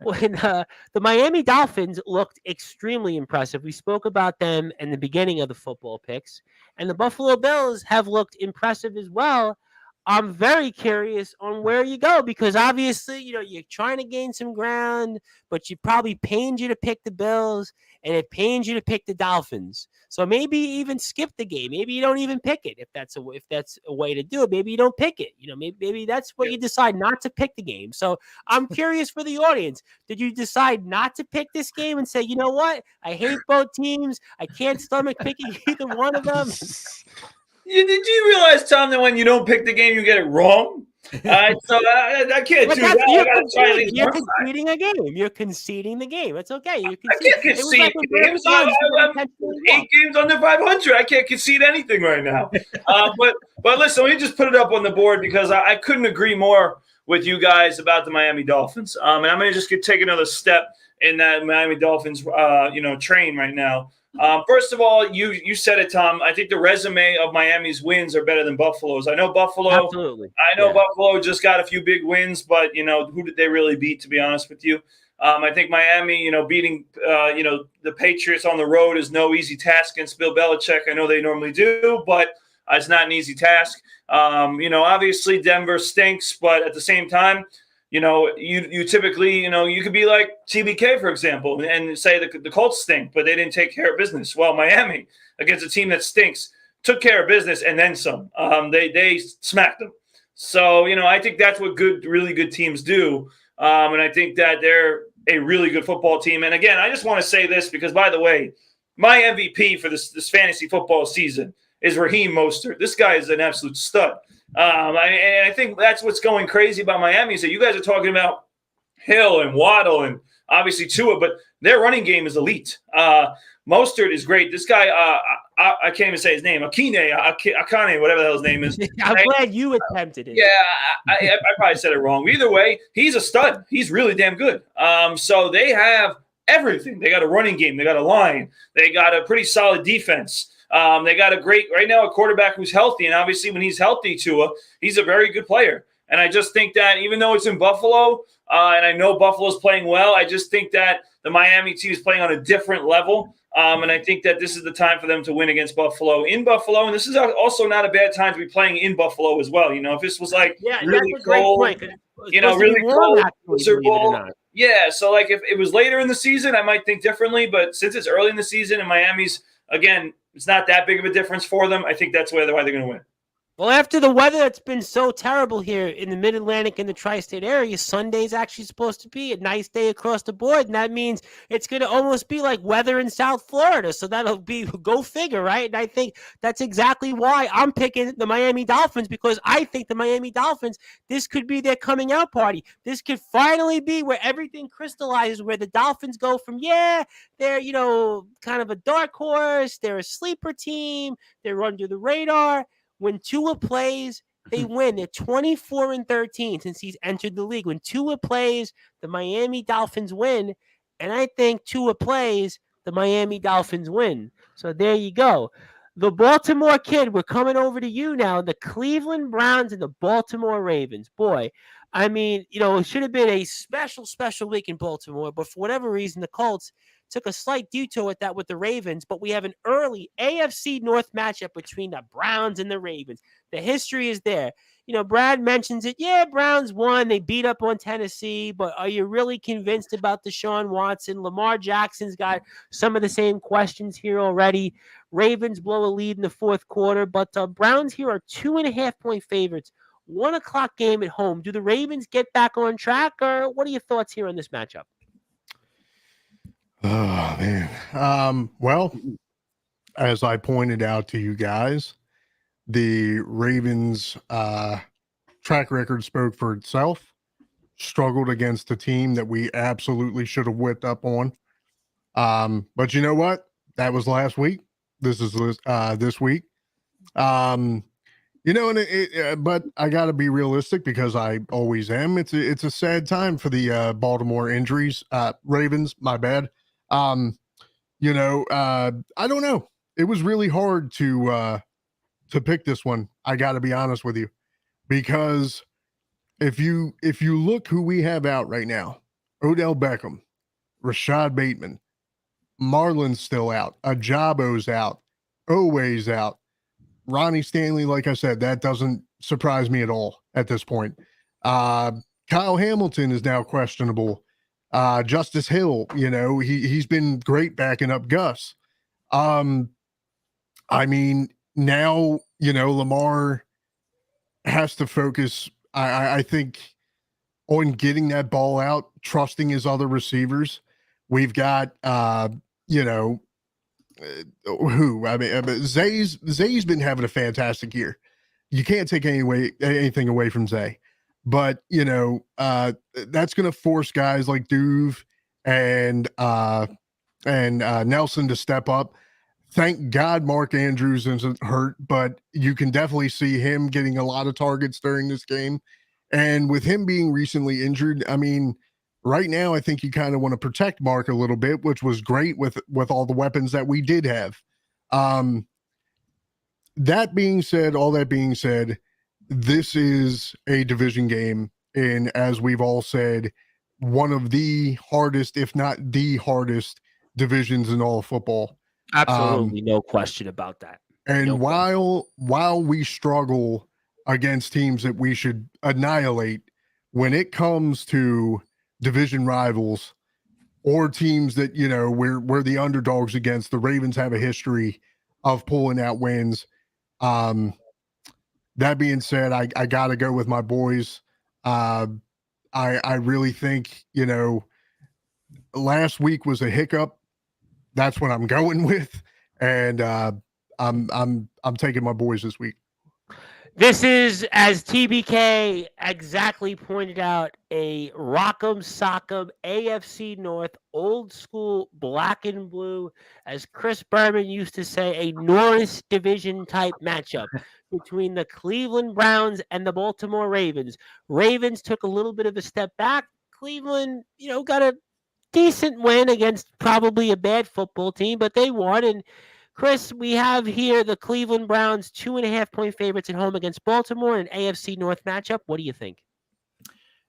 when the Miami Dolphins looked extremely impressive. We spoke about them in the beginning of the football picks, and the Buffalo Bills have looked impressive as well. I'm very curious on where you go because obviously, you're trying to gain some ground, but it probably pains you to pick the Bills and it pains you to pick the Dolphins. So maybe even skip the game. Maybe you don't even pick it if that's a way to do it. Maybe you don't pick it. Maybe that's what you decide not to pick the game. So I'm curious for the audience. Did you decide not to pick this game and say, you know what? I hate both teams. I can't stomach picking either one of them. Did you realize, Tom, that when you don't pick the game, you get it wrong? So I can't do that. You're conceding a game. You're conceding the game. It's okay. I can't concede games. I'm 8 games under 500. I can't concede anything right now. But listen, let me just put it up on the board because I couldn't agree more with you guys about the Miami Dolphins. And I'm going to just take another step in that Miami Dolphins train right now. First of all, you said it, Tom. I think the resume of Miami's wins are better than Buffalo's. I know Buffalo. Absolutely. Buffalo just got a few big wins, but who did they really beat? To be honest with you, I think Miami, beating the Patriots on the road is no easy task against Bill Belichick. I know they normally do, but it's not an easy task. Obviously Denver stinks, but at the same time, you typically, you could be like TBK, for example, and say the Colts stink, but they didn't take care of business. Well, Miami, against a team that stinks, took care of business and then some. They smacked them. So, I think that's what really good teams do. And I think that they're a really good football team. And again, I just want to say this because, by the way, my MVP for this fantasy football season is Raheem Mostert. This guy is an absolute stud. And I think that's what's going crazy about Miami is that you guys are talking about Hill and Waddle and obviously Tua, but their running game is elite. Mostert is great. This guy, I can't even say his name. Akane, whatever the hell his name is. I'm glad you attempted it. Yeah, I probably said it wrong. Either way, he's a stud. He's really damn good. So they have everything. They got a running game. They got a line. They got a pretty solid defense. They got a quarterback who's healthy. And obviously when he's healthy, Tua, he's a very good player. And I just think that even though it's in Buffalo, and I know Buffalo's playing well, I just think that the Miami team is playing on a different level. And I think that this is the time for them to win against Buffalo in Buffalo. And this is also not a bad time to be playing in Buffalo as well. If this was really cold, really cold, miserable. Yeah, so if it was later in the season, I might think differently. But since it's early in the season and Miami's again, it's not that big of a difference for them. I think that's why they're going to win. Well, after the weather that's been so terrible here in the Mid-Atlantic and the tri-state area, Sunday's actually supposed to be a nice day across the board, and that means it's going to almost be like weather in South Florida, so that'll be, go figure, right? And I think that's exactly why I'm picking the Miami Dolphins, because I think the Miami Dolphins, this could be their coming out party. This could finally be where everything crystallizes, where the Dolphins go from, they're, kind of a dark horse, they're a sleeper team, they're under the radar. When Tua plays, they win. They're 24-13 since he's entered the league. When Tua plays, the Miami Dolphins win. And I think Tua plays, the Miami Dolphins win. So there you go. The Baltimore Kid, we're coming over to you now. The Cleveland Browns and the Baltimore Ravens. Boy, I mean, it should have been a special week in Baltimore, but for whatever reason, the Colts took a slight detour with that with the Ravens, but we have an early AFC North matchup between the Browns and the Ravens. The history is there. Brad mentions it. Yeah, Browns won. They beat up on Tennessee, but are you really convinced about Deshaun Watson? Lamar Jackson's got some of the same questions here already. Ravens blow a lead in the fourth quarter, but Browns here are 2.5-point favorites. 1 o'clock game at home. Do the Ravens get back on track, or what are your thoughts here on this matchup? Oh, man. Well, as I pointed out to you guys, the Ravens track record spoke for itself. Struggled against a team that we absolutely should have whipped up on. But you know what? That was last week. This is this week. But I got to be realistic, because I always am. It's a sad time for the Baltimore injuries. Ravens, my bad. I don't know. It was really hard to pick this one. I got to be honest with you, because if you look who we have out right now, Odell Beckham, Rashad Bateman, Marlon's still out, Ajabo's out, Oweh's out, Ronnie Stanley, like I said, that doesn't surprise me at all at this point. Kyle Hamilton is now questionable. Justice Hill, he's been great backing up Gus. I mean, now, Lamar has to focus, I think, on getting that ball out, trusting his other receivers. We've got, Zay's been having a fantastic year. You can't take anything away from Zay. But, that's going to force guys like Duve and Nelson to step up. Thank God Mark Andrews isn't hurt, but you can definitely see him getting a lot of targets during this game. And with him being recently injured, I mean, right now, I think you kind of want to protect Mark a little bit, which was great with all the weapons that we did have. All that being said, this is a division game, and as we've all said, one of the hardest, if not the hardest, divisions in all of football. Absolutely, no question about that. And while we struggle against teams that we should annihilate, when it comes to division rivals or teams that, we're the underdogs against, the Ravens have a history of pulling out wins. That being said, I got to go with my boys. I really think, last week was a hiccup. That's what I'm going with. And I'm taking my boys this week. This is, as TBK exactly pointed out, a Rock'em Sock'em AFC North, old school black and blue, as Chris Berman used to say, a Norris division type matchup between the Cleveland Browns and the Baltimore Ravens. Ravens took a little bit of a step back. Cleveland, got a decent win against probably a bad football team, but they won. And Chris, we have here the Cleveland Browns 2.5-point favorites at home against Baltimore in an AFC North matchup. What do you think?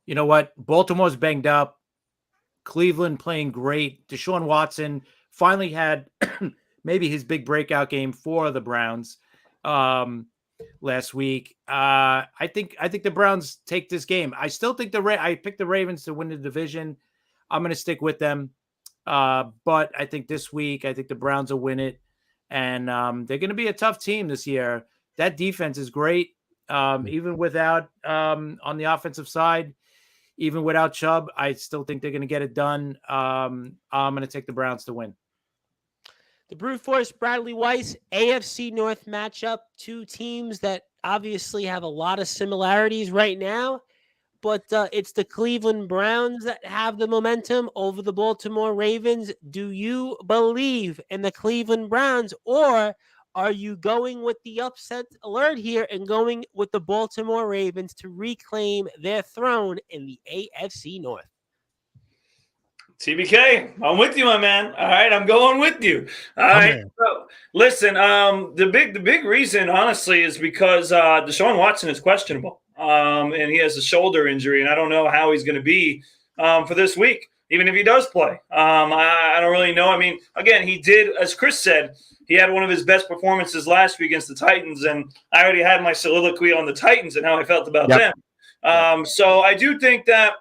You know what? Baltimore's banged up. Cleveland playing great. Deshaun Watson finally had maybe his big breakout game for the Browns last week. I think the Browns take this game. I still think I picked the Ravens to win the division. I'm going to stick with them. But I think this week, I think the Browns will win it. and they're going to be a tough team this year. That defense is great, even without on the offensive side, even without Chubb. I still think they're going to get it done. I'm going to take the Browns to win. The Brute Force Bradley Weiss AFC North matchup. Two teams that obviously have a lot of similarities right now, but it's the Cleveland Browns that have the momentum over the Baltimore Ravens. Do you believe in the Cleveland Browns, or are you going with the upset alert here and going with the Baltimore Ravens to reclaim their throne in the AFC North? TBK, I'm with you, my man. All right, I'm going with you. All right. So, listen, the big reason, honestly, is because Deshaun Watson is questionable, and he has a shoulder injury, and I don't know how he's going to be for this week, even if he does play. I don't really know. I mean, again, he did, as Chris said, he had one of his best performances last week against the Titans, and I already had my soliloquy on the Titans and how I felt about them. So I do think that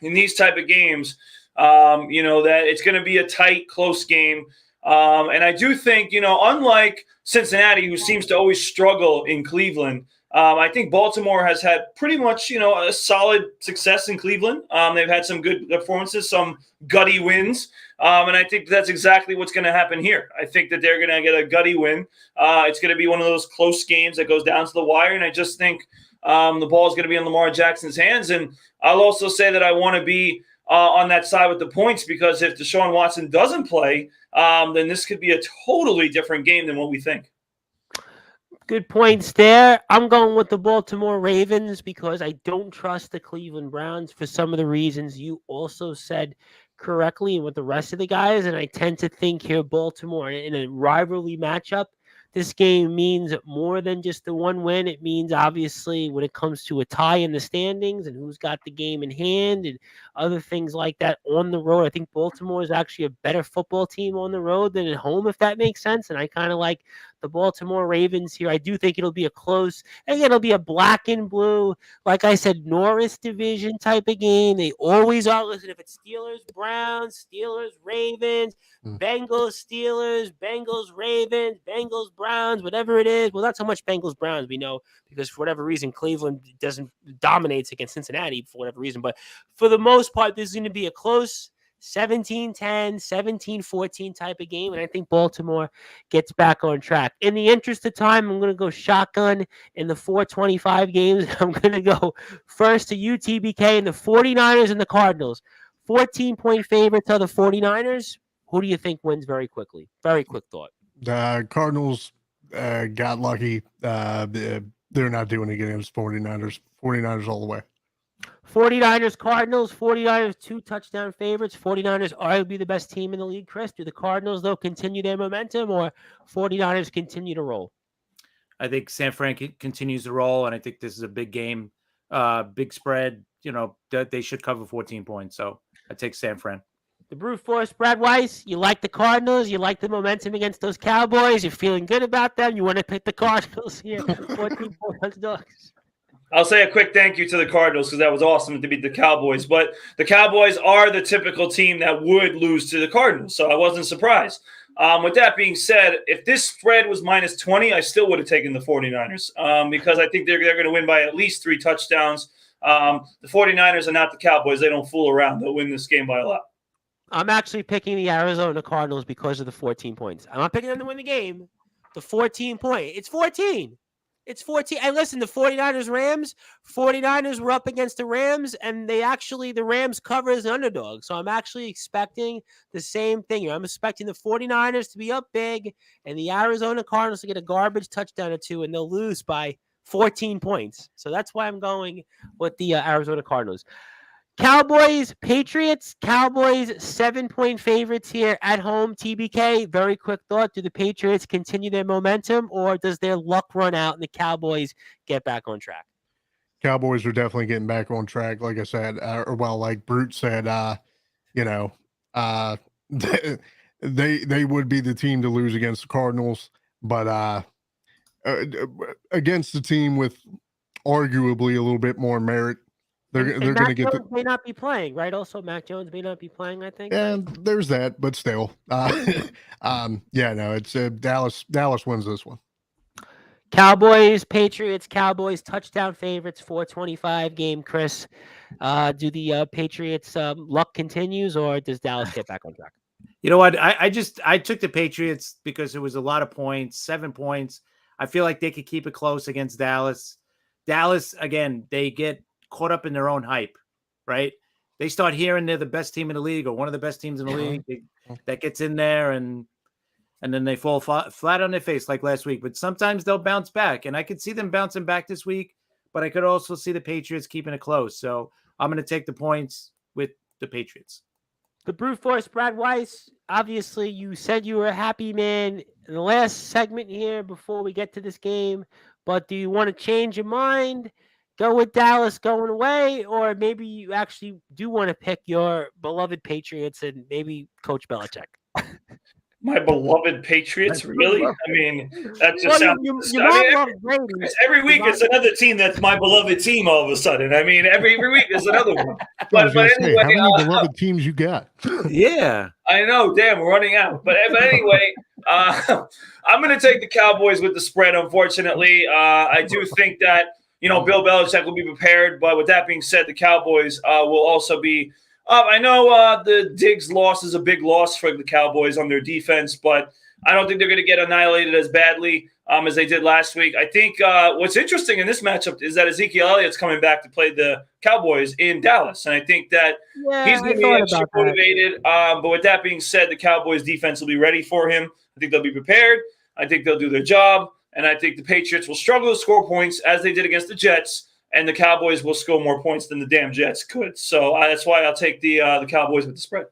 in these type of games, that it's going to be a tight, close game. And I do think, unlike Cincinnati, who seems to always struggle in Cleveland, I think Baltimore has had pretty much, a solid success in Cleveland. They've had some good performances, some gutty wins. And I think that's exactly what's going to happen here. I think that they're going to get a gutty win. It's going to be one of those close games that goes down to the wire. And I just think the ball is going to be in Lamar Jackson's hands. And I'll also say that I want to be on that side with the points, because if Deshaun Watson doesn't play, then this could be a totally different game than what we think. Good points there. I'm going with the Baltimore Ravens because I don't trust the Cleveland Browns for some of the reasons you also said correctly and with the rest of the guys. And I tend to think here Baltimore in a rivalry matchup, this game means more than just the one win. It means, obviously, when it comes to a tie in the standings and who's got the game in hand and other things like that on the road, I think Baltimore is actually a better football team on the road than at home, if that makes sense. And I kind of like the Baltimore Ravens here. I do think it'll be a close, again, it'll be a black and blue, like I said, Norris division type of game. They always are. Listen, if it's Steelers, Browns, Steelers, Ravens, Bengals, Steelers, Bengals, Ravens, Bengals, Browns, whatever it is. Well, not so much Bengals, Browns, we know, because for whatever reason, Cleveland dominates against Cincinnati for whatever reason. But for the most part, this is going to be a close 17-10, 17-14 type of game, and I think Baltimore gets back on track. In the interest of time, I'm going to go shotgun in the 425 games. I'm going to go first to UTBK and the 49ers and the Cardinals. 14-point favorites are the 49ers. Who do you think wins very quickly? Very quick thought. The Cardinals got lucky. They're not doing it against 49ers. 49ers all the way. 49ers, Cardinals, 49ers, 2 touchdown favorites. 49ers arguably the best team in the league, Chris. Do the Cardinals, though, continue their momentum, or 49ers continue to roll? I think San Fran continues to roll, and I think this is a big game, big spread. They should cover 14 points, so I take San Fran. The Brute Force, Brad Weiss, you like the Cardinals, you like the momentum against those Cowboys, you're feeling good about them, you want to pick the Cardinals here, 14-point dogs. I'll say a quick thank you to the Cardinals because that was awesome to beat the Cowboys. But the Cowboys are the typical team that would lose to the Cardinals, so I wasn't surprised. With that being said, if this spread was minus 20, I still would have taken the 49ers because I think they're going to win by at least 3 touchdowns. The 49ers are not the Cowboys. They don't fool around. They'll win this game by a lot. I'm actually picking the Arizona Cardinals because of the 14 points. I'm not picking them to win the game. The 14 point. It's 14. It's 14. And listen, the 49ers were up against the Rams, and the Rams cover as an underdog. So I'm actually expecting the same thing here. I'm expecting the 49ers to be up big and the Arizona Cardinals to get a garbage touchdown or 2, and they'll lose by 14 points. So that's why I'm going with the Arizona Cardinals. Cowboys, Patriots. Cowboys, 7-point favorites here at home. TBK, very quick thought. Do the Patriots continue their momentum, or does their luck run out and the Cowboys get back on track? Cowboys are definitely getting back on track. Like I said, like Brute said, they would be the team to lose against the Cardinals, but against the team with arguably a little bit more merit They're And going to Mac get Jones may not be playing, right? Also, Mac Jones may not be playing, I think. and there's that, but still, yeah, no, it's Dallas. Dallas wins this one. Cowboys, Patriots, Cowboys, touchdown favorites, 425 game, Chris. Do the Patriots luck continues, or does Dallas get back on track? You know what? I took the Patriots because it was a lot of points, 7 points. I feel like they could keep it close against Dallas. Dallas, again, they get caught up in their own hype, right? They start hearing they're the best team in the league or one of the best teams in the league. That gets in there, and then they fall flat on their face like last week. But sometimes they'll bounce back, and I could see them bouncing back this week, but I could also see the Patriots keeping it close. So I'm going to take the points with the Patriots. The Brute Force, Brad Weiss, obviously you said you were a happy man in the last segment here before we get to this game, but do you want to change your mind, go with Dallas going away, or maybe you actually do want to pick your beloved Patriots and maybe Coach Belichick? My beloved Patriots, really? I mean, that just sounds. Every week it's another team that's my beloved team. All of a sudden, I mean, every week is another one. But anyway, how many beloved teams you got? Yeah, I know. Damn, we're running out. But anyway, I'm going to take the Cowboys with the spread. Unfortunately, I do think that Bill Belichick will be prepared. But with that being said, the Cowboys will also be. I know the Diggs loss is a big loss for the Cowboys on their defense, but I don't think they're going to get annihilated as badly as they did last week. I think what's interesting in this matchup is that Ezekiel Elliott's coming back to play the Cowboys in Dallas, and I think that he's going to be extra motivated. But with that being said, the Cowboys defense will be ready for him. I think they'll be prepared. I think they'll do their job, and I think the Patriots will struggle to score points as they did against the Jets. And the Cowboys will score more points than the damn Jets could. So that's why I'll take the Cowboys with the spread.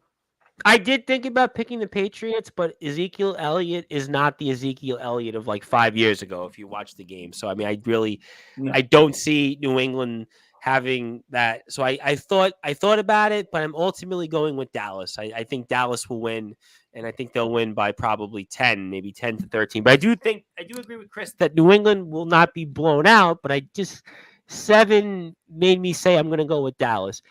I did think about picking the Patriots, but Ezekiel Elliott is not the Ezekiel Elliott of like 5 years ago if you watch the game. So, I mean, I don't see New England having that. So I thought about it, but I'm ultimately going with Dallas. I think Dallas will win, and I think they'll win by probably 10, maybe 10-13. But I do agree with Chris that New England will not be blown out, but 7 made me say I'm going to go with Dallas.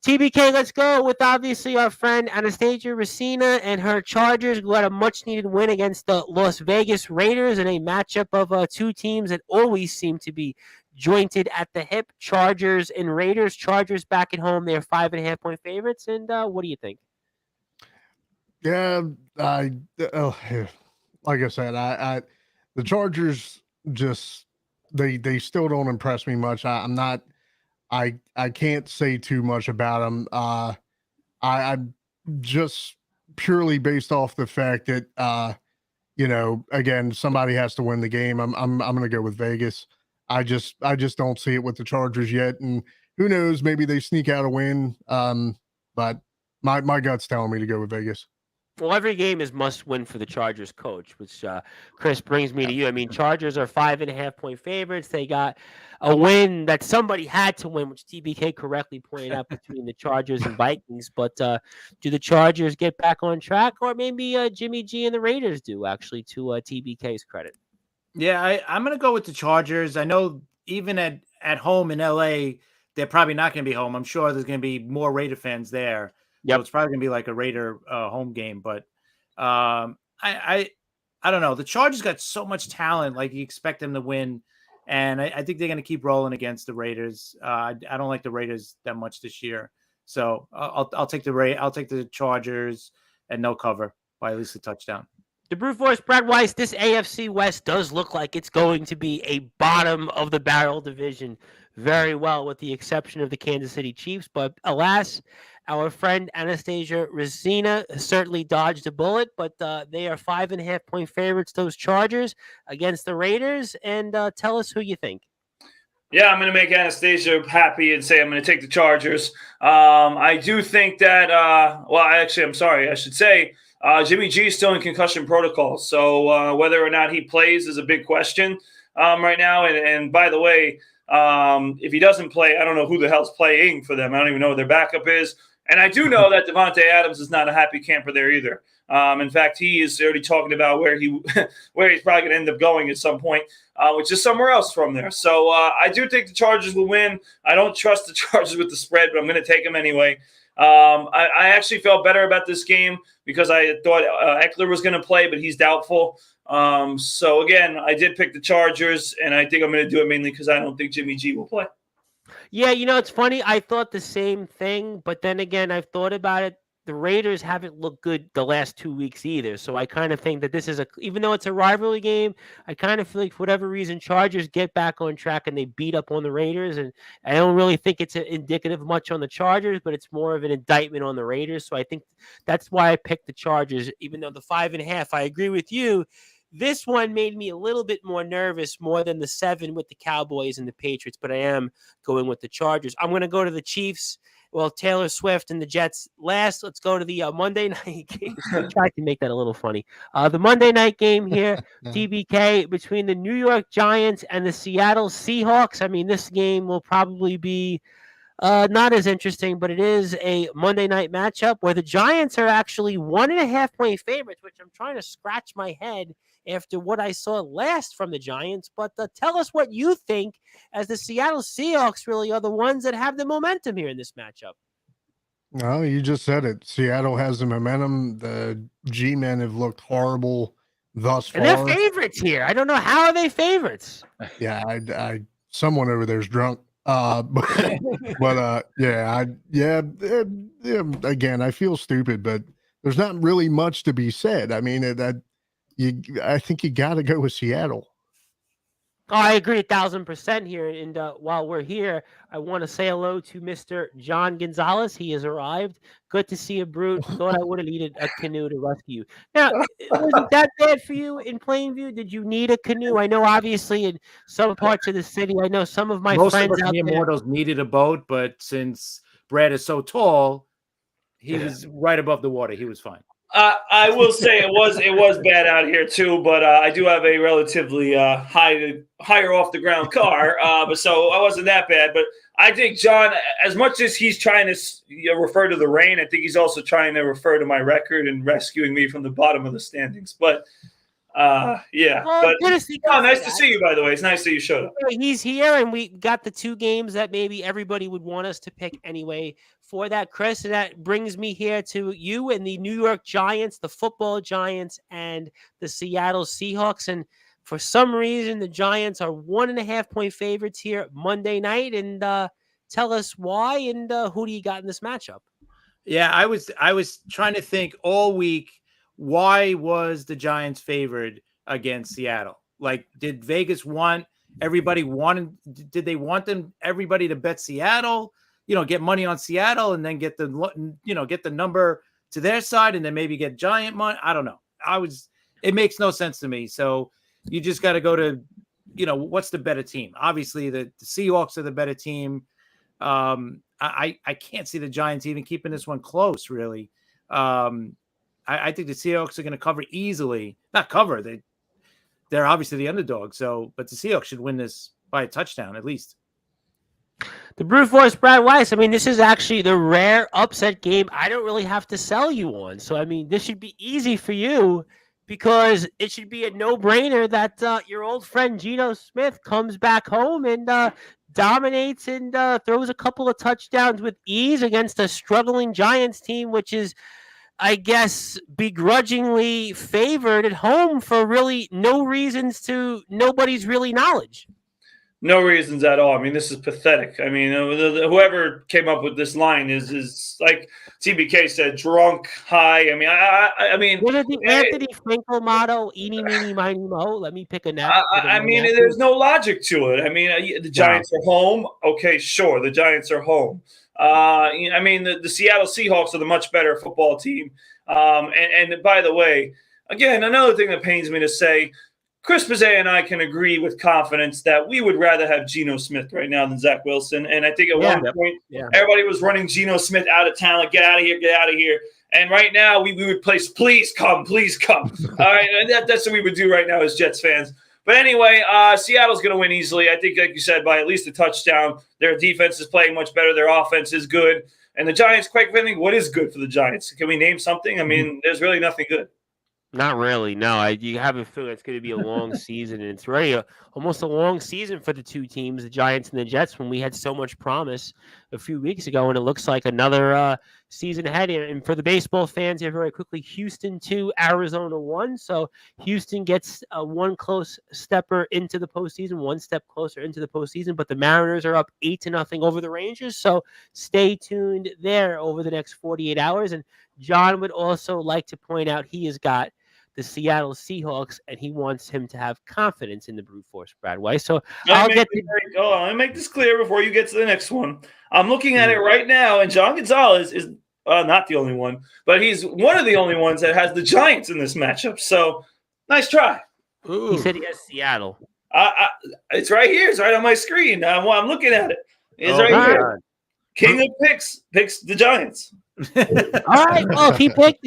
TBK, let's go with obviously our friend Anastasia Racina and her Chargers who had a much-needed win against the Las Vegas Raiders in a matchup of two teams that always seem to be jointed at the hip. Chargers and Raiders. Chargers back at home. They're 5.5-point favorites. And what do you think? Yeah, like I said, the Chargers just they still don't impress me much. I can't say too much about them. I'm just purely based off the fact that again, somebody has to win the game. I'm going to go with Vegas. I just don't see it with the Chargers yet, and who knows? Maybe they sneak out a win. But my gut's telling me to go with Vegas. Well, every game is must win for the Chargers coach, which Chris brings me to you. I mean, Chargers are 5.5-point favorites. They got a win that somebody had to win, which TBK correctly pointed out between the Chargers and Vikings. But do the Chargers get back on track, or maybe Jimmy G and the Raiders do, actually, to TBK's credit? Yeah, I'm going to go with the Chargers. I know even at home in LA, they're probably not going to be home. I'm sure there's going to be more Raider fans there. Yep. So it's probably going to be like a Raider home game. But I don't know. The Chargers got so much talent. Like, you expect them to win. And I think they're going to keep rolling against the Raiders. I don't like the Raiders that much this year. So I'll take the Chargers and no cover by at least a touchdown. The Brute Force, Brad Weiss, this AFC West does look like it's going to be a bottom of the barrel division very well, with the exception of the Kansas City Chiefs. But alas, our friend Anastasia Racina certainly dodged a bullet, but they are 5.5-point favorites, those Chargers, against the Raiders. And tell us who you think. Yeah, I'm going to make Anastasia happy and say I'm going to take the Chargers. I do think that, I'm sorry, I should say Jimmy G is still in concussion protocol. So whether or not he plays is a big question right now. And by the way, if he doesn't play, I don't know who the hell's playing for them. I don't even know who their backup is. And I do know that Devontae Adams is not a happy camper there either. In fact, he is already talking about where he's probably going to end up going at some point, which is somewhere else from there. So I do think the Chargers will win. I don't trust the Chargers with the spread, but I'm going to take them anyway. I actually felt better about this game because I thought Eckler was going to play, but he's doubtful. So again, I did pick the Chargers, and I think I'm going to do it mainly because I don't think Jimmy G will play. Yeah, it's funny. I thought the same thing, but then again, I've thought about it. The Raiders haven't looked good the last 2 weeks either. So I kind of think that this is even though it's a rivalry game, I kind of feel like for whatever reason, Chargers get back on track and they beat up on the Raiders. And I don't really think it's indicative much on the Chargers, but it's more of an indictment on the Raiders. So I think that's why I picked the Chargers, even though the 5.5, I agree with you. This one made me a little bit more nervous, more than the 7 with the Cowboys and the Patriots, but I am going with the Chargers. I'm going to go to the Chiefs. Well, Taylor Swift and the Jets last. Let's go to the Monday night game. I tried to make that a little funny. The Monday night game here, TBK, between the New York Giants and the Seattle Seahawks. I mean, this game will probably be not as interesting, but it is a Monday night matchup where the Giants are actually 1.5-point favorites, which I'm trying to scratch my head after what I saw last from the Giants. But tell us what you think, as the Seattle Seahawks really are the ones that have the momentum here in this matchup. No, you just said it. Seattle has the momentum. The G-men have looked horrible thus far. And they're favorites here. I don't know. How are they favorites? Yeah, I someone over there's drunk. Yeah. Again, I feel stupid, but there's not really much to be said. I mean, I think you got to go with Seattle. Oh, I agree 1,000% here. And while we're here, I want to say hello to Mr. John Gonzalez. He has arrived. Good to see you, Brute. Thought I would have needed a canoe to rescue you. Now, was it that bad for you in Plainview? Did you need a canoe? I know, obviously, in some parts of the city, I know some of my Most friends of us out there. Immortals needed a boat, but since Brad is so tall, he was right above the water. He was fine. I will say it was bad out here too, but I do have a relatively higher off the ground car, but so I wasn't that bad. But I think John, as much as he's trying to refer to the rain, I think he's also trying to refer to my record and rescuing me from the bottom of the standings. But yeah, Well, but nice to see you, by the way. It's nice that you showed up. He's here, and we got the 2 games that maybe everybody would want us to pick anyway for that, Chris. And that brings me here to you and the New York Giants, the football Giants, and the Seattle Seahawks. And for some reason, the Giants are 1.5-point favorites here Monday night. And tell us why and who do you got in this matchup? Yeah, I was trying to think all week, why was the Giants favored against Seattle? Like, did Vegas want everybody did they want everybody to bet Seattle, get money on Seattle and then get the number to their side and then maybe get Giant money? I don't know. It makes no sense to me. So you just got to go to, what's the better team? Obviously the Seahawks are the better team. I can't see the Giants even keeping this one close, really. I think the Seahawks are going to cover easily. Not cover. They're obviously the underdog. But the Seahawks should win this by a touchdown at least. The Brute Force, Brad Weiss. I mean, this is actually the rare upset game I don't really have to sell you on. So, I mean, this should be easy for you because it should be a no-brainer that your old friend Geno Smith comes back home and dominates and throws a couple of touchdowns with ease against a struggling Giants team, which is, I guess, begrudgingly favored at home for really no reasons to nobody's really knowledge. No reasons at all. I mean, this is pathetic. I mean, whoever came up with this line is like TBK said, drunk, high. I mean, I mean, what is the Anthony Frankel motto? Eeny, meeny, miny, mo. Let me pick a nap. I mean, there's no logic to it. I mean, the Giants are home. Okay, sure, the Giants are home. I mean, the Seattle Seahawks are the much better football team. And by the way, again, another thing that pains me to say, Chris Pizzay and I can agree with confidence that we would rather have Geno Smith right now than Zach Wilson. And I think at one point, everybody was running Geno Smith out of town, like, get out of here, get out of here. And right now, we would place, please come. All right, and that's what we would do right now as Jets fans. But anyway, Seattle's going to win easily. I think, like you said, by at least a touchdown. Their defense is playing much better. Their offense is good. And the Giants, quite frankly, what is good for the Giants? Can we name something? I mean, there's really nothing good. Not really. No, you have a feeling it's going to be a long season, and it's already almost a long season for the two teams, the Giants and the Jets, when we had so much promise a few weeks ago, and it looks like another season ahead. And for the baseball fans here, very quickly, Houston 2, Arizona 1. So Houston gets one close stepper into the postseason, one step closer into the postseason, but the Mariners are up 8-0 over the Rangers. So stay tuned there over the next 48 hours. And John would also like to point out he has got the Seattle Seahawks, and he wants him to have confidence in the brute force Bradway. So let me make this clear before you get to the next one. I'm looking at it right now, and John Gonzalez is not the only one, but he's one of the only ones that has the Giants in this matchup. So nice try. Ooh. He said he has Seattle. It's right here. It's right on my screen. I'm looking at it. It's right here. King of picks the Giants. All right. Well, if he picked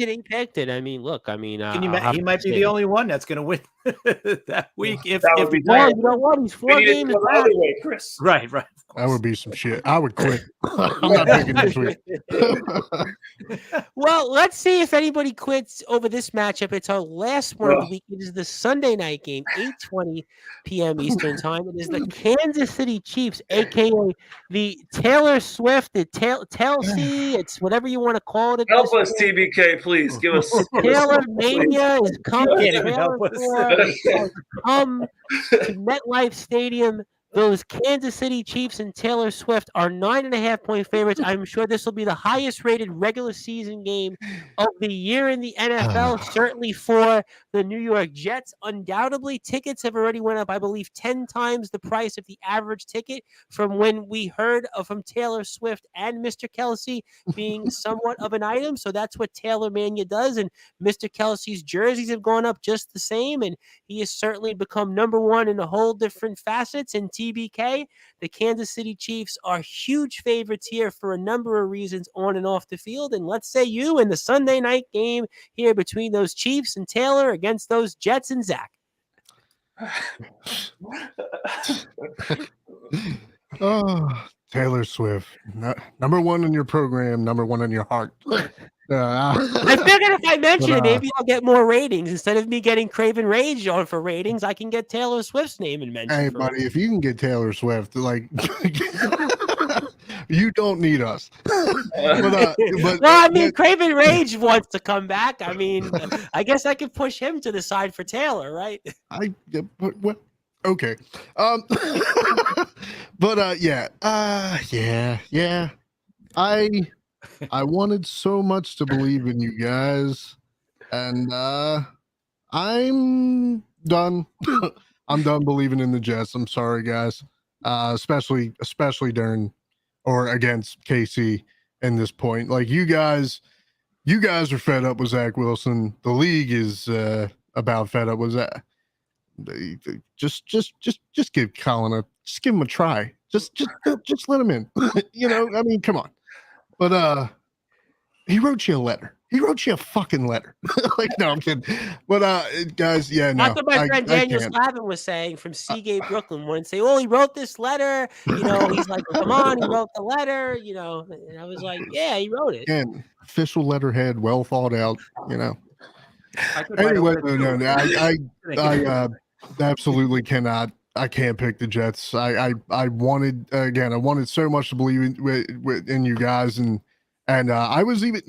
it. I mean, look. I mean, he might be the only one that's going to win that week. If you know what, he's 4 games back. Chris. Right. That would be some shit. I would quit. I'm not picking this week. Well, let's see if anybody quits over this matchup. It's our last one of the week. It is the Sunday night game, 8:20 p.m. Eastern time. It is the Kansas City Chiefs, a.k.a. the Taylor Swift, the Telsey. It's whatever you want to call it. Help us, TBK, please. Give us. Taylor Mania is coming. Come to MetLife Stadium. Those Kansas City Chiefs and Taylor Swift are 9.5-point favorites. I'm sure this will be the highest rated regular season game of the year in the NFL, certainly for the New York Jets. Undoubtedly, tickets have already went up, I believe, 10 times the price of the average ticket from when we heard from Taylor Swift and Mr. Kelsey being somewhat of an item. So that's what Taylor Mania does. And Mr. Kelsey's jerseys have gone up just the same. And he has certainly become number one in a whole different facets. And TBK, the Kansas City Chiefs are huge favorites here for a number of reasons on and off the field. And let's say you in the Sunday night game here between those Chiefs and Taylor against those Jets and Zach. Oh, Taylor Swift, number one in your program, number one in your heart. I figured if I mention it, maybe I'll get more ratings. Instead of me getting Craven Rage on for ratings, I can get Taylor Swift's name and mention. Hey, buddy, if you can get Taylor Swift, like, you don't need us. Craven Rage wants to come back. I mean, I guess I could push him to the side for Taylor, right? Okay. I wanted so much to believe in you guys, and I'm done. I'm done believing in the Jets. I'm sorry, guys. Especially during or against KC in this point. Like you guys are fed up with Zach Wilson. The league is about fed up with that. Just give Colin just give him a try. Just let him in. I mean, come on. But he wrote you a letter. He wrote you a fucking letter. Like, no, I'm kidding. But guys, yeah, no. That's what my friend Daniel Slavin was saying from Seagate, Brooklyn. Wouldn't say, "Oh, he wrote this letter." He's like, "Come on, he wrote the letter." And I was like, "Yeah, he wrote it." Again, official letterhead, well thought out. Anyway, no. I absolutely cannot. I can't pick the Jets. I wanted so much to believe in you guys, and I was even,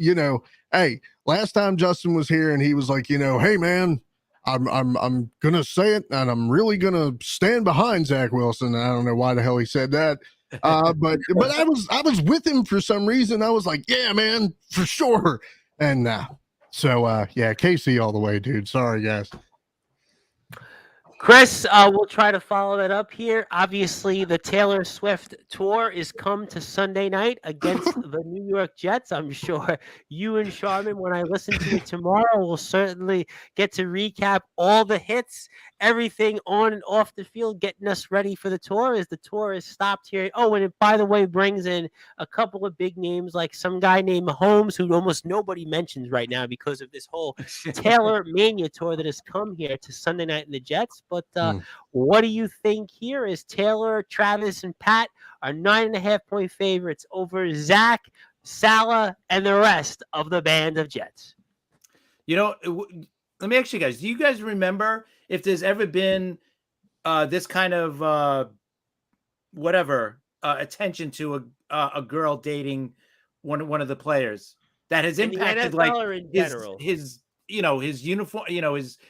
hey, last time Justin was here and he was like, hey man, I'm gonna say it, and I'm really gonna stand behind Zach Wilson. I don't know why the hell he said that, but I was with him for some reason. I was like, yeah, man, for sure. And KC all the way, dude. Sorry, guys. Chris, we'll try to follow that up here. Obviously, the Taylor Swift tour is come to Sunday night against the New York Jets. I'm sure you and Sharman, when I listen to it tomorrow, will certainly get to recap all the hits, everything on and off the field, getting us ready for the tour as the tour is stopped here. Oh, and it, by the way, brings in a couple of big names like some guy named Mahomes, who almost nobody mentions right now because of this whole Taylor Mania tour that has come here to Sunday night in the Jets. But what do you think here as Taylor, Travis, and Pat are 9.5-point favorites over Zach, Salah, and the rest of the band of Jets. You know, let me ask you guys, do you guys remember if there's ever been this kind of attention to a girl dating one of the players that has impacted like his uniform,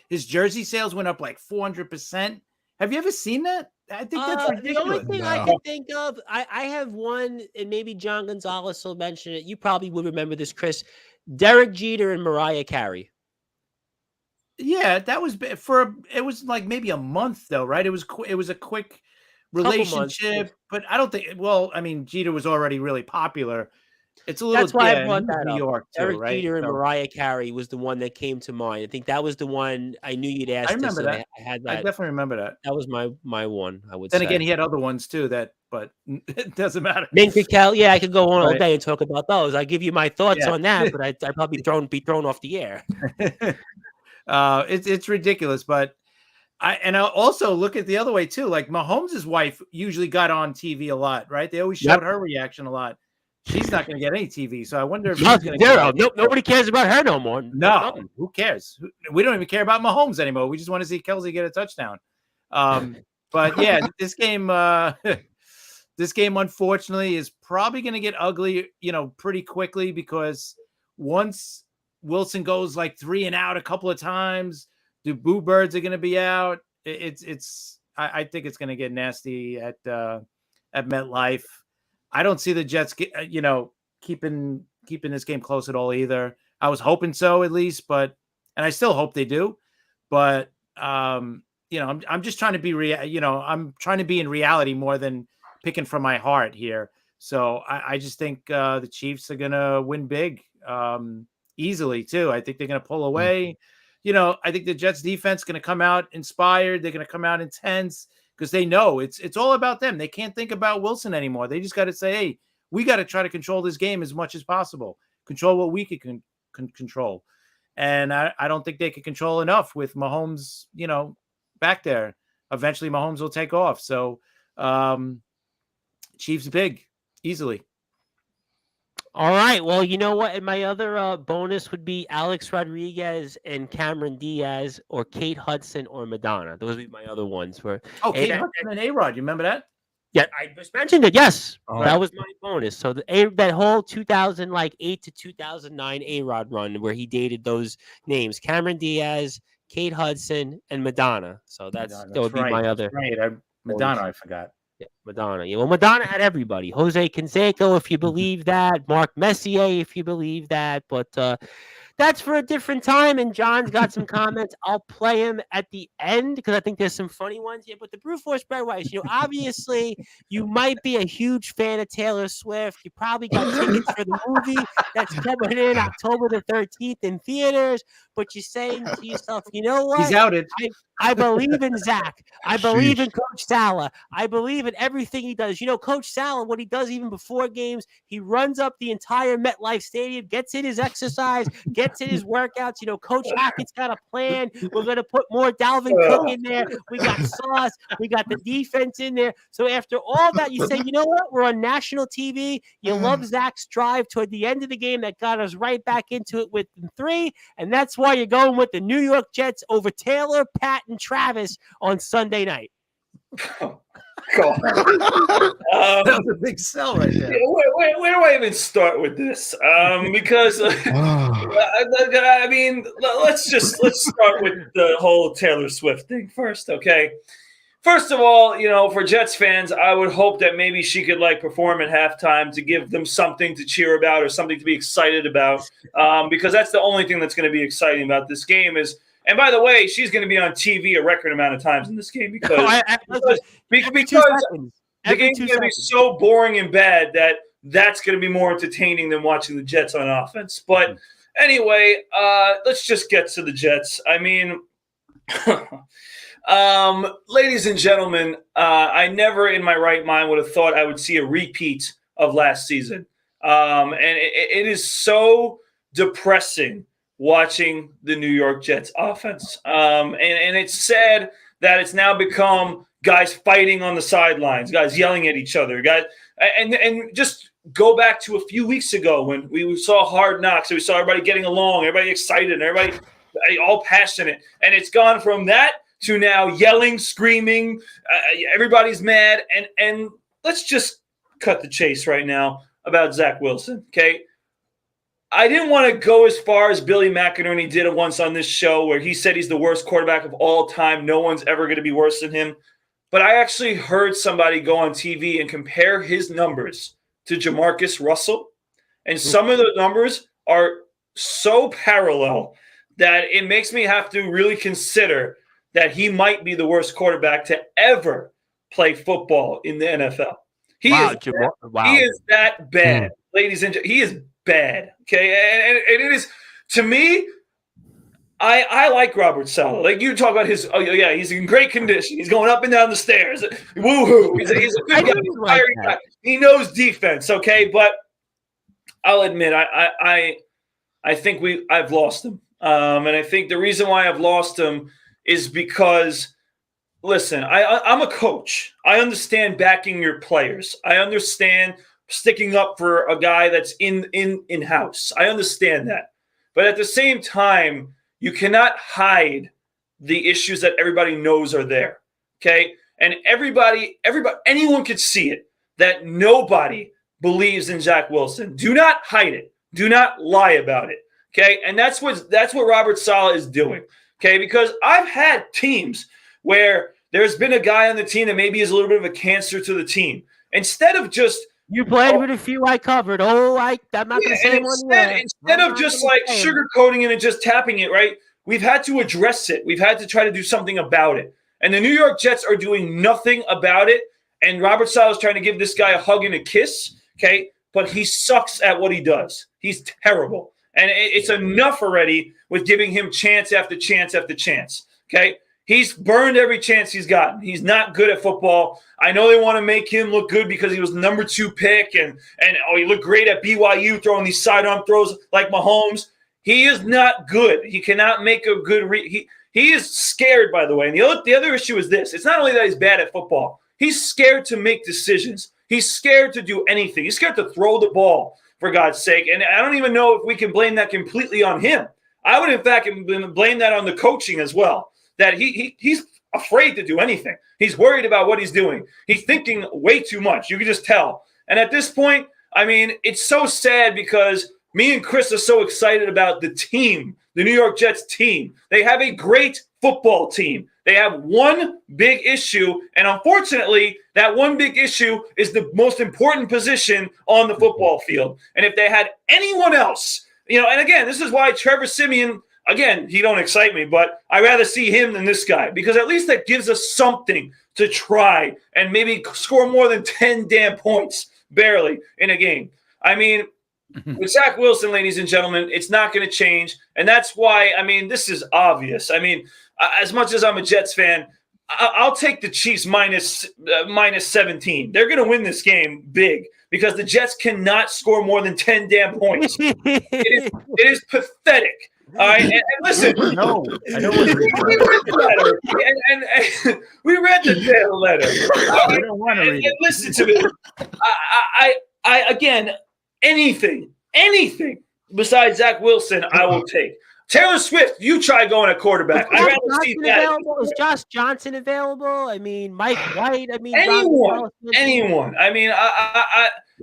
his jersey sales went up like 400%. Have you ever seen that? I think that's ridiculous. The only thing I can think of, I have one, and maybe John Gonzalez will mention it. You probably would remember this, Chris. Derek Jeter and Mariah Carey. Yeah, that was it was like maybe a month though, right? It was a quick relationship, but I don't think. Well, I mean, Jeter was already really popular. It's a little. That's why I brought that New up. York too, Derek right? Jeter and Mariah Carey was the one that came to mind. I think that was the one I knew you'd ask. I remember that. I had that. I definitely remember that. That was my one. I would. Then again, he had other ones too. But it doesn't matter. Minka Kelly. Yeah, I could go on all day and talk about those. I give you my thoughts on that, but I'd probably be thrown off the air. It's ridiculous, but I also look at the other way too. Like Mahomes' wife usually got on TV a lot, right? They always showed her reaction a lot. She's not going to get any TV, so I wonder if she's going to. Nope, nobody cares about her no more. No, who cares? We don't even care about Mahomes anymore. We just want to see Kelsey get a touchdown. But yeah, this game, unfortunately, is probably going to get ugly, pretty quickly because once Wilson goes like 3 and out a couple of times, the Boo Birds are going to be out. I think it's going to get nasty at MetLife. I don't see the Jets, keeping this game close at all either. I was hoping so at least, and I still hope they do. But I'm just trying to be I'm trying to be in reality more than picking from my heart here. So I just think the Chiefs are gonna win big, easily too. I think they're gonna pull away. I think the Jets defense is gonna come out inspired. They're gonna come out intense. Because they know it's all about them. They can't think about Wilson anymore. They just got to say, hey, we got to try to control this game as much as possible. Control what we can control. And I don't think they can control enough with Mahomes, back there. Eventually, Mahomes will take off. So, Chiefs big, easily. All right. Well, you know what? And my other bonus would be Alex Rodriguez and Cameron Diaz, or Kate Hudson or Madonna. Those would be my other ones. Kate Hudson and A-Rod. You remember that? Yeah, I just mentioned it. Yes, that was my bonus. So that whole 2008 to 2009 A-Rod run where he dated those names: Cameron Diaz, Kate Hudson, and Madonna. So that would be my other. Right, Madonna. I forgot. Yeah, Madonna. Yeah, well, Madonna had everybody. Jose Canseco, if you believe that. Mark Messier, if you believe that. But that's for a different time. And John's got some comments. I'll play him at the end because I think there's some funny ones here. But the Brute Force Breadwise, obviously you might be a huge fan of Taylor Swift. You probably got tickets for the movie that's coming in October the 13th in theaters. But you're saying to yourself, you know what? He's outed. I believe in Zach. I believe in Coach Salah. I believe in everything he does. Coach Salah, what he does even before games, he runs up the entire MetLife Stadium, gets in his exercise, gets in his workouts. Coach Hackett's got a plan. We're going to put more Dalvin Cook in there. We got Sauce. We got the defense in there. So after all that, you say, you know what? We're on national TV. You love Zach's drive toward the end of the game that got us right back into it with 3. And that's why you're going with the New York Jets over Taylor, Pat, and Travis on Sunday night. Oh, God. That was a big sell right there. Where do I even start with this? Because I mean, let's start with the whole Taylor Swift thing first, okay? First of all, for Jets fans, I would hope that maybe she could perform at halftime to give them something to cheer about or something to be excited about, because that's the only thing that's going to be exciting about this game is. And by the way, she's going to be on TV a record amount of times in this game because the game's going to be so boring and bad that's going to be more entertaining than watching the Jets on offense. But anyway, let's just get to the Jets. I mean, ladies and gentlemen, I never in my right mind would have thought I would see a repeat of last season. And it is so depressing watching the New York Jets offense. And it's sad that it's now become guys fighting on the sidelines, guys yelling at each other, guys. And just go back to a few weeks ago when we saw Hard Knocks, and we saw everybody getting along, everybody excited, and everybody all passionate. And it's gone from that to now yelling, screaming, everybody's mad. And let's just cut the chase right now about Zach Wilson, okay? I didn't want to go as far as Billy McInerney did it once on this show where he said he's the worst quarterback of all time. No one's ever going to be worse than him. But I actually heard somebody go on TV and compare his numbers to Jamarcus Russell. And some of the numbers are so parallel that it makes me have to really consider that he might be the worst quarterback to ever play football in the NFL. He is that bad, ladies and gentlemen. He is bad, okay? And it is, to me, I like Robert Saleh. Like you talk about his, he's in great condition. He's going up and down the stairs. Woo-hoo. He's a good guy. He's a fiery guy. He knows defense, okay? But I'll admit, I think I've lost him. And I think the reason why I've lost him is because, listen, I'm a coach. I understand backing your players. I understand sticking up for a guy that's in-house. I understand that. But at the same time, you cannot hide the issues that everybody knows are there, okay? And anyone could see it, that nobody believes in Zach Wilson. Do not hide it. Do not lie about it, okay? And that's what Robert Saleh is doing, okay? Because I've had teams where there's been a guy on the team that maybe is a little bit of a cancer to the team. Instead of just you played with a few I covered. I'm not going to say one yet. Instead of just like sugarcoating it and just tapping it, right? We've had to address it. We've had to try to do something about it. And the New York Jets are doing nothing about it. And Robert Saleh is trying to give this guy a hug and a kiss, okay? But he sucks at what he does. He's terrible. And it's enough already with giving him chance after chance after chance, okay? He's burned every chance he's gotten. He's not good at football. I know they want to make him look good because he was the number 2 pick and he looked great at BYU throwing these sidearm throws like Mahomes. He is not good. He cannot make a good he is scared, by the way. And the other issue is this. It's not only that he's bad at football. He's scared to make decisions. He's scared to do anything. He's scared to throw the ball, for God's sake. And I don't even know if we can blame that completely on him. I would, in fact, blame that on the coaching as well. That he's afraid to do anything. He's worried about what he's doing. He's thinking way too much. You can just tell. And at this point, I mean, it's so sad because me and Chris are so excited about the team, the New York Jets team. They have a great football team. They have one big issue, and unfortunately, that one big issue is the most important position on the football field. And if they had anyone else, and again, this is why Trevor Siemian, again, he don't excite me, but I'd rather see him than this guy because at least that gives us something to try and maybe score more than 10 damn points, barely, in a game. I mean, with Zach Wilson, ladies and gentlemen, it's not going to change. And that's why, I mean, this is obvious. I mean, as much as I'm a Jets fan, I'll take the Chiefs minus 17. They're going to win this game big because the Jets cannot score more than 10 damn points. It is pathetic. All right, and listen. No, I don't want to read the letter. And we read the damn letter. I don't want to read it. Listen to me. I again, anything besides Zach Wilson, I will take. Taylor Swift, you try going at quarterback. I'd rather see that. Is Josh Johnson available? I mean, Mike White. I mean, anyone. I mean,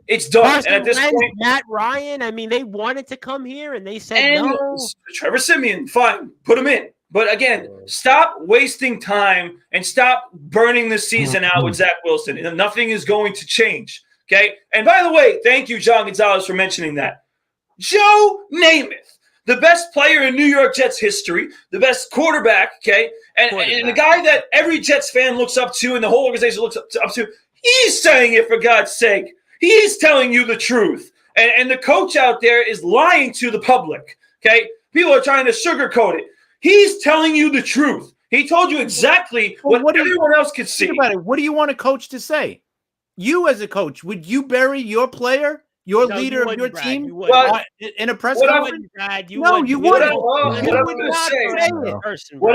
it's done. And at this point, Matt Ryan. I mean, they wanted to come here and they said no. Trevor Siemian, fine, put him in. But again, stop wasting time and stop burning the season out with Zach Wilson. And nothing is going to change. Okay. And by the way, thank you, John Gonzalez, for mentioning that. Joe Namath, the best player in New York Jets history, the best quarterback, okay, and the guy that every Jets fan looks up to and the whole organization looks up to, he's saying it, for God's sake. He's telling you the truth. And the coach out there is lying to the public, okay? People are trying to sugarcoat it. He's telling you the truth. He told you exactly what everyone else could see. Think about it. What do you want a coach to say? You as a coach, would you bury your player? Your leader of your team in a press conference? No, you wouldn't. What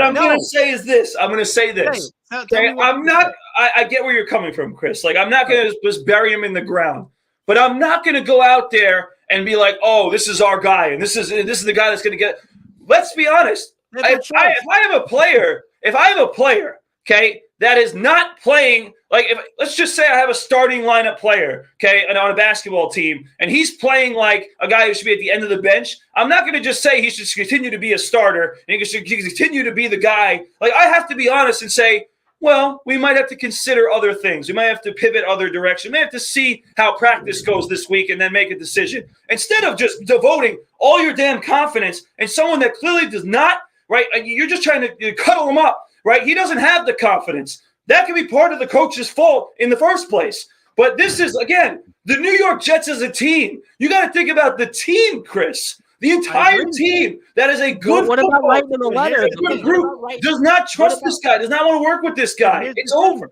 I'm going to say is this. I'm going to say this. Okay? I'm not – I get where you're coming from, Chris. Like, I'm not going to just bury him in the ground. but I'm not going to go out there and be like, oh, this is our guy, and this is the guy that's going to get. Let's be honest. If I have a player, okay, that is not playing, like, let's just say I have a starting lineup player, okay, and on a basketball team, and he's playing like a guy who should be at the end of the bench, I'm not going to just say he should continue to be a starter and he should continue to be the guy. Like, I have to be honest and say, well, we might have to consider other things. We might have to pivot other direction. We may have to see how practice goes this week and then make a decision. Instead of just devoting all your damn confidence in someone that clearly does not, right? You're just trying to cuddle him up, right? He doesn't have the confidence. That can be part of the coach's fault in the first place. But this is, again, the New York Jets as a team. You got to think about the team, Chris. The entire team that is a good what about writing him a letter? good group does not trust this guy, does not want to work with this guy. It's over.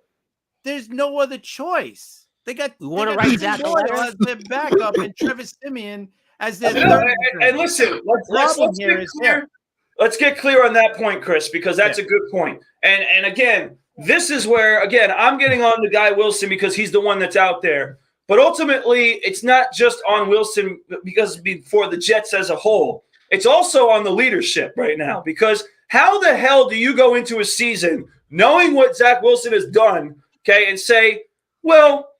There's no other choice. They got Zach a letter as their backup and Travis Simeon as their and listen, let's get clear on that point, Chris, because that's a good point. And again, this is where, again, I'm getting on the guy Wilson because he's the one that's out there. But ultimately, it's not just on Wilson because for the Jets as a whole. It's also on the leadership right now, because how the hell do you go into a season knowing what Zach Wilson has done, okay, and say, well,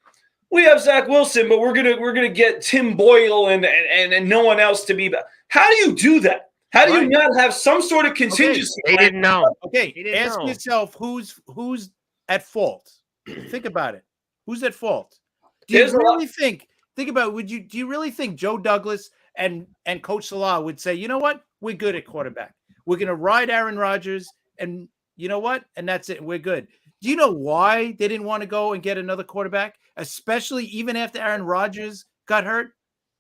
we have Zach Wilson, but we're gonna get Tim Boyle and no one else to be back. How do you do that? How do you not have some sort of contingency? They didn't know. Ask yourself who's at fault. Think about it. Who's at fault? Do you really think about do you really think Joe Douglas and Coach Salah would say, you know what? We're good at quarterback. We're going to ride Aaron Rodgers, and you know what? And that's it. We're good. Do you know why they didn't want to go and get another quarterback, especially even after Aaron Rodgers got hurt?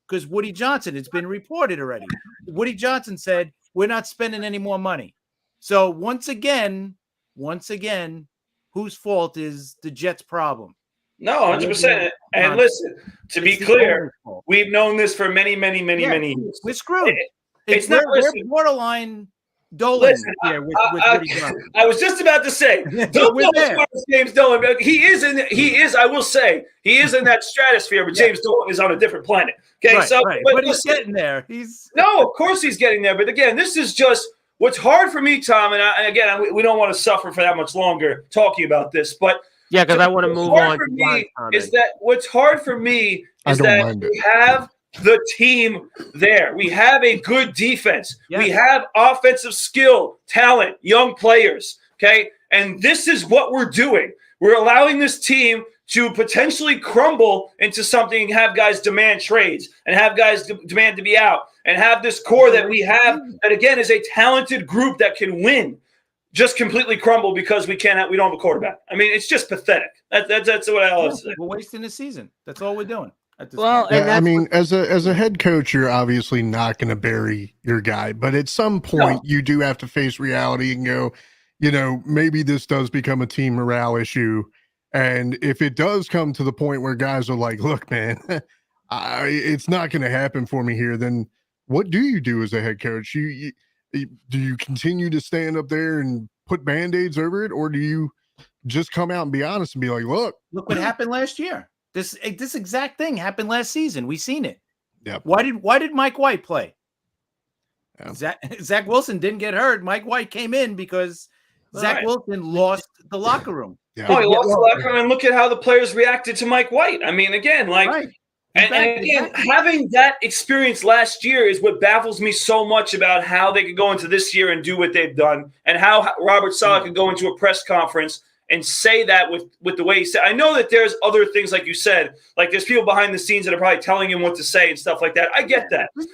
Because Woody Johnson, it's been reported already. Woody Johnson said, we're not spending any more money. So once again, whose fault is the Jets' problem? No, 100%. And listen, to be clear, we've known this for many years. We're screwed. We're borderline Dolan here with Woody Johnson. I was just about to say, don't know as far as James Dolan. He is, I will say, he is in that stratosphere, but James Dolan is on a different planet. Okay, right. But he's getting there. No, of course he's getting there. But again, this is just what's hard for me, Tom, and again, we don't want to suffer for that much longer talking about this, but yeah, because I want to move on. What's hard for me is that we have the team there. We have a good defense. Yeah. We have offensive skill, talent, young players. Okay, and this is what we're doing. We're allowing this team to potentially crumble into something, have guys demand trades, and have guys demand to be out, and have this core that we have that again is a talented group that can win. Just completely crumble because we don't have a quarterback. I mean, it's just pathetic. That's what I always say. We're wasting the season. That's all we're doing at this point. I mean, as a head coach, you're obviously not going to bury your guy, but at some point you do have to face reality and go, maybe this does become a team morale issue. And if it does come to the point where guys are like, look, man, it's not going to happen for me here, then what do you do as a head coach? Do you continue to stand up there and put Band-Aids over it, or do you just come out and be honest and be like, look what happened last year? This exact thing happened last season. We seen it. Yeah. Why did Mike White play? Yeah. Zach Wilson didn't get hurt. Mike White came in because Zach Wilson lost the locker room. Yeah. Oh, he lost the locker room, and look at how the players reacted to Mike White. I mean, again, And again, having that experience last year is what baffles me so much about how they could go into this year and do what they've done, and how Robert Saleh could go into a press conference and say that with the way he said. I know that there's other things, like you said, like there's people behind the scenes that are probably telling him what to say and stuff like that. I get that. There's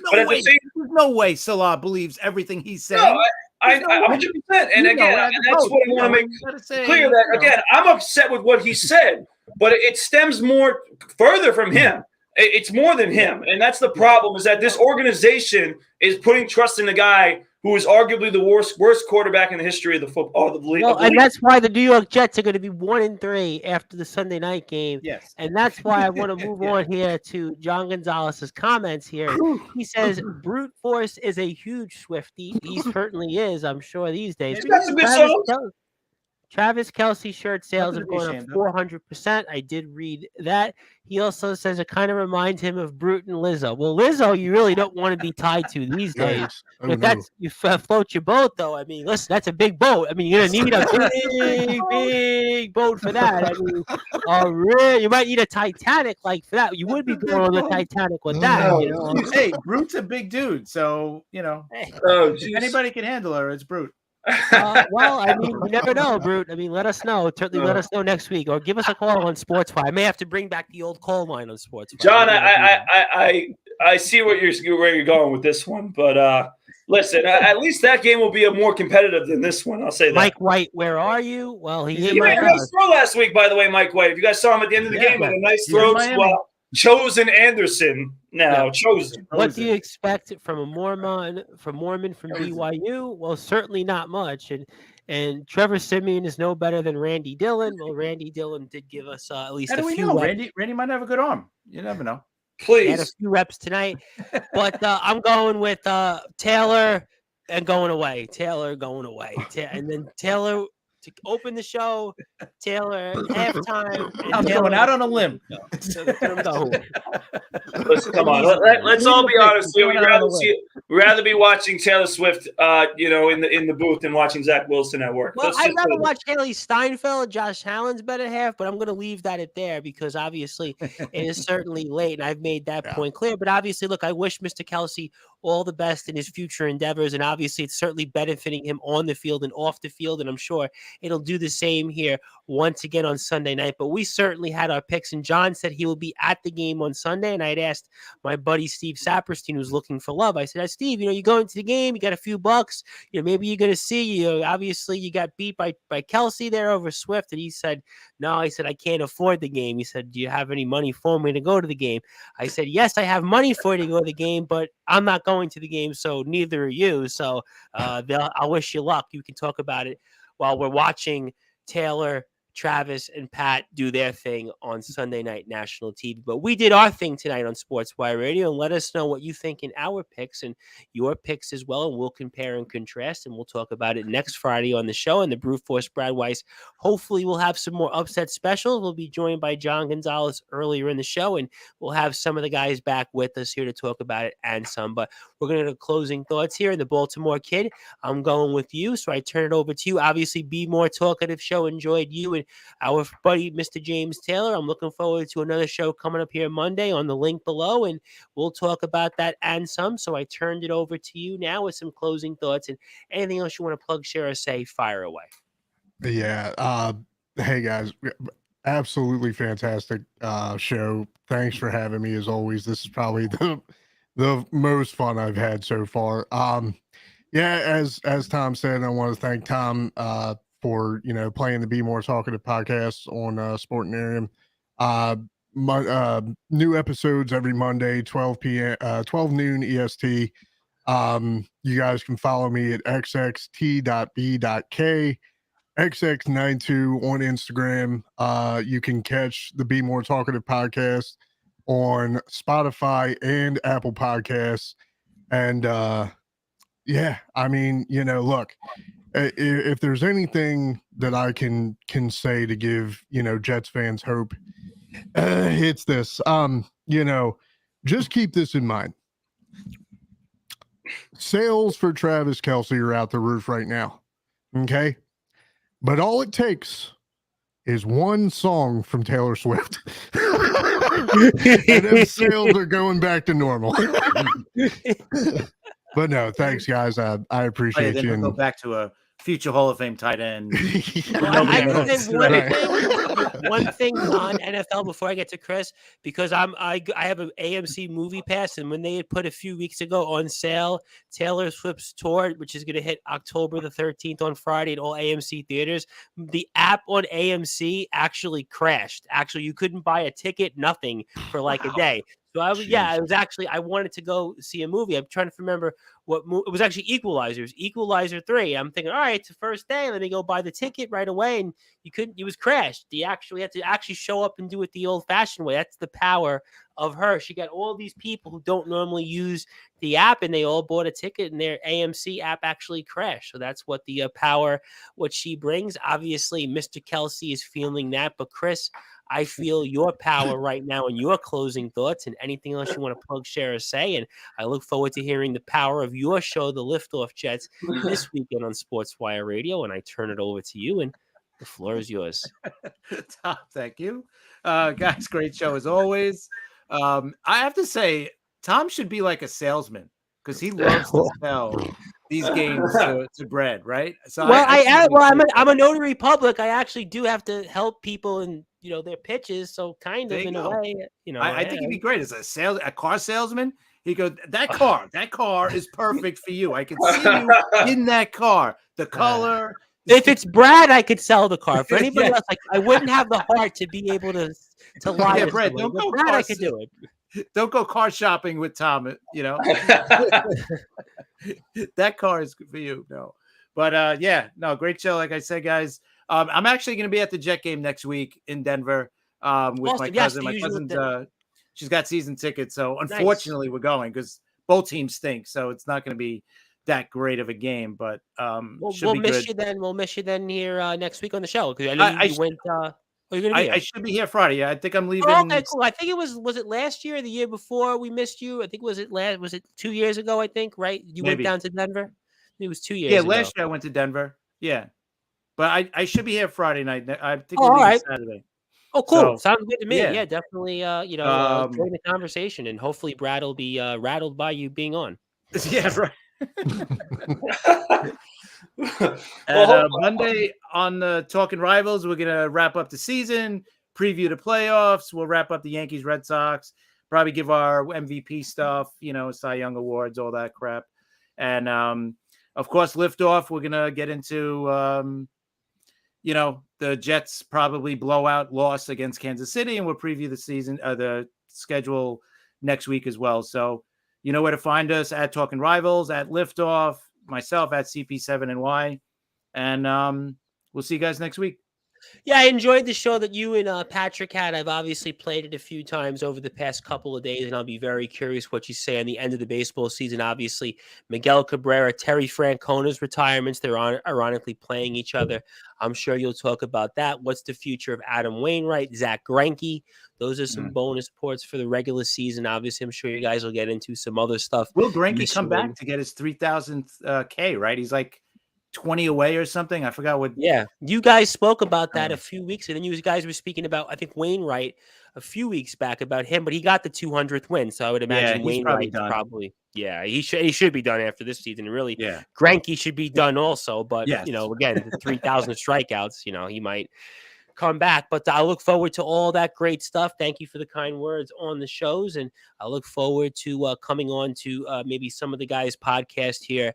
no way Salah believes everything he's saying. No, I 100%. And again, and that's what I want to make clear that, again, I'm upset with what he said, but it stems more further from him. It's more than him. And that's the problem, is that this organization is putting trust in the guy who is arguably the worst quarterback in the history of the football of the league. Well, and that's why the New York Jets are going to be 1-3 after the Sunday night game. Yes. And that's why I want to move on here to John Gonzalez's comments here. He says, brute force is a huge Swiftie. He certainly is, I'm sure, these days. That's a good song. Travis Kelce shirt sales Nothing have to be gone up ashamed of. 400%. I did read that. He also says it kind of reminds him of Brute and Lizzo. Well, Lizzo, you really don't want to be tied to these days. Yikes. Oh, If no. that's you float your boat, though. I mean, listen, that's a big boat. I mean, you're gonna need a big boat for that. I mean, really, you might need a Titanic like for that. You would be going on the Titanic with that. Oh, You know? Hey, Brute's a big dude, so Hey. Oh, if geez. anybody can handle her, it's Brute. Well, I mean, you never know, Brute. I mean, let us know. Certainly, let us know next week, or give us a call on Sportsfire. I may have to bring back the old call line on Sportsfire. John, I see where you're going with this one, but listen, at least that game will be more competitive than this one. I'll say that. Mike White, where are you? Well, He's he in He made a Miami. nice throw last week, by the way, Mike White. If you guys saw him at the end of the game, with a nice He's in throw Miami. to Chosen Anderson. Now, Chosen. What do you expect from a Mormon from BYU? Well, certainly not much. And Trevor Simeon is no better than Randy Dillon. Well, Randy Dillon did give us at least How do a we few know? reps. Randy might have a good arm. You never know. He had a Please. few reps tonight, but I'm going with Taylor and going away. Taylor going away, and then Taylor to open the show. Taylor halftime. and I'm Taylor going out on a limb. Listen, come on. Let's all be honest here. We'd rather be watching Taylor Swift, in the booth than watching Zach Wilson at work. Well, I'd rather watch Haley Steinfeld, Josh Allen's better half, but I'm going to leave that at there because obviously it is certainly late, and I've made that point clear. But obviously, look, I wish Mr. Kelce all the best in his future endeavors, and obviously it's certainly benefiting him on the field and off the field, and I'm sure it'll do the same here once again on Sunday night. But we certainly had our picks, and John said he will be at the game on Sunday, and I had asked my buddy Steve Saperstein, who's looking for love. I said, Steve, you go into the game, you got a few bucks, maybe you're going to see, obviously you got beat by Kelce there over Swift, and he said, no, I said, I can't afford the game. He said, do you have any money for me to go to the game? I said, yes, I have money for you to go to the game, but I'm not going to the game, so neither are you. So I wish you luck. You can talk about it while we're watching Taylor, Travis, and Pat do their thing on Sunday night national TV. But we did our thing tonight on Sportswire Radio, and let us know what you think in our picks and your picks as well, and we'll compare and contrast, and we'll talk about it next Friday on the show. And the Brute Force Brad Weiss, hopefully we'll have some more upset specials. We'll be joined by John Gonzalez earlier in the show, and we'll have some of the guys back with us here to talk about it and some. But we're going to closing thoughts here. And the Baltimore Kid, I'm going with you, so I turn it over to you. Obviously, Be More Talkative show enjoyed you and our buddy Mr. James Taylor. I'm looking forward to another show coming up here Monday on the link below, and we'll talk about that and some. So I turned it over to you now with some closing thoughts, and anything else you want to plug, share, or say, fire away. Yeah. Hey guys, absolutely fantastic show. Thanks for having me as always. This is probably the most fun I've had so far. As Tom said, I want to thank Tom for playing the Be More Talkative podcast on Sportinarium. New episodes every Monday, 12 noon EST. You guys can follow me at xxt.b.k, xx92 on Instagram. You can catch the Be More Talkative podcast on Spotify and Apple Podcasts. And look, if there's anything that I can say to give Jets fans hope, it's this. Just keep this in mind. Sales for Travis Kelce are out the roof right now. Okay, but all it takes is one song from Taylor Swift, and then sales are going back to normal. But no, thanks guys. I appreciate you. Go back to a future Hall of Fame tight end. Well, I can say one thing on NFL before I get to Chris, because I have an AMC movie pass, and when they had put a few weeks ago on sale Taylor Swift's tour, which is going to hit October the 13th on Friday in all AMC theaters, the app on AMC actually crashed. Actually, you couldn't buy a ticket, nothing for like a day. So I wanted to go see a movie. I'm trying to remember what it was. Actually Equalizer. It was Equalizer 3. I'm thinking, all right, it's the first day. Let me go buy the ticket right away. And you couldn't. It was crashed. You had to actually show up and do it the old-fashioned way. That's the power of her. She got all these people who don't normally use the app, and they all bought a ticket, and their AMC app actually crashed. So that's what the power, what she brings. Obviously, Mr. Kelsey is feeling that, but Chris, I feel your power right now and your closing thoughts and anything else you want to plug, share, or say. And I look forward to hearing the power of your show, The Liftoff Jets, this weekend on Sportswire Radio. And I turn it over to you, and the floor is yours. Tom, thank you. Guys, great show as always. I have to say, Tom should be like a salesman because he loves to sell these games to Brad, right? So I'm a notary public. I actually do have to help people and their pitches. So kind of in a way, I think he'd be great as a car salesman. He goes, that car is perfect for you. I can see you in that car. The color. If it's Brad, I could sell the car. For anybody else, I wouldn't have the heart to be able to lie. Yeah, Brad, don't go Brad, I could do it. Don't go car shopping with Tom. That car is good for you. No, but great show. Like I said, guys, I'm actually going to be at the Jet game next week in Denver with my cousin. My cousin's she's got season tickets, so unfortunately we're going because both teams stink. So it's not going to be that great of a game, but we'll miss you then. We'll miss you then here next week on the show because I know you went. I should be here Friday. Yeah, I think I'm leaving. Oh, okay, cool. I think it was it last year or the year before we missed you? I think was it 2 years ago, I think, right? You went down to Denver? It was 2 years ago. Yeah, last year I went to Denver. Yeah. But I should be here Friday night. I think we're leaving Saturday. Oh, cool. Sounds good to me. Yeah, definitely join the conversation, and hopefully Brad will be rattled by you being on. Yeah, right. Monday on the Talking Rivals, we're going to wrap up the season, preview the playoffs. We'll wrap up the Yankees, Red Sox, probably give our MVP stuff, Cy Young Awards, all that crap. And, of course, Liftoff, we're going to get into, the Jets probably blowout loss against Kansas City, and we'll preview the season, the schedule next week as well. So, you know where to find us at Talking Rivals, at Liftoff, myself at CP7NY. And we'll see you guys next week. Yeah, I enjoyed the show that you and Patrick had. I've obviously played it a few times over the past couple of days, and I'll be very curious what you say on the end of the baseball season. Obviously, Miguel Cabrera, Terry Francona's retirements, they're ironically playing each other. I'm sure you'll talk about that. What's the future of Adam Wainwright, Zach Greinke? Those are some bonus reports for the regular season. Obviously, I'm sure you guys will get into some other stuff. Will Greinke come back to get his 3,000th K, right? He's like 20 away or something. I forgot what. Yeah, you guys spoke about that a few weeks ago. And then you guys were speaking about, I think, Wainwright a few weeks back about him, but he got the 200th win. So I would imagine Wainwright probably he should be done after this season. And really, Greinke should be done also. But again, the 3,000 strikeouts, he might come back. But I look forward to all that great stuff. Thank you for the kind words on the shows, and I look forward to coming on to maybe some of the guys' podcast here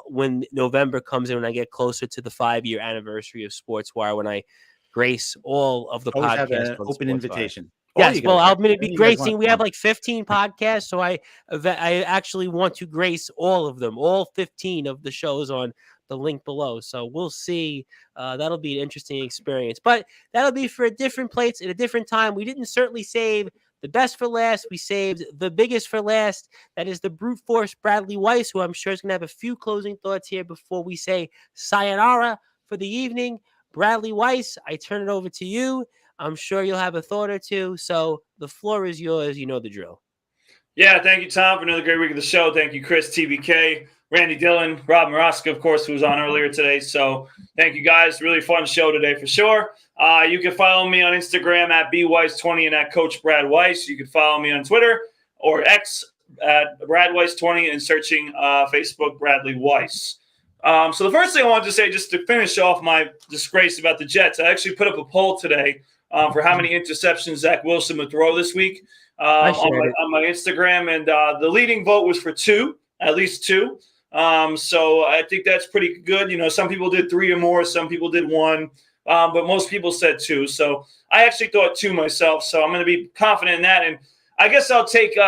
when November comes in, when I get closer to the 5-year anniversary of Sportswire, when I grace all of the podcasts. Have an open invitation. Yes, well, I'm going to be gracing. We have like 15 podcasts, so I actually want to grace all of them, all 15 of the shows on the link below. So we'll see. That'll be an interesting experience, but that'll be for a different place at a different time. We didn't certainly save the best for last. We saved the biggest for last. That is the brute force Bradley Weiss, who I'm sure is going to have a few closing thoughts here before we say sayonara for the evening. Bradley Weiss, I turn it over to you. I'm sure you'll have a thought or two. So the floor is yours. You know the drill. Yeah, thank you, Tom, for another great week of the show. Thank you, Chris, TBK, Randy Dillon, Rob Maraska, of course, who was on earlier today. So thank you, guys. Really fun show today for sure. You can follow me on Instagram at bweiss20 and at Coach Brad Weiss. You can follow me on Twitter or X at BradWeiss20 and searching Facebook Bradley Weiss. So the first thing I wanted to say, just to finish off my disgrace about the Jets, I actually put up a poll today for how many interceptions Zach Wilson would throw this week on my Instagram, and the leading vote was for 2, at least 2. So I think that's pretty good. Some people did 3 or more, some people did 1, but most people said 2. So I actually thought 2 myself. So I'm going to be confident in that. And I guess I'll take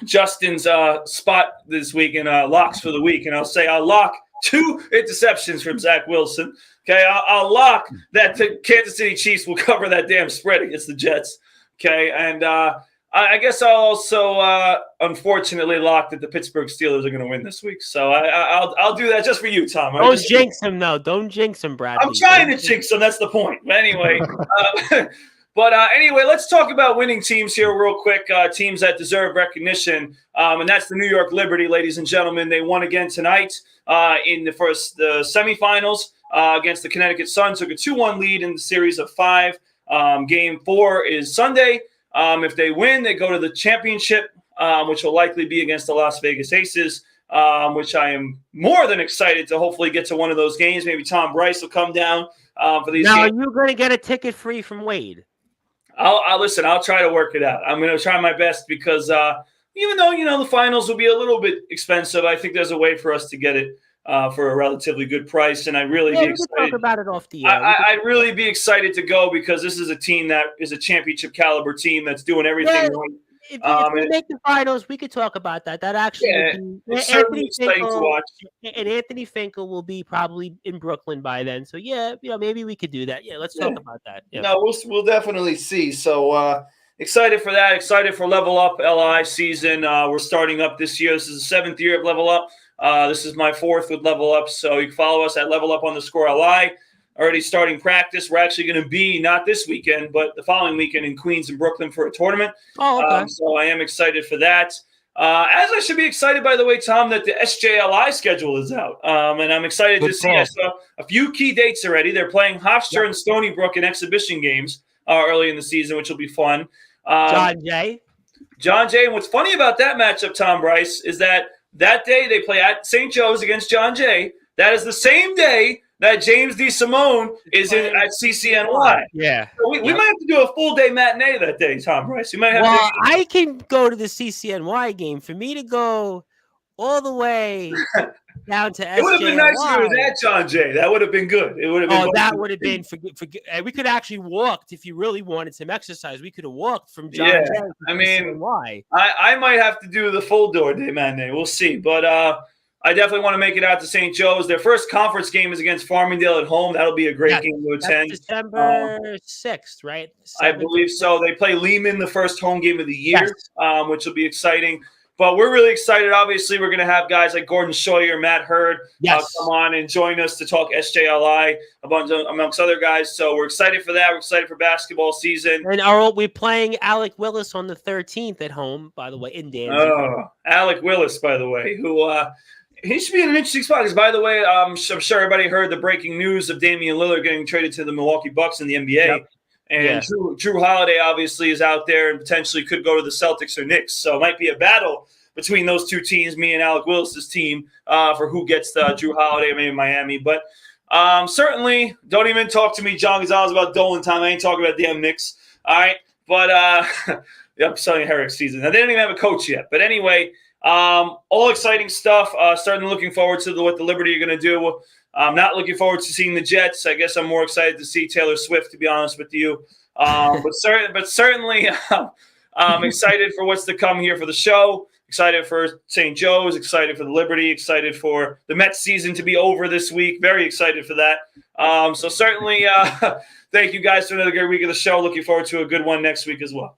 Justin's spot this week in locks for the week, and I'll say I'll lock 2 interceptions from Zach Wilson. Okay, I'll lock that the Kansas City Chiefs will cover that damn spread against the Jets. Okay, and I guess I'll also unfortunately lock that the Pittsburgh Steelers are going to win this week. So I'll do that just for you, Tom. Don't jinx him, though. Don't jinx him, Bradley. I'm trying to jinx him. That's the point. But anyway. Anyway, let's talk about winning teams here real quick, teams that deserve recognition, and that's the New York Liberty, ladies and gentlemen. They won again tonight in the semifinals against the Connecticut Sun, took a 2-1 lead in the series of 5. Game 4 is Sunday. If they win, they go to the championship, which will likely be against the Las Vegas Aces, which I am more than excited to hopefully get to one of those games. Maybe Tom Bryce will come down for these games. Now, are you going to get a ticket free from Wade? I'll listen. I'll try to work it out. I'm going to try my best because even though the finals will be a little bit expensive, I think there's a way for us to get it for a relatively good price. And I really be excited. Talk about it off the air. I'd really be excited to go because this is a team that is a championship caliber team that's doing everything right. If we make the finals, we could talk about that. That actually would be certainly exciting to watch. And Anthony Finkel will be probably in Brooklyn by then. So maybe we could do that. Yeah, let's talk about that. Yeah. No, we'll definitely see. So excited for that. Excited for Level Up LI season. We're starting up this year. This is the 7th year of Level Up. This is my 4th with Level Up. So you can follow us at Level Up _LI. Already starting practice. We're actually going to be not this weekend, but the following weekend in Queens and Brooklyn for a tournament. Oh, okay. So I am excited for that. As I should be excited, by the way, Tom, that the SJLI schedule is out. And I'm excited to see. I saw a few key dates already. They're playing Hofstra and Stony Brook in exhibition games early in the season, which will be fun. John Jay. And what's funny about that matchup, Tom Bryce, is that day they play at St. Joe's against John Jay. That is the same day that James DeSimone is at CCNY. Yeah. So we might have to do a full day matinee that day, Tom Bryce. You might have I can go to the CCNY game. For me to go all the way down to SJLY. It would have been nice if it was at John Jay. That would have been good. It would have been. That would have been for we could actually walked if you really wanted some exercise. We could have walked from John Jay to CCNY. I might have to do the full door day matinee. We'll see, but I definitely want to make it out to St. Joe's. Their first conference game is against Farmingdale at home. That'll be a great game to attend. December 6th, right? I believe so. They play Lehman the first home game of the year, which will be exciting. But we're really excited. Obviously, we're going to have guys like Gordon Scheuer, Matt Hurd come on and join us to talk SJLI amongst other guys. So we're excited for that. We're excited for basketball season. And we're playing Alec Willis on the 13th at home, by the way, in Danville. Oh, Alec Willis, by the way, who he should be in an interesting spot. Because, by the way, I'm sure everybody heard the breaking news of Damian Lillard getting traded to the Milwaukee Bucks in the NBA. Yep. And Drew Holiday obviously is out there and potentially could go to the Celtics or Knicks. So it might be a battle between those two teams, me and Alec Willis's team, for who gets Drew Holiday, maybe Miami. But certainly, don't even talk to me, John Gonzalez, about Dolan time. I ain't talking about damn Knicks. All right. But I'm selling Herrick season. Now, they didn't even have a coach yet. But anyway, all exciting stuff. Starting looking forward to what the Liberty are going to do. I'm not looking forward to seeing the Jets. I guess I'm more excited to see Taylor Swift, to be honest with you. But certainly, I'm excited for what's to come here for the show. Excited for St. Joe's. Excited for the Liberty. Excited for the Mets season to be over this week. Very excited for that. So certainly, thank you guys for another great week of the show. Looking forward to a good one next week as well.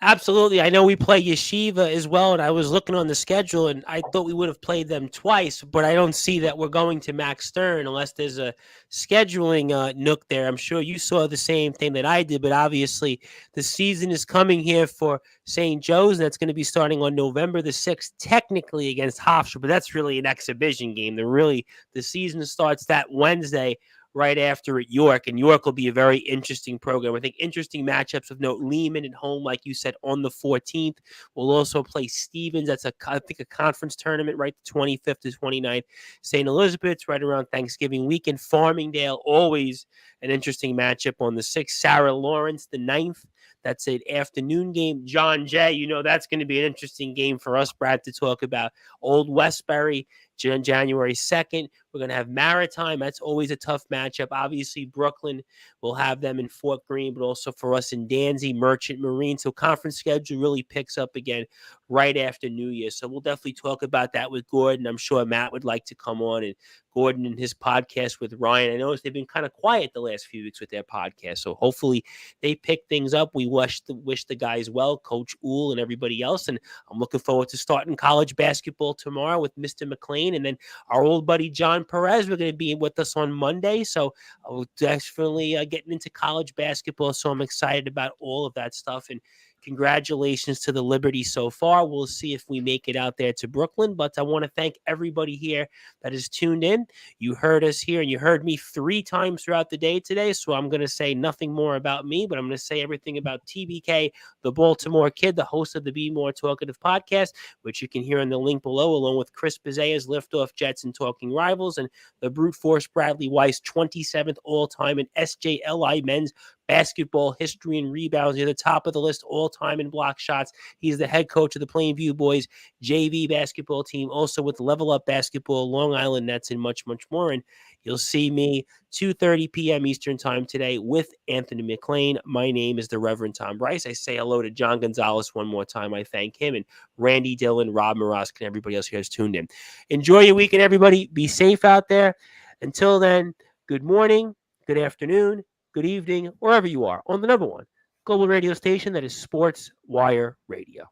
Absolutely. I know we play Yeshiva as well, and I was looking on the schedule, and I thought we would have played them twice, but I don't see that we're going to Max Stern unless there's a scheduling nook there. I'm sure you saw the same thing that I did, but obviously the season is coming here for St. Joe's, and that's going to be starting on November the 6th, technically against Hofstra, but that's really an exhibition game. The season starts that Wednesday right after at York, and York will be a very interesting program. I think interesting matchups of note. Lehman at home, like you said, on the 14th. We'll also play Stevens. That's I think a conference tournament, right? The 25th to 29th. St. Elizabeth's right around Thanksgiving weekend. Farmingdale, always an interesting matchup on the 6th. Sarah Lawrence, the 9th. That's an afternoon game. John Jay, that's going to be an interesting game for us, Brad, to talk about. Old Westbury January 2nd. We're going to have Maritime. That's always a tough matchup. Obviously, Brooklyn will have them in Fort Greene, but also for us in Danzy, Merchant Marine. So conference schedule really picks up again right after New Year. So we'll definitely talk about that with Gordon. I'm sure Matt would like to come on, and Gordon and his podcast with Ryan. I noticed they've been kind of quiet the last few weeks with their podcast. So hopefully they pick things up. We wish the guys well, Coach Uhl and everybody else. And I'm looking forward to starting college basketball tomorrow with Mr. McLean. And then our old buddy John Perez, we're going to be with us on Monday. So I'll definitely getting into college basketball. So I'm excited about all of that stuff. And congratulations to the Liberty so far. We'll see if we make it out there to Brooklyn. But I want to thank everybody here that is tuned in. You heard us here, and you heard me 3 times throughout the day today. So I'm going to say nothing more about me, but I'm going to say everything about TBK, the Baltimore Kid, the host of the Be More Talkative podcast, which you can hear in the link below, along with Chris Bizea's Liftoff Jets and Talking Rivals, and the brute force Bradley Weiss, 27th all-time in SJLI men's basketball history and rebounds. Near the top of the list all-time in block shots. He's the head coach of the Plainview Boys JV basketball team, also with Level Up Basketball, Long Island Nets, and much, much more. And you'll see me 2:30 p.m. Eastern time today with Anthony McLean. My name is the Reverend Tom Bryce. I say hello to John Gonzalez one more time. I thank him, and Randy Dillon, Rob Morosk, and everybody else who has tuned in. Enjoy your weekend, everybody. Be safe out there. Until then, good morning, good afternoon, good evening, wherever you are on the #1 global radio station that is Sportswire Radio.